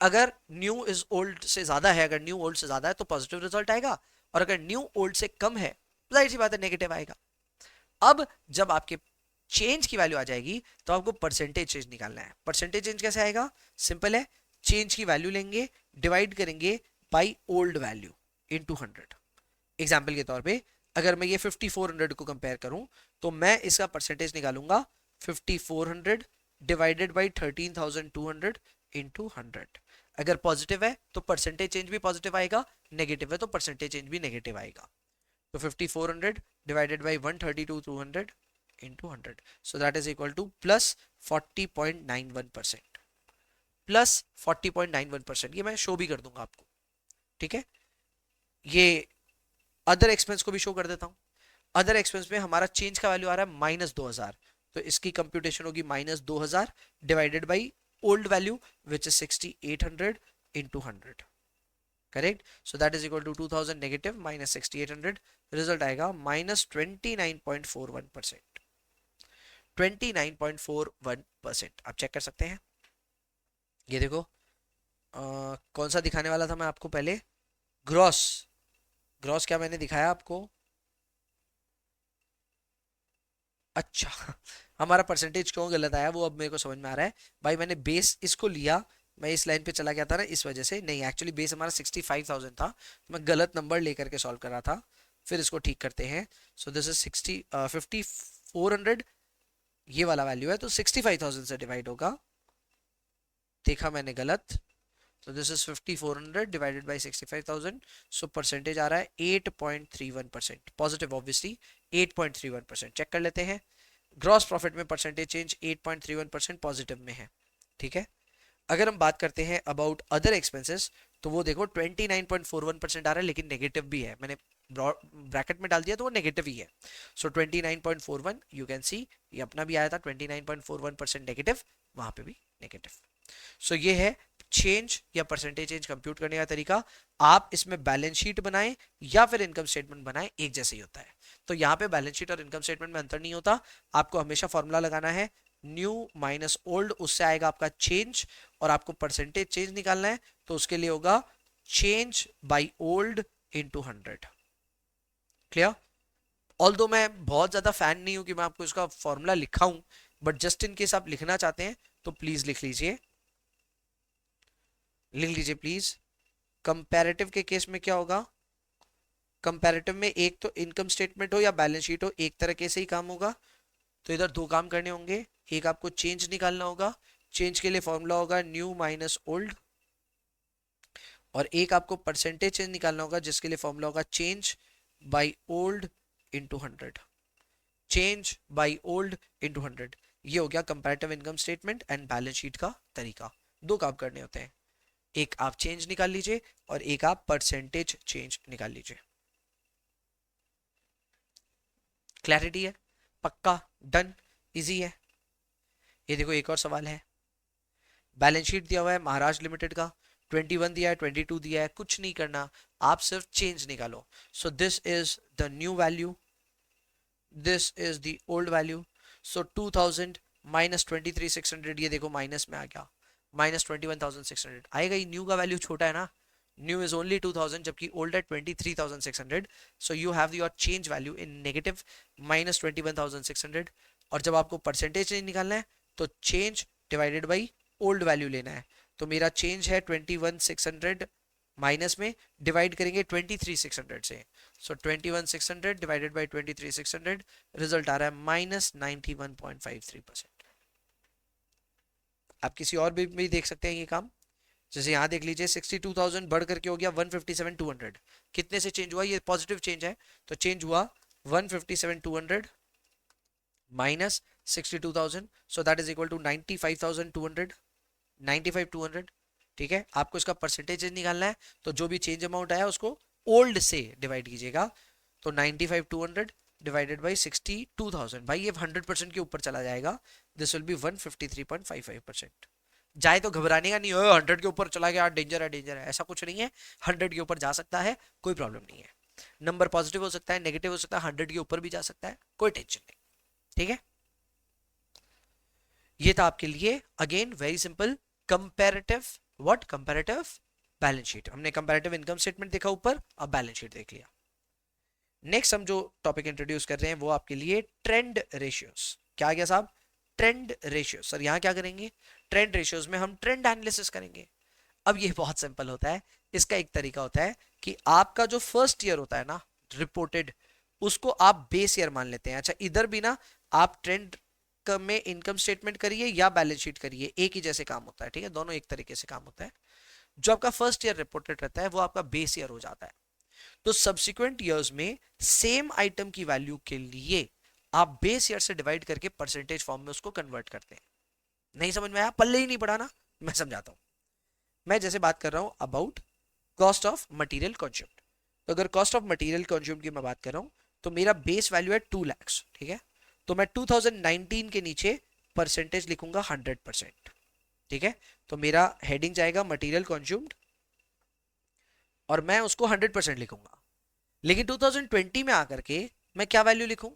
अगर न्यू इज ओल्ड से ज्यादा है, अगर न्यू ओल्ड से ज्यादा है तो पॉजिटिव रिजल्ट आएगा, और अगर न्यू ओल्ड से कम है जाहिर सी बात है नेगेटिव आएगा। अब जब आपके चेंज की वैल्यू आ जाएगी तो आपको परसेंटेज चेंज निकालना है। परसेंटेज चेंज कैसे आएगा? सिंपल है, चेंज की वैल्यू लेंगे, डिवाइड करेंगे by old value into 100। Example के तौर पे अगर मैं ये 5400 को कंपेयर करूं तो मैं इसका परसेंटेज निकालूंगा 5400 डिवाइडेड बाई 13,200 इंटू 100। अगर पॉजिटिव है तो परसेंटेज चेंज भी पॉजिटिव आएगा, नेगेटिव है तो परसेंटेज चेंज भी नेगेटिव आएगा। तो 5400 divided by 132,200 into 100, so that is equal two plus 40.91%। Plus 40.91%, ये मैं शो भी कर दूंगा आपको। ठीक है, ये अदर एक्सपेंस को भी शो कर देता हूं। अदर एक्सपेंस में हमारा चेंज का वैल्यू आ रहा है -2000, तो इसकी कंप्यूटेशन होगी -2000 divided by old value which is 6800 into 100। Correct, so that is equal to 2000 negative minus 6800, result आएगा -29.41%। 29.41% आप चेक कर सकते हैं। ये देखो कौन सा दिखाने वाला था मैं आपको पहले, ग्रॉस। ग्रॉस क्या मैंने दिखाया आपको? अच्छा हमारा परसेंटेज क्यों गलत आया वो अब मेरे को समझ में आ रहा है भाई। मैंने बेस इसको लिया, मैं इस लाइन पे चला गया था ना, इस वजह से नहीं, एक्चुअली बेस हमारा 65,000 था, तो मैं गलत नंबर लेकर के सॉल्व कर रहा था। फिर इसको ठीक करते हैं। सो दिस इज 5400, ये वाला वैल्यू है तो 65,000 से डिवाइड होगा, देखा मैंने गलत। तो this is 5400 divided by 65,000, so percentage आ रहा है 8.31%, पॉजिटिव ऑब्वियसली 8.31%। चेक कर लेते हैं, ग्रॉस प्रॉफिट में परसेंटेज चेंज 8.31% पॉजिटिव में है। ठीक है, अगर हम बात करते हैं अबाउट अदर एक्सपेंसेस तो वो देखो 29.41% आ रहा है, लेकिन नेगेटिव भी है, मैंने ब्रैकेट में डाल दिया तो वो नेगेटिव ही है। सो 29.41 यू कैन सी, ये अपना भी आया था 29.41% नेगेटिव, वहां पे भी नेगेटिव। सो ये है चेंज या परसेंटेज चेंज कंप्यूट करने का तरीका। आप इसमें बैलेंस शीट बनाएं या फिर इनकम स्टेटमेंट बनाएं, एक जैसे ही होता है। तो यहाँ पे बैलेंस शीट और इनकम स्टेटमेंट में अंतर नहीं होता, आपको हमेशा फॉर्मूला लगाना है न्यू माइनस ओल्ड, उससे आएगा आपका चेंज, और आपको परसेंटेज चेंज निकालना है तो उसके लिए होगा change by old into 100। Clear? Although मैं बहुत ज्यादा फैन नहीं हूं कि मैं आपको इसका फॉर्मूला लिखा हूं, बट जस्ट इन केस आप लिखना चाहते हैं तो प्लीज लिख लीजिए, लिख लीजिए प्लीज। कंपैरेटिव के केस में क्या होगा? कंपैरेटिव में एक तो इनकम स्टेटमेंट हो या बैलेंस शीट हो, एक तरीके से ही काम होगा। तो इधर दो काम करने होंगे, एक आपको चेंज निकालना होगा, चेंज के लिए फॉर्मूला होगा न्यू माइनस ओल्ड, और एक आपको परसेंटेज चेंज निकालना होगा जिसके लिए फॉर्मूला होगा change by old into 100। Change by old into 100, ये हो गया comparative income statement and balance sheet का तरीका। दो काम करने होते हैं, एक आप चेंज निकाल लीजिए और एक आप परसेंटेज चेंज निकाल लीजिए। क्लैरिटी है? पक्का? डन? इजी है? ये देखो एक और सवाल है, बैलेंस शीट दिया हुआ है महाराष्ट्र लिमिटेड का, 21 दिया है, 22 दिया है, कुछ नहीं करना, आप सिर्फ चेंज निकालो। सो this is the new value, this is the old value. So 2000 minus 23,600, ये देखो माइनस में आ गया, माइनस 21,600 आएगा ही, न्यू का वैल्यू छोटा है ना, न्यू इज ओनली 2000 जबकि ओल्ड है 23,600, सो you have your change value in negative minus 21,600। और जब आपको परसेंटेज चेंज निकालना है तो change divided by old value लेना है। तो मेरा चेंज है 21,600 माइनस में डिवाइड करेंगे 23,600 से, सो 21,600 डिवाइडेड बाई 23,600, रिजल्ट आ रहा है -91.53%। आप किसी और भी देख सकते हैं ये काम, जैसे यहाँ देख लीजिए 62,000 बढ़ करके हो गया 157,200, कितने से चेंज हुआ? ये पॉजिटिव चेंज है तो चेंज हुआ 157,200 minus 62,000, so that is equal to 95,200, 95,200। ठीक है, आपको इसका परसेंटेज निकालना है, तो जो भी चेंज अमाउंट आया उसको ओल्ड से डिवाइड कीजिएगा। तो 95,200 डिवाइडेड बाई 62,000, भाई ये 100% के ऊपर चला जाएगा, दिस विल बी 153.55%। जाए तो घबराने का नहीं हो, 100 के ऊपर चला गया डेंजर है, डेंजर है, ऐसा कुछ नहीं है। 100 के ऊपर जा सकता है, कोई प्रॉब्लम नहीं है। नंबर पॉजिटिव हो सकता है, नेगेटिव हो सकता है, 100 के ऊपर भी जा सकता है, कोई टेंशन नहीं। ठीक है, ये था आपके लिए again very simple comparative, what comparative balance sheet. हमने कंपैरेटिव इनकम स्टेटमेंट देखा ऊपर, अब बैलेंस शीट देख लिया। नेक्स्ट हम जो टॉपिक इंट्रोड्यूस कर रहे हैं वो आपके लिए ट्रेंड रेशियोज। क्या आ गया साहब? Trend ratio. सर यहाँ क्या करेंगे? ट्रेंड रेशियोज में हम ट्रेंड एनालिसिस करेंगे। अब ये बहुत सिंपल होता है। इसका एक तरीका होता है कि आपका जो फर्स्ट ईयर होता है ना रिपोर्टेड, उसको आप बेस ईयर मान लेते हैं। अच्छा, इधर भी ना आप ट्रेंड में इनकम स्टेटमेंट करिए या बैलेंस शीट करिए, एक ही जैसे काम होता है। ठीक है, दोनों एक तरीके से काम होता है। जो आपका फर्स्ट ईयर रिपोर्टेड रहता है वो आपका बेस ईयर हो जाता है। तो सब्सिक्वेंट ईयर्स में सेम आइटम की वैल्यू के लिए आप बेस ईयर से डिवाइड करके परसेंटेज फॉर्म में उसको कन्वर्ट करते हैं। नहीं समझ में आया? पल्ले ही नहीं पड़ा ना, मैं समझाता हूं। मैं जैसे बात कर रहा हूं about cost of material consumed, तो अगर कॉस्ट ऑफ मटेरियल कंज्यूम्ड की मैं बात कर रहा हूं तो मेरा बेस वैल्यू है 2 लाख। ठीक है, तो मैं 2019 के नीचे परसेंटेज लिखूंगा 100%। ठीक है, तो मेरा हेडिंग जाएगा मटेरियल कंज्यूम्ड और मैं उसको 100% लिखूंगा। लेकिन 2020 में आकर के मैं क्या वैल्यू लिखूं?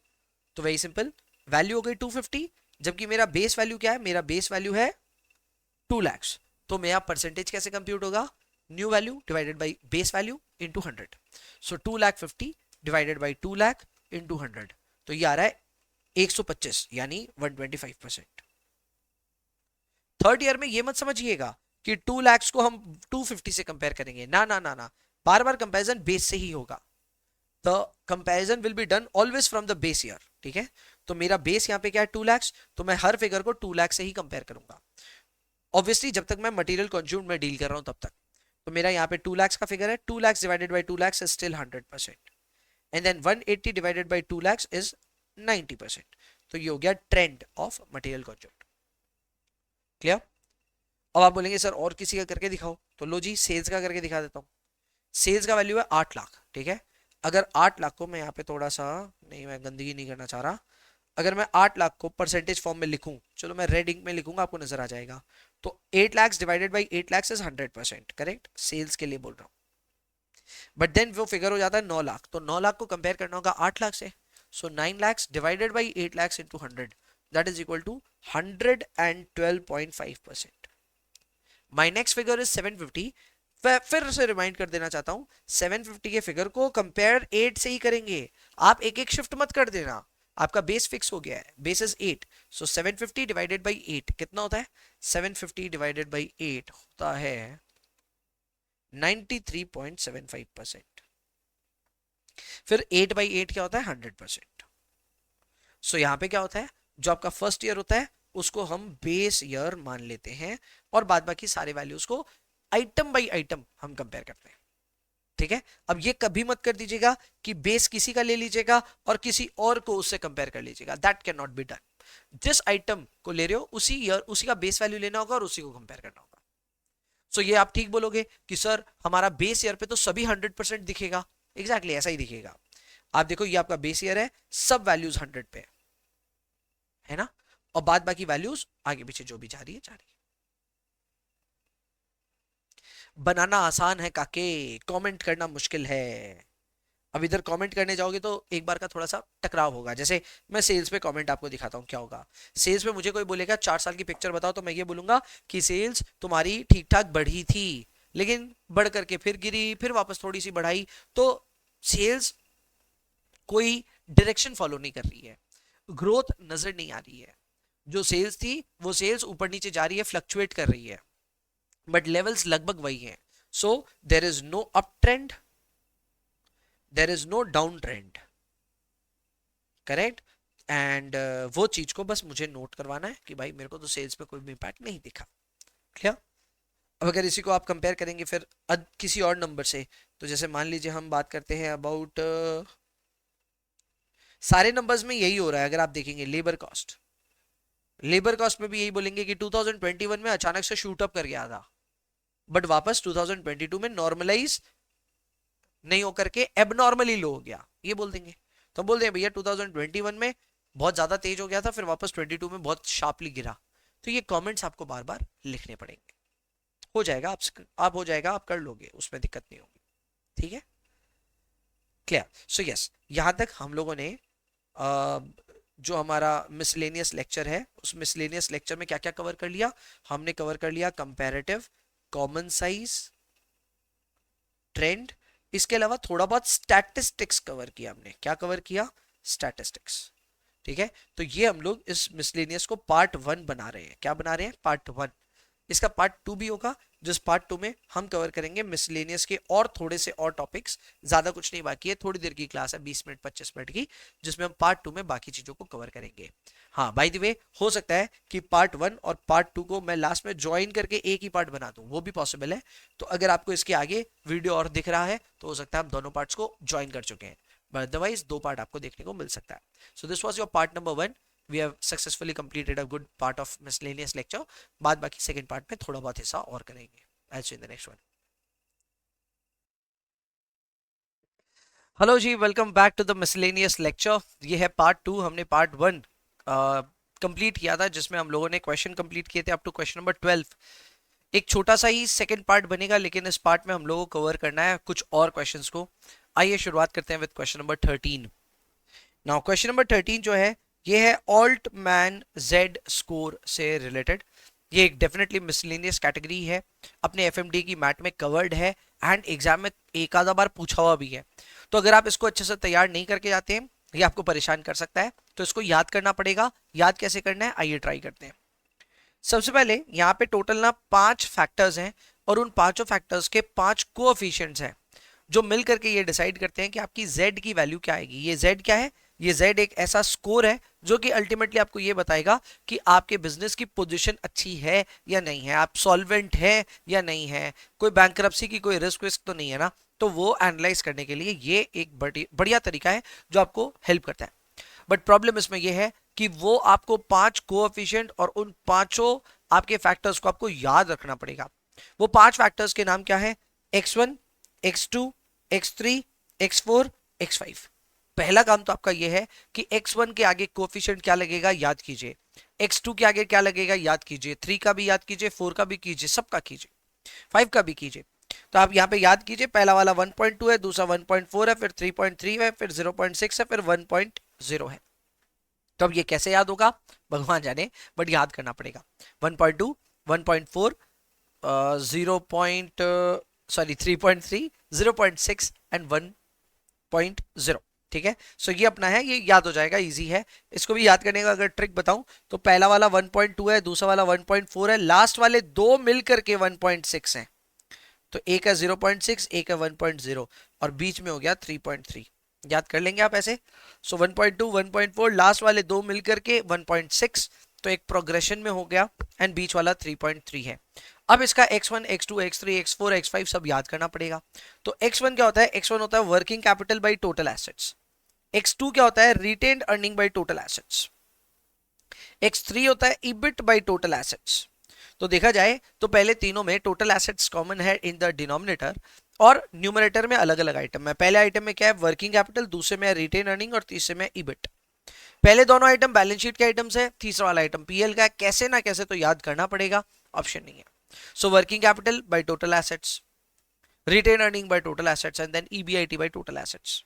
तो वेरी सिंपल, वैल्यू हो गई 250, जबकि मेरा बेस वैल्यू क्या है? मेरा बेस वैल्यू है 2 लाख। तो मेरा परसेंटेज कैसे कंप्यूट होगा? New value divided by base value into 100। So 2,50,000 divided by 2 lakh into 100, तो ये आ रहा है 125, यानी 125%। थर्ड ईयर में ये मत समझिएगा कि 2 लाख को हम 250 से कंपेयर करेंगे, ना ना ना ना, बार बार कंपैरिजन बेस से ही होगा। The comparison will be done always from the base year. ठीक है, तो मेरा बेस यहाँ पे क्या है? 2 लाख, तो मैं हर फिगर को 2 लाख से ही कंपेयर करूंगा। ऑब्वियसली जब तक मैं मटेरियल कंज्यूम्ड में डील कर रहा हूं तब तक। तो मेरा यहाँ पे 2 लाख का फिगर है, 2 lakh divided by 2 lakh is still 100%, and then 180 divided by 2 lakh is 90%। तो ये हो गया trend of material consumed. Clear? अब आप बोलेंगे सर और किसी का करके दिखाओ, तो लो जी सेल्स का करके दिखा देता हूँ। सेल्स का वैल्यू है 8 लाख। ठीक है, अगर 8 लाख को मैं यहाँ पे थोड़ा सा, नहीं मैं गंदगी नहीं करना चाह रहा, अगर मैं 8 लाख को परसेंटेज फॉर्म में लिखूं, चलो मैं रेड इंक में लिखूंगा, आपको नजर आ जाएगा। तो 8 lakh divided by 8 lakh is 100%, correct? Sales के लिए बोल रहा हूँ। बट देन वो फिगर हो जाता है 9 लाख, तो 9 लाख को कंपेयर करना होगा 8 लाख से। So 9 lakh divided by 8 lakh into 100, that is equal to 112.5%। My next figure is 750। फिर से रिमाइंड कर देना चाहता हूं, 750 के फिगर को कंपेयर 8 से ही करेंगे। आप एक एक शिफ्ट मत कर देना, आपका बेस फिक्स हो गया है, base is 8। So 750 divided by 8 कितना होता है? 750 डिवाइडेड बाई 8 होता है 93.75%। फिर 8 बाई 8 क्या होता है? 100%। सो यहां पे क्या होता है? जो आपका फर्स्ट ईयर होता है उसको हम बेस ईयर मान लेते हैं, और बाद बाकी सारे वैल्यूज को आइटम बाई आइटम हम कंपेयर करते हैं। ठीक है, अब ये कभी मत कर दीजिएगा कि बेस किसी का ले लीजिएगा और किसी और को उससे कंपेयर कर लीजिएगा, that can not be done. जिस आइटम को ले रहे हो उसी ईयर उसी का बेस वैल्यू लेना होगा और उसी को कंपेयर करना होगा। सो ये आप ठीक बोलोगे कि सर हमारा बेस ईयर पे तो सभी 100% दिखेगा। एग्जैक्टली ऐसा ही दिखेगा। आप देखो ये आपका बेस ईयर है, सब वैल्यूज 100 पे है ना, और बाद बाकी वैल्यूज आगे पीछे जो भी जा रही है जा रही है। बनाना आसान है काके, कमेंट करना मुश्किल है। अब इधर कमेंट करने जाओगे तो एक बार का थोड़ा सा टकराव होगा। जैसे मैं सेल्स पे कमेंट आपको दिखाता हूँ क्या होगा। सेल्स पे मुझे कोई बोलेगा 4 साल की पिक्चर बताओ, तो मैं ये बोलूंगा कि सेल्स तुम्हारी ठीक ठाक बढ़ी थी, लेकिन बढ़ करके फिर गिरी, फिर वापस थोड़ी सी बढ़ाई। तो सेल्स कोई डायरेक्शन फॉलो नहीं कर रही है, ग्रोथ नजर नहीं आ रही है। जो सेल्स थी वो सेल्स ऊपर नीचे जा रही है, फ्लक्चुएट कर रही है, बट लेवल्स लगभग वही हैं। So there is no up trend, there is no down trend, correct? And वो चीज को बस मुझे नोट करवाना है कि भाई मेरे को तो सेल्स पे कोई भी इंपैक्ट नहीं दिखा। क्लियर? अब अगर इसी को आप कंपेयर करेंगे फिर किसी और नंबर से, तो जैसे मान लीजिए हम बात करते हैं अबाउट, सारे नंबर्स में यही हो रहा है। अगर आप देखेंगे लेबर कॉस्ट, लेबर कॉस्ट में भी यही बोलेंगे कि 2021 में अचानक से शूट अप कर गया था। बट वापस 2022 में नॉर्मलाइज नहीं होकर के एबनॉर्मली लो हो गया, ये बोल देंगे। तो हम बोल दें भैया 2021 में बहुत ज्यादा तेज हो गया था, फिर वापस 22 में बहुत शार्पली गिरा। तो ये कमेंट्स आपको बार बार लिखने पड़ेंगे। हो जाएगा, आप हो जाएगा, आप कर लोगे, उसमें दिक्कत नहीं होगी। ठीक है, क्लियर। सो यस, यहां तक हम लोगों ने जो हमारा मिसलेनियस लेक्चर है, उस मिसलेनियस लेक्चर में क्या क्या कवर कर लिया। हमने कवर कर लिया कंपैरेटिव, कॉमन साइज, ट्रेंड, इसके अलावा थोड़ा बहुत स्टैटिस्टिक्स कवर किया हमने। क्या कवर किया? स्टैटिस्टिक्स। ठीक है, तो ये हम लोग इस मिसलेनियस को पार्ट 1 बना रहे हैं। क्या बना रहे हैं? पार्ट 1। इसका पार्ट 2 भी होगा, जिस पार्ट 2 में हम कवर करेंगे मिसलेनियस के और थोड़े से और टॉपिक्स। ज्यादा कुछ नहीं बाकी है, थोड़ी देर की क्लास है, 20 मिनट 25 मिनट की, जिसमें हम पार्ट 2 में बाकी चीजों को कवर करेंगे। हाँ, बाय द वे, हो सकता है कि पार्ट 1 और पार्ट 2 को मैं लास्ट में ज्वाइन करके एक ही पार्ट बना दूं, वो भी पॉसिबल है। तो अगर आपको इसके आगे वीडियो और दिख रहा है तो हो सकता है हम दोनों पार्ट्स को ज्वाइन कर चुके हैं, बट अदरवाइज 2 पार्ट आपको देखने को मिल सकता है। So this was your part number 1। we have successfully completed a good part of miscellaneous lecture. बाद बाकी सेकंड पार्ट में थोड़ा बहुत हिस्सा और करेंगे। I'll see you in the next one. Hello जी, welcome back to the miscellaneous lecture. ये है पार्ट 2। हमने पार्ट 1 कंप्लीट किया था, जिसमें हम लोगों ने क्वेश्चन कंप्लीट किए थे अप टू क्वेश्चन नंबर 12। एक छोटा सा ही सेकंड पार्ट बनेगा, लेकिन इस पार्ट में हम लोगों को कवर करना है कुछ और क्वेश्चंस को। आइए शुरुआत करते हैं with question number 13। Now question number 13 जो है, ये है ऑल्टमैन जेड स्कोर से रिलेटेड। ये एक डेफिनेटली मिसलेनियस कैटेगरी है, अपने एफएमडी की मैट में कवर्ड है, एंड एग्जाम में एक आधा बार पूछा हुआ भी है। तो अगर आप इसको अच्छे से तैयार नहीं करके जाते हैं, ये आपको परेशान कर सकता है। तो इसको याद करना पड़ेगा। याद कैसे करना है, आइए ट्राई करते हैं। सबसे पहले यहाँ पे टोटल ना 5 फैक्टर्स हैं, और उन पांचों फैक्टर्स के 5 कोएफिशिएंट्स हैं, जो मिल करके ये डिसाइड करते हैं कि आपकी z की वैल्यू क्या आएगी। ये z क्या है? ये z एक ऐसा स्कोर है जो कि अल्टीमेटली आपको ये बताएगा कि आपके बिजनेस की पोजीशन अच्छी है या नहीं है, आप सॉल्वेंट है या नहीं है, कोई बैंकरप्सी की कोई रिस्क विस्क तो नहीं है ना। तो वो एनालाइज करने के लिए ये एक बढ़िया तरीका है जो आपको हेल्प करता है। बट प्रॉब्लम इसमें यह है कि वो आपको 5 कोएफिशिएंट और उन पांचों आपके फैक्टर्स को आपको याद रखना पड़ेगा। वो 5 फैक्टर्स के नाम क्या है? x1, x2, x3, x4, x5। पहला काम तो आपका यह है कि x1 के आगे कोएफिशिएंट क्या लगेगा, याद कीजिए। x2 के आगे क्या लगेगा, याद कीजिए। 3 का भी याद कीजिए, 4 का भी कीजिए, सबका कीजिए, 5 का भी कीजिए। तो आप यहाँ पे याद कीजिए, पहला वाला 1.2 है, दूसरा 1.4 है, फिर 3.3 है, फिर 0.6 है, फिर 1.0 है। तो अब ये कैसे याद होगा भगवान जाने, बट याद करना पड़ेगा। 1.2, 1.4, 3.3, 0.6 एंड 1.0। ठीक है, सो ये अपना है, ये याद हो जाएगा, इजी है। इसको भी याद करने का अगर ट्रिक बताऊं तो पहला वाला 1.2 है, दूसरा वाला 1.4 है, लास्ट वाले दो मिलकर के 1.6 है। तो एक है 0.6, एक है 1.0, और बीच में हो गया 3.3। याद कर लेंगे आप ऐसे। सो 1.2, 1.4, लास्ट वाले दो मिलकर के 1.6, तो एक प्रोग्रेशन में हो गया, एंड बीच वाला 3.3 है। अब इसका x1, x2, x3, x4, x5 सब याद करना पड़ेगा। तो x1 क्या होता है? x1 होता है working capital by total assets. x2 क्या होता है? Retained earning by total assets. x3 होता है ईबिट बाय टोटल एसेट्स। तो देखा जाए तो पहले तीनों में टोटल एसेट्स कॉमन है इन द डिनोमिनेटर, और न्यूमरेटर में अलग अलग आइटम है। पहले आइटम में क्या है? वर्किंग कैपिटल, दूसरे में रिटेन अर्निंग, और तीसरे में ईबिट। पहले दोनों आइटम बैलेंस शीट के आइटम्स है, तीसरा वाला आइटम पीएल का है। कैसे ना कैसे तो याद करना पड़ेगा, ऑप्शन नहीं है। So working capital by total assets, retain earning by total assets, and then EBIT by total assets.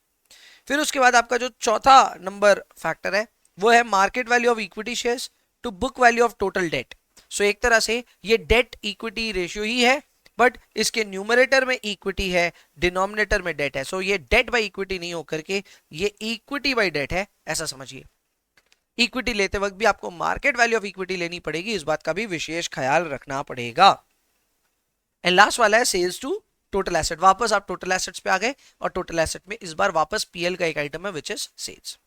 फिर उसके बाद आपका जो चौथा नंबर फैक्टर है वो है market value of equity shares to book value of total debt. So एक तरह से ये डेट इक्विटी रेशियो ही है, बट इसके न्यूमरेटर में इक्विटी है, डिनोमिनेटर में डेट है। सो ये डेट बाय इक्विटी नहीं होकर के ये इक्विटी बाय डेट है, ऐसा समझिए। इक्विटी लेते वक्त भी आपको मार्केट वैल्यू ऑफ इक्विटी लेनी पड़ेगी, इस बात का भी विशेष ख्याल रखना पड़ेगा। एंड लास्ट वाला है सेल्स टू टोटल एसेट। वापस आप टोटल एसेट्स पे आ गए, और टोटल एसेट में इस बार वापस पीएल का एक आइटम है विच इज सेल्स।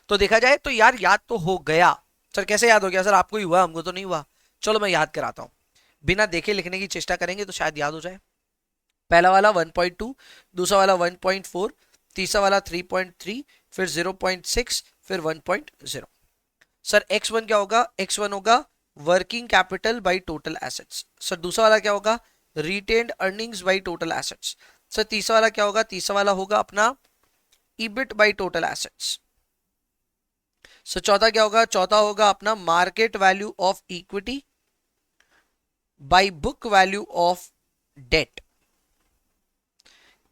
तो देखा जाए तो यार याद तो हो गया। सर कैसे याद हो गया? सर आपको ही हुआ, हमको तो नहीं हुआ। चलो मैं याद कराता हूं, बिना देखे लिखने की चेष्टा करेंगे तो शायद याद हो जाए। पहला वाला 1.2, दूसरा वाला 1.4, तीसरा वाला 3.3, फिर 0.6, फिर 1.0। सर x1 क्या होगा? x1 होगा working capital by total assets. Sir दूसरा वाला क्या होगा? Retained earnings by total assets. Sir तीसरा वाला क्या होगा? तीसरा वाला होगा अपना EBIT by total assets. So चौथा क्या होगा? चौथा होगा अपना market value of equity by book value of debt.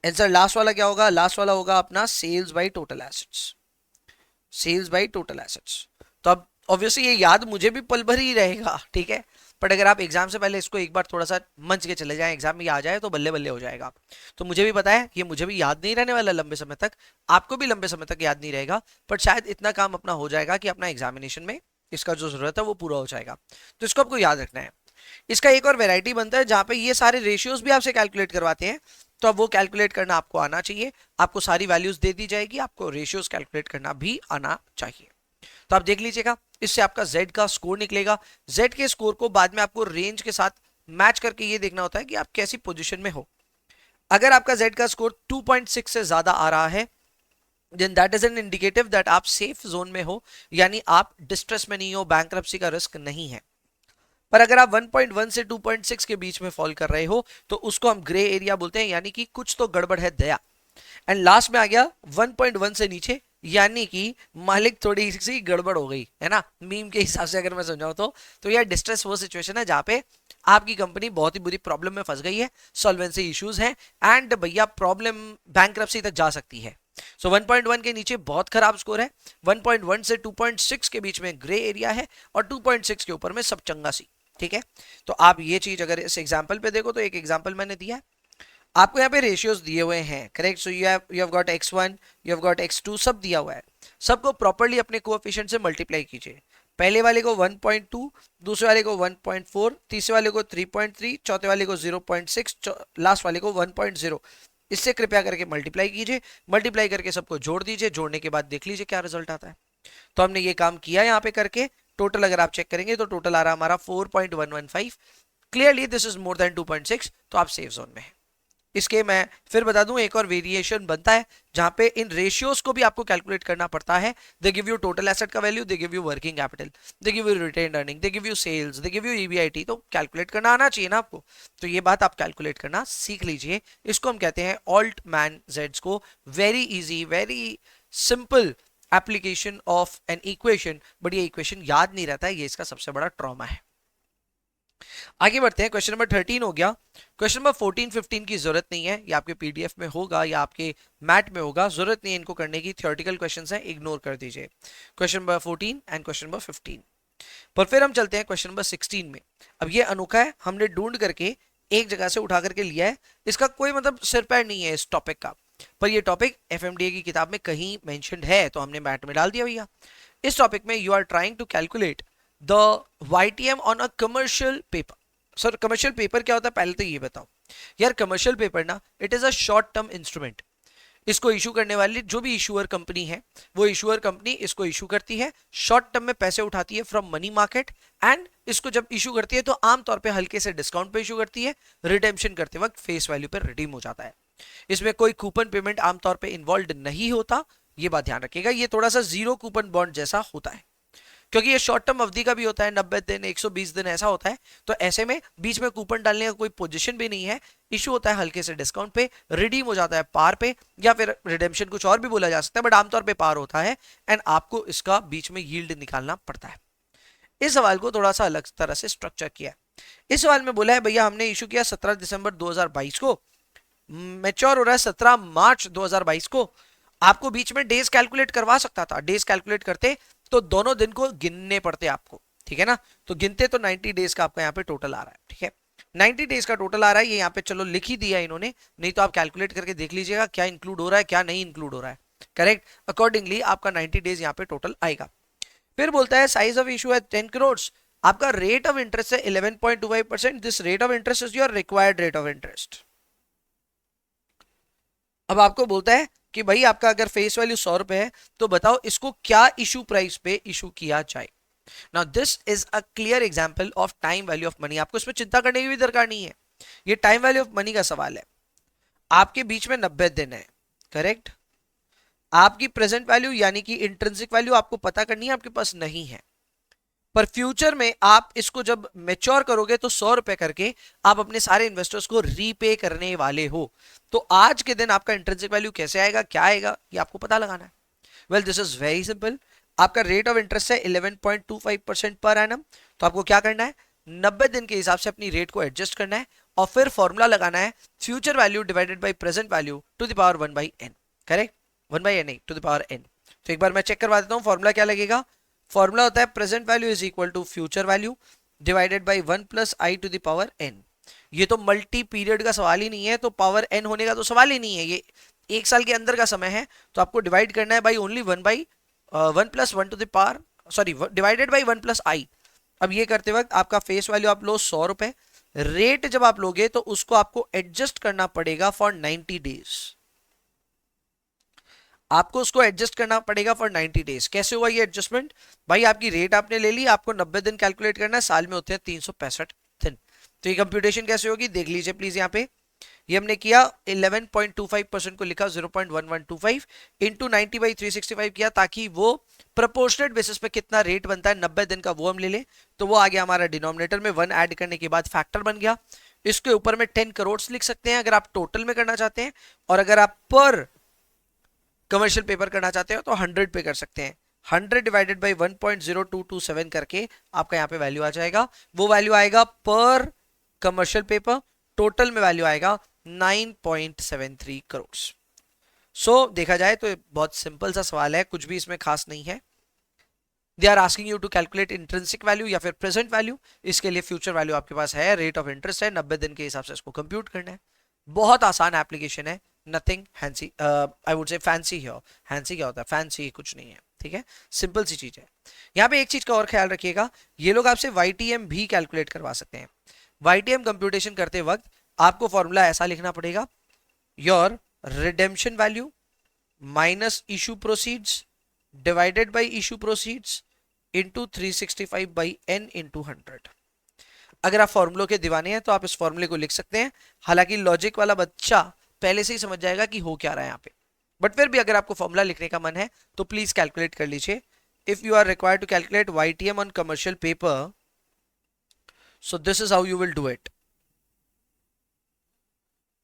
And sir last वाला क्या होगा? लास्ट वाला होगा अपना sales by total assets. Sales by total assets. तो अब ऑब्वियसली ये याद मुझे भी पल भर ही रहेगा, ठीक है, बट अगर आप एग्जाम से पहले इसको एक बार थोड़ा सा मंच के चले जाएं, एग्जाम में आ जाए तो बल्ले बल्ले हो जाएगा। तो मुझे भी पता है ये मुझे भी याद नहीं रहने वाला लंबे समय तक, आपको भी लंबे समय तक याद नहीं रहेगा, बट शायद इतना काम अपना हो जाएगा कि अपना एग्जामिनेशन में इसका जो जरूरत है वो पूरा हो जाएगा। तो इसको आपको याद रखना है। इसका एक और वेराइटी बनता है जहां पे ये सारे रेशियोज भी आपसे कैलकुलेट करवाते हैं, तो अब वो कैलकुलेट करना आपको आना चाहिए। आपको सारी वैल्यूज दे दी जाएगी, आपको रेशियोज कैलकुलेट करना भी आना चाहिए। तो आप देख लीजिएगा, इससे आपका Z का स्कोर निकलेगा। Z के स्कोर को बाद में आपको रेंज के साथ मैच करके ये देखना होता है कि आप कैसी पोजीशन में हो। अगर आपका Z का स्कोर 2.6 से ज्यादा आ रहा है, then that is an indicative that आप सेफ जोन में हो, यानी आप डिस्ट्रेस में नहीं हो, बैंकरप्सी का रिस्क नहीं है। पर अगर आप 1.1 से 2.6 के बीच में फॉल कर रहे हो तो उसको हम ग्रे एरिया बोलते हैं, यानी कि कुछ तो गड़बड़ है दया। एंड लास्ट में आ गया 1.1 से नीचे, यानी कि मालिक थोड़ी सी गड़बड़ हो गई है ना, मीम के हिसाब से अगर मैं समझाऊं तो यह डिस्ट्रेस वो सिचुएशन है जहां पे आपकी कंपनी बहुत ही बुरी प्रॉब्लम में फंस गई है, सॉल्वेंसी इश्यूज हैं, एंड भैया प्रॉब्लम बैंकरप्सी तक जा सकती है। सो 1.1 के नीचे बहुत खराब स्कोर है, 1.1 से 2.6 के बीच में ग्रे एरिया है, और 2.6 के ऊपर में सब चंगा सी, ठीक है। तो आप ये चीज अगर इस एग्जाम्पल पे देखो, तो एक एग्जाम्पल मैंने दिया है आपको, यहाँ पे रेशियोज दिए हुए हैं, correct. So you have got x1, you have got x2, सब दिया हुआ है। सबको प्रॉपर्ली अपने कोएफिशिएंट से मल्टीप्लाई कीजिए। पहले वाले को 1.2, दूसरे वाले को 1.4, तीसरे वाले को 3.3, चौथे वाले को 0.6, लास्ट वाले को 1.0। इससे कृपया करके मल्टीप्लाई कीजिए, मल्टीप्लाई करके सबको जोड़ दीजिए, जोड़ने के बाद देख लीजिए क्या रिजल्ट आता है। तो हमने ये काम किया यहाँ पे करके, टोटल अगर आप चेक करेंगे तो टोटल आ रहा हमारा 4.115। Clearly this is more than 2.6, तो आप सेफ जोन में है। इसके मैं फिर बता दूं, एक और वेरिएशन बनता है जहां पे इन रेशियोज को भी आपको कैलकुलेट करना पड़ता है। They give you total asset का value, they give you working capital, they give you retained earning, they give you sales, they give you EBIT. तो कैलकुलेट करना आना चाहिए ना आपको, तो ये बात आप कैलकुलेट करना सीख लीजिए। इसको हम कहते हैं ऑल्टमैन जेड्स को। Very easy, very simple application of an equation, but ये इक्वेशन याद नहीं रहता है, ये इसका सबसे बड़ा ट्रॉमा है। आगे बढ़ते हैं, क्वेश्चन नंबर 13 हो गया। क्वेश्चन नंबर 14, 15 की जरूरत नहीं है, ये आपके पीडीएफ में होगा या आपके मैट में होगा, जरूरत नहीं है इनको करने की, थियोरेटिकल क्वेश्चंस हैं, इग्नोर कर दीजिए question number 14 and question number 15 पर। फिर हम चलते हैं क्वेश्चन नंबर 16 में। अब ये अनोखा है, हमने ढूंढ करके एक जगह से उठा करके लिया है, इसका कोई मतलब सिर पैर नहीं है इस टॉपिक का, पर ये टॉपिक एफएमडीए की किताब में कहीं मेंशन्ड है तो हमने मैट में डाल दिया भैया। इस टॉपिक में you are trying to calculate the YTM on a commercial paper. Sir commercial paper क्या होता है, पहले तो ये बताओ यार। कमर्शियल पेपर ना, it is a short term instrument. इसको इशू करने वाली जो भी इशूअर कंपनी है, वो इशूअर कंपनी इसको इशू करती है, शॉर्ट टर्म में पैसे उठाती है फ्रॉम मनी मार्केट, एंड इसको जब इशू करती है तो आमतौर पे हल्के से डिस्काउंट पे इशू करती है, रिडेम्पशन करते वक्त फेस वैल्यू पर रिडीम हो जाता है। इसमें कोई कूपन पेमेंट आमतौर पे इन्वॉल्व नहीं होता, ये बात ध्यान रखिएगा। ये थोड़ा सा जीरो कूपन बॉन्ड जैसा होता है, क्योंकि ये शॉर्ट टर्म अवधि का भी होता है, 90 दिन 120 दिन ऐसा होता है। तो ऐसे में बीच में कूपन डालने का कोई पोजीशन भी नहीं है, इशू होता है हल्के से डिस्काउंट पे, रिडीम हो जाता है पार पे, या फिर रिडेम्पशन कुछ और भी बोला जा सकता है, बट आमतौर पे पार होता है, एंड आपको इसका बीच में यील्ड निकालना पड़ता है। इस सवाल को थोड़ा सा अलग तरह से स्ट्रक्चर किया है। इस सवाल में बोला है भैया हमने इशू किया 17 दिसंबर 2022 को, मैच्योर हो रहा है 17 मार्च 2022 को। आपको बीच में डेज कैलकुलेट करवा सकता था, डेज कैलकुलेट करते तो दोनों दिन को गिनने पड़ते आपको, ठीक है ना। तो गिनते तो 90 डेज का आपका यहाँ पे टोटल आ रहा है, ठीक है, 90 डेज का टोटल आ रहा है। ये यहाँ पे चलो लिख ही दिया इन्होंने, नहीं तो आप कैलकुलेट करके देख लीजिएगा क्या इंक्लूड हो रहा है क्या नहीं इंक्लूड हो रहा है, करेक्ट। अकॉर्डिंगली आपका 90 डेज यहाँ पे टोटल आएगा। फिर बोलता है साइज ऑफ इशू है 10 करोड़, आपका रेट ऑफ इंटरेस्ट है 11.25%, this rate of interest is your required rate of interest. अब आपको बोलता है कि भाई आपका अगर फेस वैल्यू 100 रुपए है तो बताओ इसको क्या इशू प्राइस पे इशू किया जाए। Now this is a clear example of time value of money, आपको इसमें चिंता करने की भी दरकार नहीं है, ये टाइम वैल्यू ऑफ मनी का सवाल है। आपके बीच में 90 दिन है, करेक्ट। आपकी प्रेजेंट वैल्यू यानी कि इंट्रिंसिक वैल्यू आपको पता करनी है, आपके पास नहीं है। पर फ्यूचर में आप इसको जब मेच्योर करोगे तो 100 रुपए करके आप अपने सारे इन्वेस्टर्स को रीपे करने वाले हो। तो आज के दिन आपका इंट्रिंसिक वैल्यू कैसे आएगा, क्या आएगा, ये आपको पता लगाना है। Well this is very simple. आपका रेट ऑफ इंटरेस्ट है 11.25% पर एनम। तो आपको क्या करना है, 90 दिन के हिसाब से अपनी रेट को एडजस्ट करना है और फिर फॉर्मूला लगाना है future value divided by present value to the power 1/n। Correct, 1/n नहीं, टू द पावर n। तो एक बार मैं चेक करवा देता हूं, फॉर्मूला क्या लगेगा। फॉर्मूला होता है present value is equal to future value divided by 1 + i to the power n। ये तो मल्टी पीरियड का सवाल ही नहीं है, तो पावर n होने का तो सवाल ही नहीं है, ये एक साल के अंदर का समय है। तो आपको डिवाइड करना है by only 1 + 1 to the power, sorry divided by 1 + i। अब ये करते वक्त आपका फेस वैल्यू आप लो 100 रुपए, रेट जब आप लोगे तो उसको आपको एडजस्ट करना पड़ेगा फॉर 90 डेज। आपको उसको एडजस्ट करना पड़ेगा फॉर 90 डेज। कैसे हुआ ये एडजस्टमेंट, भाई आपकी रेट आपने ले ली, आपको 90 दिन कैलकुलेट करना है, साल में होते हैं 365 दिन। तो ये कंप्यूटेशन कैसे होगी देख लीजिए प्लीज। यहाँ पे ये हमने किया 11.25% को लिखा 0.1125 इंटू 90/365 किया, ताकि वो प्रोपोर्शनेट बेसिस पे कितना रेट बनता है 90 दिन का वो हम ले ले। तो वो आ गया हमारा डिनोमिनेटर में, 1 ऐड करने के बाद फैक्टर बन गया। इसके ऊपर में 10 करोड़ लिख सकते हैं अगर आप टोटल में करना चाहते हैं, और अगर आप पर कमर्शियल पेपर करना चाहते हो तो 100 पे कर सकते हैं। 100 डिवाइडेड बाई 1.0227 करके आपका यहाँ पे वैल्यू आ जाएगा। वो वैल्यू आएगा पर कमर्शियल पेपर, टोटल में वैल्यू आएगा 9.73 करोड़। सो देखा जाए तो बहुत सिंपल सा सवाल है, कुछ भी इसमें खास नहीं है। They are asking you to calculate intrinsic value या फिर प्रेजेंट वैल्यू। इसके लिए फ्यूचर वैल्यू आपके पास है, रेट ऑफ इंटरेस्ट है, 90 दिन के हिसाब से इसको कंप्यूट करना है। बहुत आसान एप्लीकेशन है, nothing Hansi, I would say fancy है। हैंसी क्या होता है, फैंसी कुछ नहीं है, ठीक है, सिंपल सी चीज है। यहाँ पे एक चीज का और ख्याल रखिएगा, ये लोग आपसे YTM भी कैलकुलेट करवा सकते हैं। YTM कंप्यूटेशन करते वक्त आपको फॉर्मूला ऐसा लिखना पड़ेगा, your redemption value minus issue proceeds divided by issue proceeds into 365/n into 100। अगर आप फॉर्मूलों के दीवाने हैं तो आप इस फॉर्मूले को लिख सकते हैं, हालांकि लॉजिक वाला बच्चा पहले से ही समझ जाएगा कि हो क्या रहा है यहाँ पे, बट फिर भी अगर आपको फॉर्मूला लिखने का मन है तो प्लीज कैलकुलेट कर लीजिए। If you are required to calculate YTM on commercial paper, so this is how you will do it।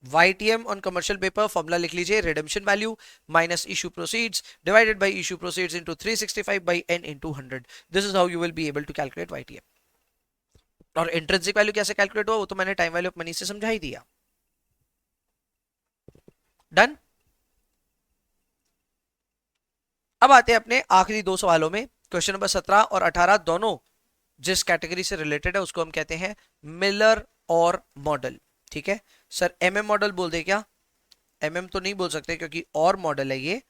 YTM on commercial paper formula लिख लीजिए, redemption value minus issue proceeds divided by issue proceeds into 365/n into 100। This is how you will be able to calculate YTM। और intrinsic value कैसे calculate हुआ वो तो मैंने time value of money से समझा ही दिया। डन। अब आते हैं अपने आखिरी दो सवालों में। क्वेश्चन नंबर 17 और 18 दोनों जिस कैटेगरी से रिलेटेड है उसको हम कहते हैं मिलर और मॉडल। ठीक है सर, MM मॉडल बोल दे क्या? MM तो नहीं बोल सकते क्योंकि और मॉडल है ये।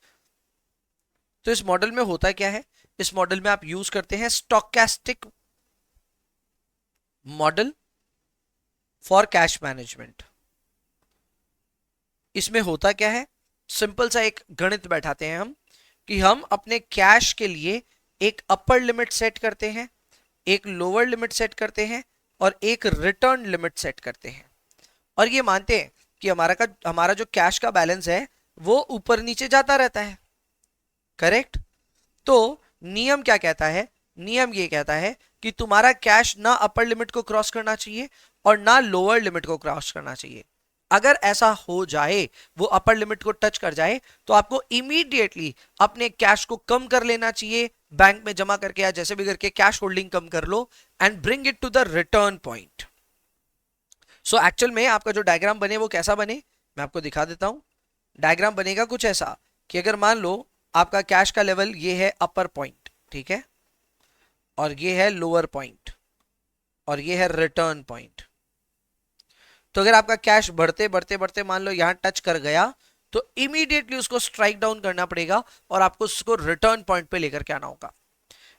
तो इस मॉडल में होता क्या है, इस मॉडल में आप यूज करते हैं stochastic model for cash management. इसमें होता क्या है, सिंपल सा एक गणित बैठाते हैं हम कि हम अपने कैश के लिए एक अपर लिमिट सेट करते हैं, एक लोअर लिमिट सेट करते हैं और एक रिटर्न लिमिट सेट करते हैं, और ये मानते हैं कि हमारा जो कैश का बैलेंस है वो ऊपर नीचे जाता रहता है। करेक्ट। तो नियम क्या कहता है, नियम ये कहता है कि तुम्हारा कैश ना अपर लिमिट को क्रॉस करना चाहिए और ना लोअर लिमिट को क्रॉस करना चाहिए। अगर ऐसा हो जाए, वो अपर लिमिट को टच कर जाए, तो आपको इमीडिएटली अपने कैश को कम कर लेना चाहिए, बैंक में जमा करके या जैसे भी करके कैश होल्डिंग कम कर लो and bring it to the return point. So actual में आपका जो डायग्राम बने वो कैसा बने, मैं आपको दिखा देता हूं। डायग्राम बनेगा कुछ ऐसा कि अगर मान लो आपका कैश का लेवल ये है अपर पॉइंट, ठीक है, और ये है लोअर पॉइंट और ये है रिटर्न पॉइंट। तो अगर आपका कैश बढ़ते बढ़ते बढ़ते मान लो यहां टच कर गया, तो इमीडिएटली उसको स्ट्राइक डाउन करना पड़ेगा और आपको उसको रिटर्न पॉइंट पे लेकर के आना होगा।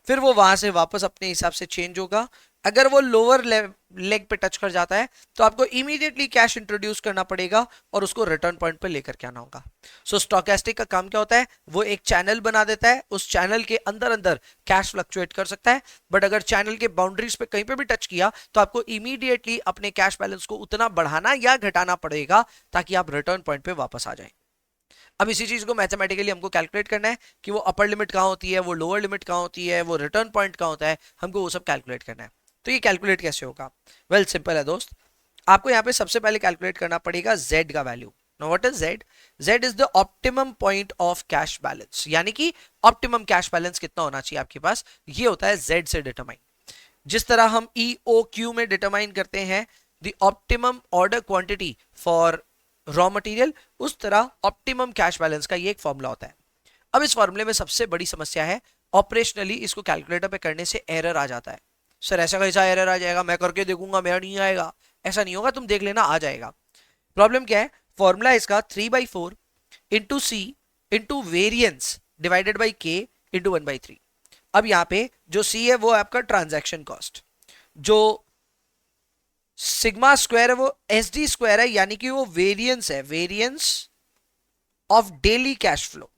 फिर वो वहां से वापस अपने हिसाब से चेंज होगा। अगर वो लोअर लेग पे टच कर जाता है तो आपको इमीडिएटली कैश इंट्रोड्यूस करना पड़ेगा और उसको रिटर्न पॉइंट पे लेकर के आना होगा। सो स्टोकेस्टिक का काम क्या होता है, वो एक चैनल बना देता है, उस चैनल के अंदर अंदर कैश फ्लक्चुएट कर सकता है, बट अगर चैनल के बाउंड्रीज पे कहीं पे भी टच किया तो आपको इमीडिएटली अपने कैश बैलेंस को उतना बढ़ाना या घटाना पड़ेगा ताकि आप रिटर्न पॉइंट पे वापस आ जाए। अब इसी चीज को मैथमेटिकली हमको कैलकुलेट करना है कि वो अपर लिमिट कहाँ होती है, वो लोअर लिमिट कहाँ होती है, वो रिटर्न पॉइंट कहाँ होता है, हमको वो सब कैलकुलेट करना है। तो ये कैलकुलेट कैसे होगा? वेल सिंपल है दोस्त, आपको यहाँ पे सबसे पहले कैलकुलेट करना पड़ेगा z का value. Now what is z? z is the optimum point of cash balance, यानी कि ऑप्टिमम कैश बैलेंस कितना होना चाहिए आपके पास, ये होता है z से डिटरमाइन। जिस तरह हम EOQ में डिटरमाइन करते हैं the optimum order quantity for raw material, उस तरह ऑप्टिमम कैश बैलेंस का ये एक फॉर्मूला होता है। अब इस फॉर्मूले में सबसे बड़ी समस्या है, ऑपरेशनली इसको कैलकुलेटर पे करने से एरर आ जाता है। सर ऐसा कैसा एरर आ जाएगा, मैं करके देखूंगा मेरा नहीं आएगा? ऐसा नहीं होगा, तुम देख लेना आ जाएगा। प्रॉब्लम क्या है, फॉर्मूला इसका 3/4 into C into variance divided by K into 1/3। अब यहाँ पे जो सी है वो आपका ट्रांजैक्शन कॉस्ट, जो सिग्मा स्क्वायर है वो SD स्क्वायर है, यानी कि वो वेरियंस है, variance of daily cash flow.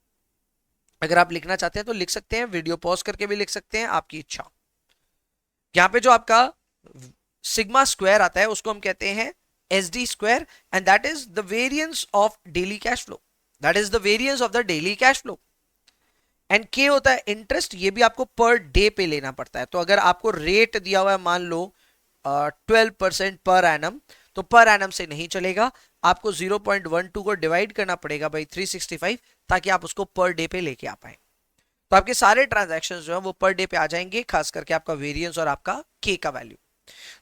अगर आप लिखना चाहते हैं तो लिख सकते हैं, वीडियो पॉज करके भी लिख सकते हैं, आपकी इच्छा। यहां पे जो आपका सिग्मा स्क्वायर आता है उसको हम कहते हैं SD square, and that is the variance of daily cash flow, that is the variance of the daily cash flow. And के होता है इंटरेस्ट, ये भी आपको पर डे पे लेना पड़ता है। तो अगर आपको रेट दिया हुआ है मान लो 12% पर एनम, तो पर एनम से नहीं चलेगा, आपको 0.12 को डिवाइड करना पड़ेगा बाई 365 ताकि आप उसको पर डे पे लेके आ पाए। तो आपके सारे ट्रांजैक्शंस जो है वो पर डे पे आ जाएंगे, खास करके आपका वेरियंस और आपका के का वैल्यू।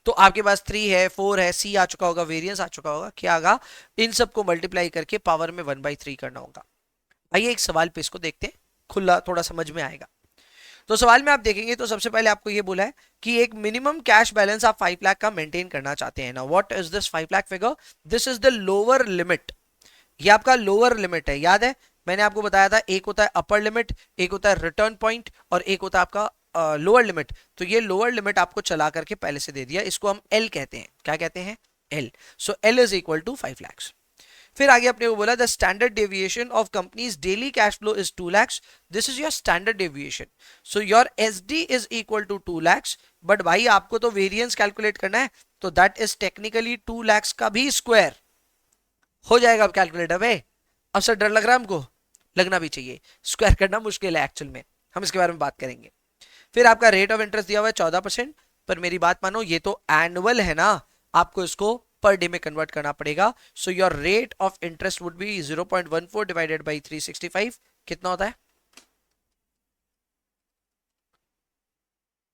तो आपके पास 3 है, 4 है, सी आ चुका होगा, वेरियंस आ चुका होगा, क्या आगा? इन सबको मल्टीप्लाई करके पावर में 1/3 करना होगा। आइए एक सवाल पे इसको देखते हैं, खुला थोड़ा समझ में आएगा। तो सवाल में आप देखेंगे तो सबसे पहले आपको ये बोला है कि एक मिनिमम कैश बैलेंस आप 5 लाख का मेंटेन करना चाहते हैं ना। What is this 5 lakh figure? This is the lower limit, ये आपका लोअर लिमिट है। याद है मैंने आपको बताया था, एक होता है अपर लिमिट, एक होता है रिटर्न पॉइंट, और एक होता है आपका लोअर लिमिट। तो ये लोअर लिमिट आपको चला करके पहले से दे दिया, इसको हम L कहते हैं। क्या कहते हैं? L। So L is equal to 5 lakh. फिर आगे अपने को बोला the standard deviation of companies daily cash flow is 2 lakh, this is your standard deviation, so your SD is equal to 2 lakh. But भाई आपको तो वेरिएंस कैलकुलेट करना है, तो दैट इज टेक्निकली 2 लाख का भी स्क्वायर हो जाएगा अब कैलकुलेटर पे। अब सर डर लग रहा है हमको, लगना भी चाहिए, स्क्वायर करना मुश्किल है एक्चुअल में, हम इसके बारे में बात करेंगे। फिर आपका रेट ऑफ इंटरेस्ट दिया हुआ है 14%, पर मेरी बात मानो ये तो एनुअल है ना, आपको इसको पर डे में कन्वर्ट करना पड़ेगा। So your rate of interest would be 0.14 divided by 365, कितना होता है?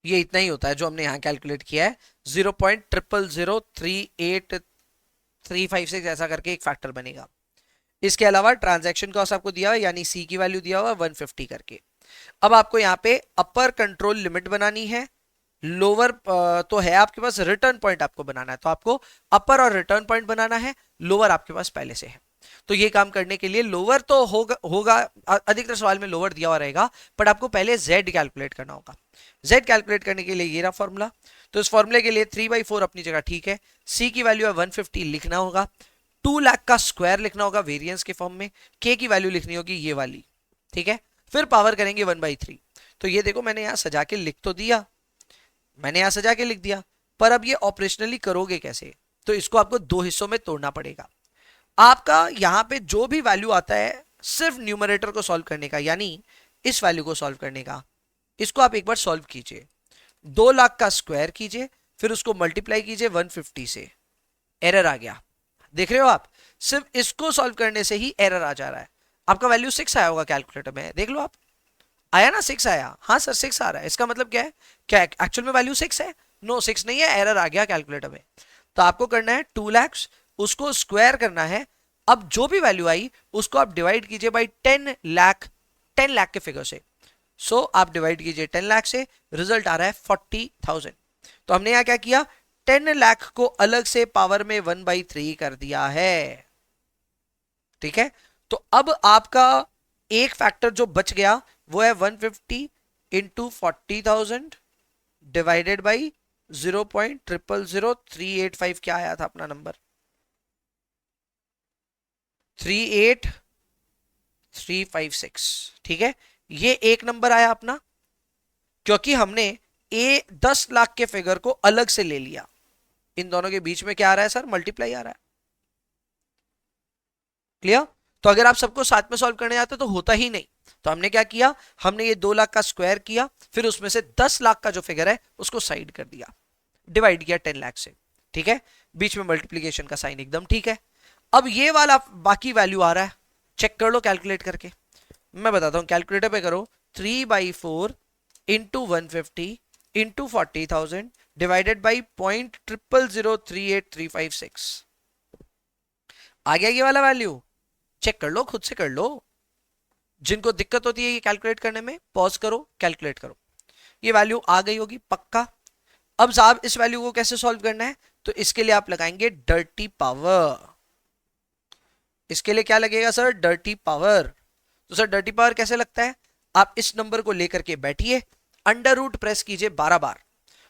ये इतना ही होता है जो हमने यहां कैलकुलेट किया है, 0.00038356 ऐसा करके एक फैक्टर बनेगा। इसके अलावा ट्रांजैक्शन कॉस्ट आपको दिया है, यानी सी की वैल्यू दिया हुआ 150 करके। अब आपको यहाँ पे अपर कंट्रोल लिमिट बनानी है, लोअर तो है आपके पास, रिटर्न पॉइंट आपको बनाना है, तो आपको अपर और रिटर्न पॉइंट बनाना है, लोअर आपके पास पहले से है। तो ये काम करने के लिए लोअर तो होगा अधिकतर सवाल में लोअर दिया हुआ रहेगा, बट आपको पहले z कैलकुलेट करना होगा। z कैलकुलेट करने के लिए ये रहा फॉर्मूला। तो इस फॉर्मूले के लिए 3/4 अपनी जगह ठीक है, c की वैल्यू है 150 लिखना होगा, 2 लाख का स्क्वायर लिखना होगा वेरिएंस के फॉर्म में, k की वैल्यू लिखनी होगी ये वाली, ठीक है। फिर पावर करेंगे 1/3। तो ये देखो मैंने यहां सजा के लिख तो दिया, मैंने यहां सजा के लिख दिया, पर अब ये ऑपरेशनली करोगे कैसे? तो इसको आपको दो हिस्सों में तोड़ना पड़ेगा। आपका यहां पे जो भी वैल्यू आता है सिर्फ न्यूमरेटर को सॉल्व करने का, यानी इस वैल्यू को सॉल्व करने का, इसको आप एक बार सॉल्व कीजिए, 2 लाख का स्क्वायर कीजिए, फिर उसको मल्टीप्लाई कीजिए 150 से, एरर आ गया। देख रहे हो आप, सिर्फ इसको सॉल्व करने से ही एरर आ जा रहा है। आपका वैल्यू 6 आया होगा कैलकुलेटर में, देख लो आप, आया ना 6 आया, हाँ सर 6 आ रहा है, इसका मतलब क्या है? क्या एक्चुअल में वैल्यू 6 है? नो 6 नहीं है, एरर आ गया कैलकुलेटर में। तो आपको करना है 2 लाख, उसको स्क्वायर करना है, अब जो भी वैल्यू आई उसको आप डिवाइड कीजिए बाई 10 लाख, 10 लाख के फिगर से। सो आप डिवाइड कीजिए 10 लाख से, रिजल्ट आ रहा है 40,000। तो हमने यहां क्या किया, 10 लाख को अलग से पावर में 1/3 कर दिया है, ठीक है। तो अब आपका एक फैक्टर जो बच गया वो है 150 इंटू 40,000 डिवाइडेड बाई 0.000385, क्या आया था अपना नंबर? 38356, ठीक है। ये एक नंबर आया अपना, क्योंकि हमने 10 लाख के फिगर को अलग से ले लिया। इन दोनों के बीच में क्या आ रहा है सर? मल्टीप्लाई आ रहा है, क्लियर। तो अगर आप सबको साथ में सॉल्व करने जाते तो होता ही नहीं। तो हमने क्या किया, हमने ये 2 लाख का स्क्वायर किया, फिर उसमें से 10 लाख का जो फिगर है उसको साइड कर दिया, डिवाइड किया 10 लाख से, ठीक है, बीच में मल्टीप्लीकेशन का साइन एकदम ठीक है। अब ये वाला बाकी वैल्यू आ रहा है, चेक कर लो कैलकुलेट करके। मैं बताता हूं, कैलकुलेटर पे करो 3/4 इंटू 150 इंटू 40,000 डिवाइडेड बाई 0.00038356। आ गया ये वाला वैल्यू, चेक कर लो, खुद से कर लो। जिनको दिक्कत होती है ये कैलकुलेट करने में, पॉज करो, कैलकुलेट करो। ये वैल्यू आ गई होगी पक्का। अब साहब इस वैल्यू को कैसे सॉल्व करना है, तो इसके लिए आप लगाएंगे डर्टी पावर। इसके लिए क्या लगेगा सर, डर्टी पावर। तो सर डर्टी पावर कैसे लगता है, आप इस नंबर को लेकर के बैठिए, अंडर रूट प्रेस कीजिए 12 बार।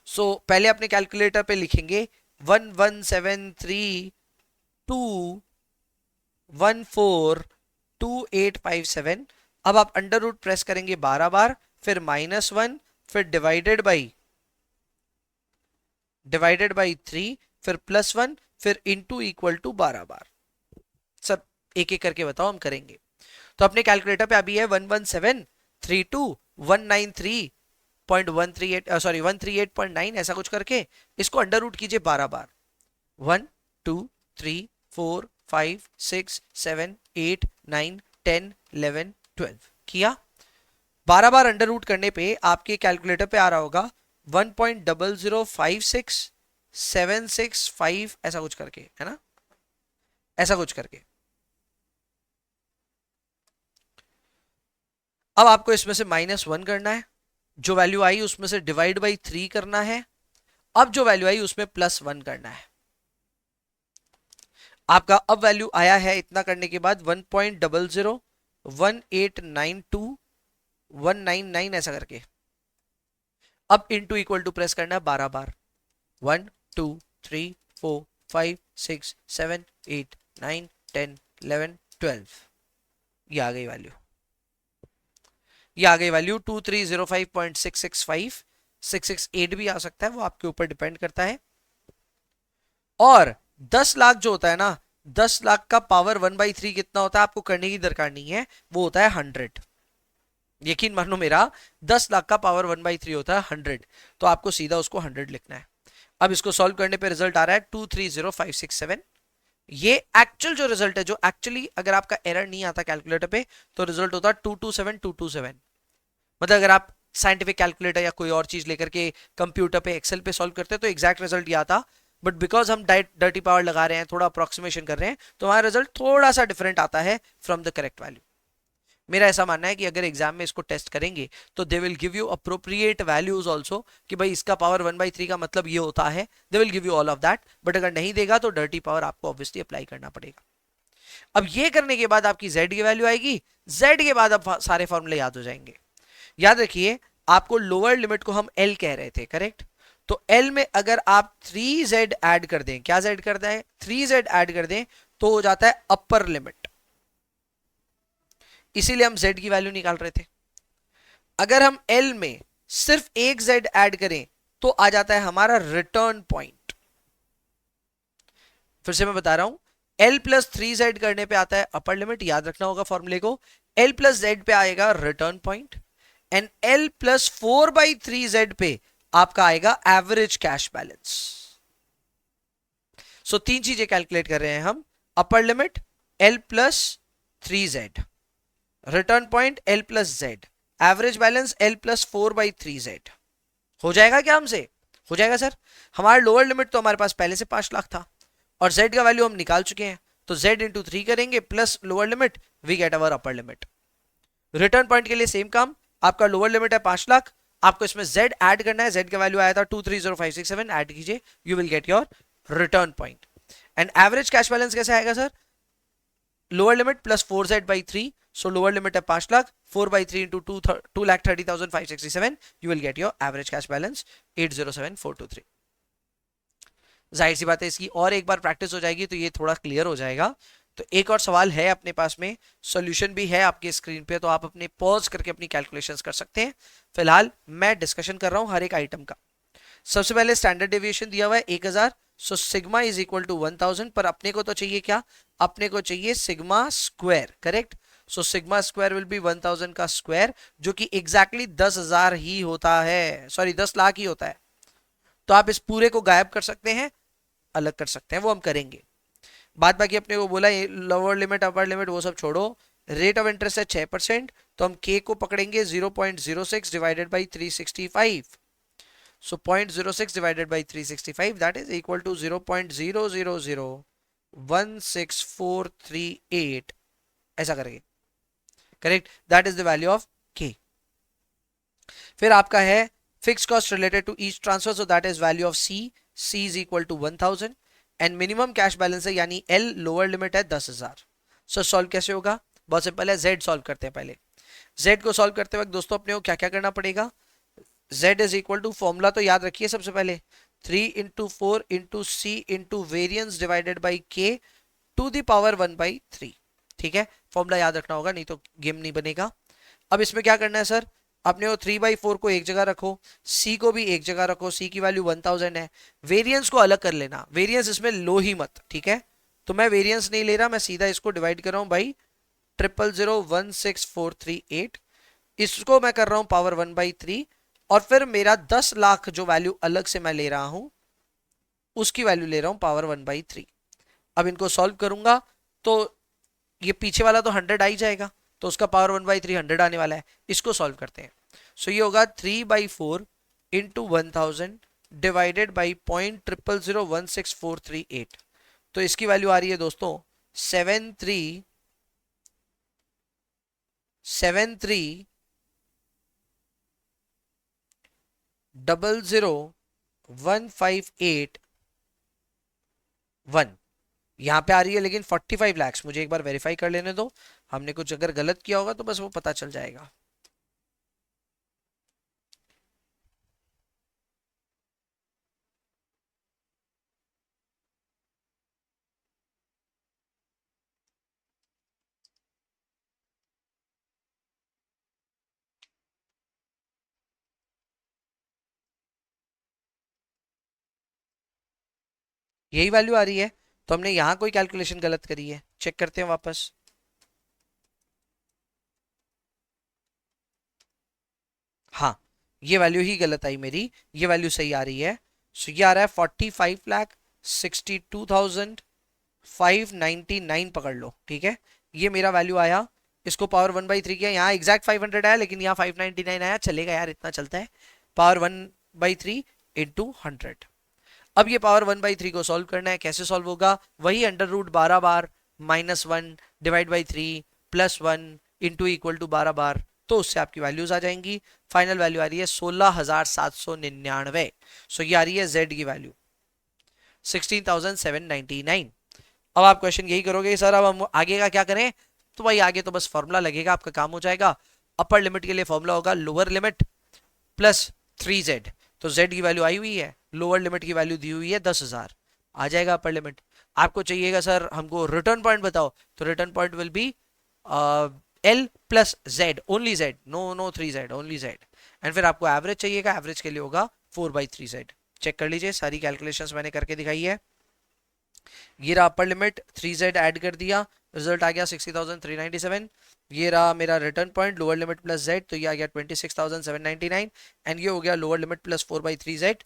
सो पहले अपने कैलकुलेटर पे लिखेंगे 1173.2142857। अब आप अंडर रूट प्रेस करेंगे 12 बार, फिर -1, फिर डिवाइडेड बाई 3, फिर +1, फिर इंटू इक्वल टू 12 बार। सब एक एक करके बताओ, हम करेंगे। तो अपने कैलकुलेटर पे अभी है 138.9 ऐसा कुछ करके इसको अंडर रूट कीजिए 12 बार। 1 2 3 4 5 6 7 8 9 10 11 12 किया। 12 बार अंडर रूट करने पे आपके कैलकुलेटर पे आ रहा होगा 1.0056765 ऐसा कुछ करके, है ना, ऐसा कुछ करके। अब आपको इसमें से -1 करना है, जो वैल्यू आई उसमें से डिवाइड बाई 3 करना है, अब जो वैल्यू आई उसमें +1 करना है। आपका अब वैल्यू आया है, इतना करने के बाद 1.001892.199 ऐसा करके। अब इंटू इक्वल टू प्रेस करना है 12 बार। 1 2 3 4 5 6 7 8 9 10 11 12। ये आ गई वैल्यू, ये आ गई वैल्यू 2305.665। 668 भी आ सकता है, वो आपके ऊपर डिपेंड करता है। और 10 लाख जो होता है ना, 10 लाख का पावर 1/3 कितना होता है आपको करने की दरकार नहीं है, वो होता है 100। यकीन मानो मेरा, 10 लाख का पावर 1/3 होता है 100। तो आपको सीधा उसको 100 लिखना है। अब इसको सॉल्व करने पे रिजल्ट आ रहा है 230567। ये एक्चुअल जो रिजल्ट है, जो एक्चुअली अगर आपका एरर नहीं आता कैलकुलेटर पे तो रिजल्ट होता है 227227। मतलब अगर आप साइंटिफिक कैलकुलेटर या कोई और चीज लेकर के कंप्यूटर पे एक्सेल पे सॉल्व करते हैं तो एग्जैक्ट रिजल्ट ये आता, बट बिकॉज हम डर्टी पावर लगा रहे हैं, थोड़ा अप्रोक्सीमेशन कर रहे हैं, तो हमारा रिजल्ट थोड़ा सा डिफरेंट आता है फ्रॉम द करेक्ट वैल्यू। मेरा ऐसा मानना है कि अगर एग्जाम में इसको टेस्ट करेंगे तो they will give you appropriate values also, कि भाई इसका पावर 1/3 का मतलब ये होता है, they will give you all of that. But अगर नहीं देगा तो डर्टी पावर आपको ऑब्वियसली अप्लाई करना पड़ेगा। अब ये करने के बाद आपकी z की वैल्यू आएगी, z के बाद अब सारे फॉर्मूले याद हो जाएंगे। याद रखिए, आपको लोअर लिमिट को हम l कह रहे थे, करेक्ट। तो l में अगर आप 3z ऐड कर दें, क्या z कर दें, 3z ऐड कर दें, तो हो जाता है अपर लिमिट। इसीलिए हम z की वैल्यू निकाल रहे थे। अगर हम l में सिर्फ एक z ऐड करें तो आ जाता है हमारा रिटर्न पॉइंट। फिर से मैं बता रहा हूं, l प्लस 3z करने पे आता है अपर लिमिट, याद रखना होगा फॉर्मूले को। l प्लस z पे आएगा return point, and l plus 4/3z पे आपका आएगा एवरेज कैश बैलेंस। सो तीन चीजें कैलकुलेट कर रहे हैं हम, upper limit l plus 3z, return point l plus z, average balance l plus 4/3z। हो जाएगा क्या हमसे, हो जाएगा सर। हमारा लोअर लिमिट तो हमारे पास पहले से 5 लाख था और z का वैल्यू हम निकाल चुके हैं, तो z इंटू 3 करेंगे plus lower limit, we get our upper limit. Return point के लिए सेम काम, आपका लोअर लिमिट है 5 लाख, आपको इसमें z ऐड करना है, z का वैल्यू आया था 230567, ऐड कीजिए, you will get your return point. And average cash balance कैसे आएगा sir, lower limit plus 4z/3, so lower limit है 5 lakh, 4/3 into 2,30,567, you will get your average cash balance 807,423। जाहिर सी बात है इसकी और एक बार प्रैक्टिस हो जाएगी तो ये थोड़ा क्लियर हो जाएगा। तो एक और सवाल है अपने पास में, सॉल्यूशन भी है आपके स्क्रीन पे, तो आप अपने पॉज करके अपनी कैलकुलेशंस कर सकते हैं। फिलहाल मैं डिस्कशन कर रहा हूं हर एक आइटम का। सबसे पहले स्टैंडर्ड डेविएशन दिया हुआ है 1000, so sigma is equal to 1000, पर अपने को तो चाहिए क्या, अपने को चाहिए sigma square, correct. So sigma square will be 1000 का स्क्वायर, जो कि एग्जैक्टली 10,000 ही होता है, सॉरी 10 लाख ही होता है। तो आप इस पूरे को गायब कर सकते हैं, अलग कर सकते हैं, वो हम करेंगे। बाद बाकी अपने को बोला लोअर लिमिट अपर लिमिट वो सब छोड़ो। रेट ऑफ इंटरेस्ट है 6%, तो हम के को पकड़ेंगे 0.06 divided by 365। So 0.06 divided by 365, that is equal to 0.00016,438 ऐसा करेंगे, correct. That is the value of K. फिर आपका है fixed cost related to each transfer, so that is value of C is equal to 1000 and minimum cash balance है यानी L lower limit है 10,000। सो solve कैसे होगा, बहुत सिंपल है, जेड सॉल्व करते हैं पहले। जेड को सॉल्व करते वक्त दोस्तों अपने को क्या क्या करना पड़ेगा, z is equal to, formula तो याद रखिए सबसे पहले 3 into 4 into C into variance divided by K to the power 1/3, ठीक है। फॉर्मूला याद रखना होगा, नहीं तो गेम नहीं बनेगा। अब इसमें क्या करना है सर, अपने को 3/4 को एक जगह रखो, सी को भी एक जगह रखो, सी की वैल्यू 1000 है। वेरियंस को अलग कर लेना, वेरियंस इसमें लो ही मत, ठीक है। तो मैं वेरियंस नहीं ले रहा, मैं सीधा इसको डिवाइड कर रहा हूं बाई 000016438, इसको मैं कर रहा हूं पावर 1/3, और फिर मेरा 10 लाख जो वैल्यू अलग से मैं ले रहा हूं उसकी वैल्यू ले रहा हूं पावर 1/3। अब इनको सॉल्व करूंगा तो ये पीछे वाला तो 100 आ ही जाएगा, तो उसका पावर 1/3 100 आने वाला है। इसको सॉल्व करते हैं। सो ये होगा 3/4 इंटू 1000 डिवाइडेड बाई 0.00016,438। तो इसकी वैल्यू आ रही है दोस्तों 73,001,581। यहां पे आ रही है लेकिन 45 लाख। मुझे एक बार वेरीफाई कर लेने दो, हमने कुछ अगर गलत किया होगा तो बस वो पता चल जाएगा। यही वैल्यू आ रही है, तो हमने यहां कोई कैलकुलेशन गलत करी है, चेक करते हैं वापस। हाँ, ये वैल्यू ही गलत आई मेरी, ये वैल्यू सही आ रही है। सो ये आ रहा है 45,62,599 पकड़ लो, ठीक है। ये मेरा वैल्यू आया, इसको पावर 1/3 किया, यहाँ एग्जैक्ट 500 आया लेकिन यहाँ 599 आया, चलेगा यार, इतना चलता है। Power 1/3 into 100। अब ये पावर 1/3 को सॉल्व करना है, कैसे सॉल्व होगा, वही √12 बार -1 divide by 3 +1 into equal to 12 बार, तो उससे आपकी वैल्यूज आ जाएंगी। फाइनल वैल्यू आ रही है 16,799। सो ये आ रही है जेड की वैल्यू 16,799। अब आप क्वेश्चन यही करोगे सर अब हम आगे का क्या करें, तो भाई आगे तो बस फॉर्मूला लगेगा, आपका काम हो जाएगा। अपर लिमिट के लिए फॉर्मूला होगा लोअर लिमिट प्लस 3z, तो z की वैल्यू आई हुई है, लोअर लिमिट की वैल्यू दी हुई है 10,000, आ जाएगा अपर लिमिट। आपको चाहिएगा सर हमको रिटर्न पॉइंट बताओ, तो return point will be l plus z, only z, no 3z, only z। And फिर आपको एवरेज चाहिएगा, एवरेज के लिए होगा 4/3z। चेक कर लीजिए, सारी कैलकुलेशंस मैंने करके दिखाई है। ये रहा अपर लिमिट, 3z ऐड कर दिया, रिजल्ट आ गया 60,397। ये रहा मेरा return point lower limit plus z, तो ये आ गया 26,799। एंड ये हो गया lower limit plus 4/3z,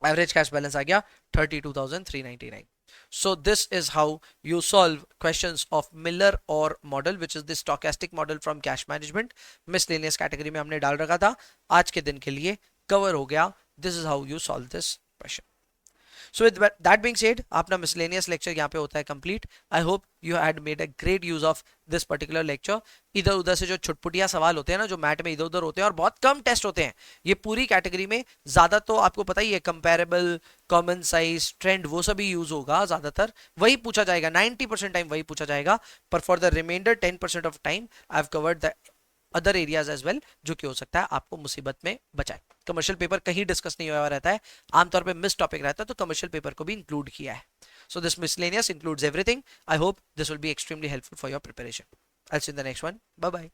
average cash balance आ गया 32,399। So this is how you solve questions of Miller or model, which is the stochastic model from cash management. Miscellaneous category में हमने डाल रखा था, आज के दिन के लिए कवर हो गया। This is how you solve this question. So with that being said, अपना miscellaneous lecture यहाँ पे होता है complete. I hope you had made a great use of this particular lecture. इधर उधर से जो छुटपुटिया सवाल होते हैं ना, जो मैट में इधर उधर होते हैं और बहुत कम टेस्ट होते हैं, ये पूरी कैटेगरी में ज्यादा तो आपको पता ही है, कंपेरेबल, कॉमन साइज, ट्रेंड, वो सभी यूज होगा, ज्यादातर वही पूछा जाएगा, 90% टाइम वही पूछा जाएगा। पर for the remainder 10% of time I have covered the other areas as well, जो कि हो सकता है आपको मुसीबत में बचाए। कमर्शियल पेपर कहीं डिस्कस नहीं हुआ रहता है, आमतौर पे मिस टॉपिक रहता है, तो कमर्शियल पेपर को भी इंक्लूड किया है। So this miscellaneous includes everything. I hope this will be extremely helpful for your preparation. I will see you in the next one. Bye bye.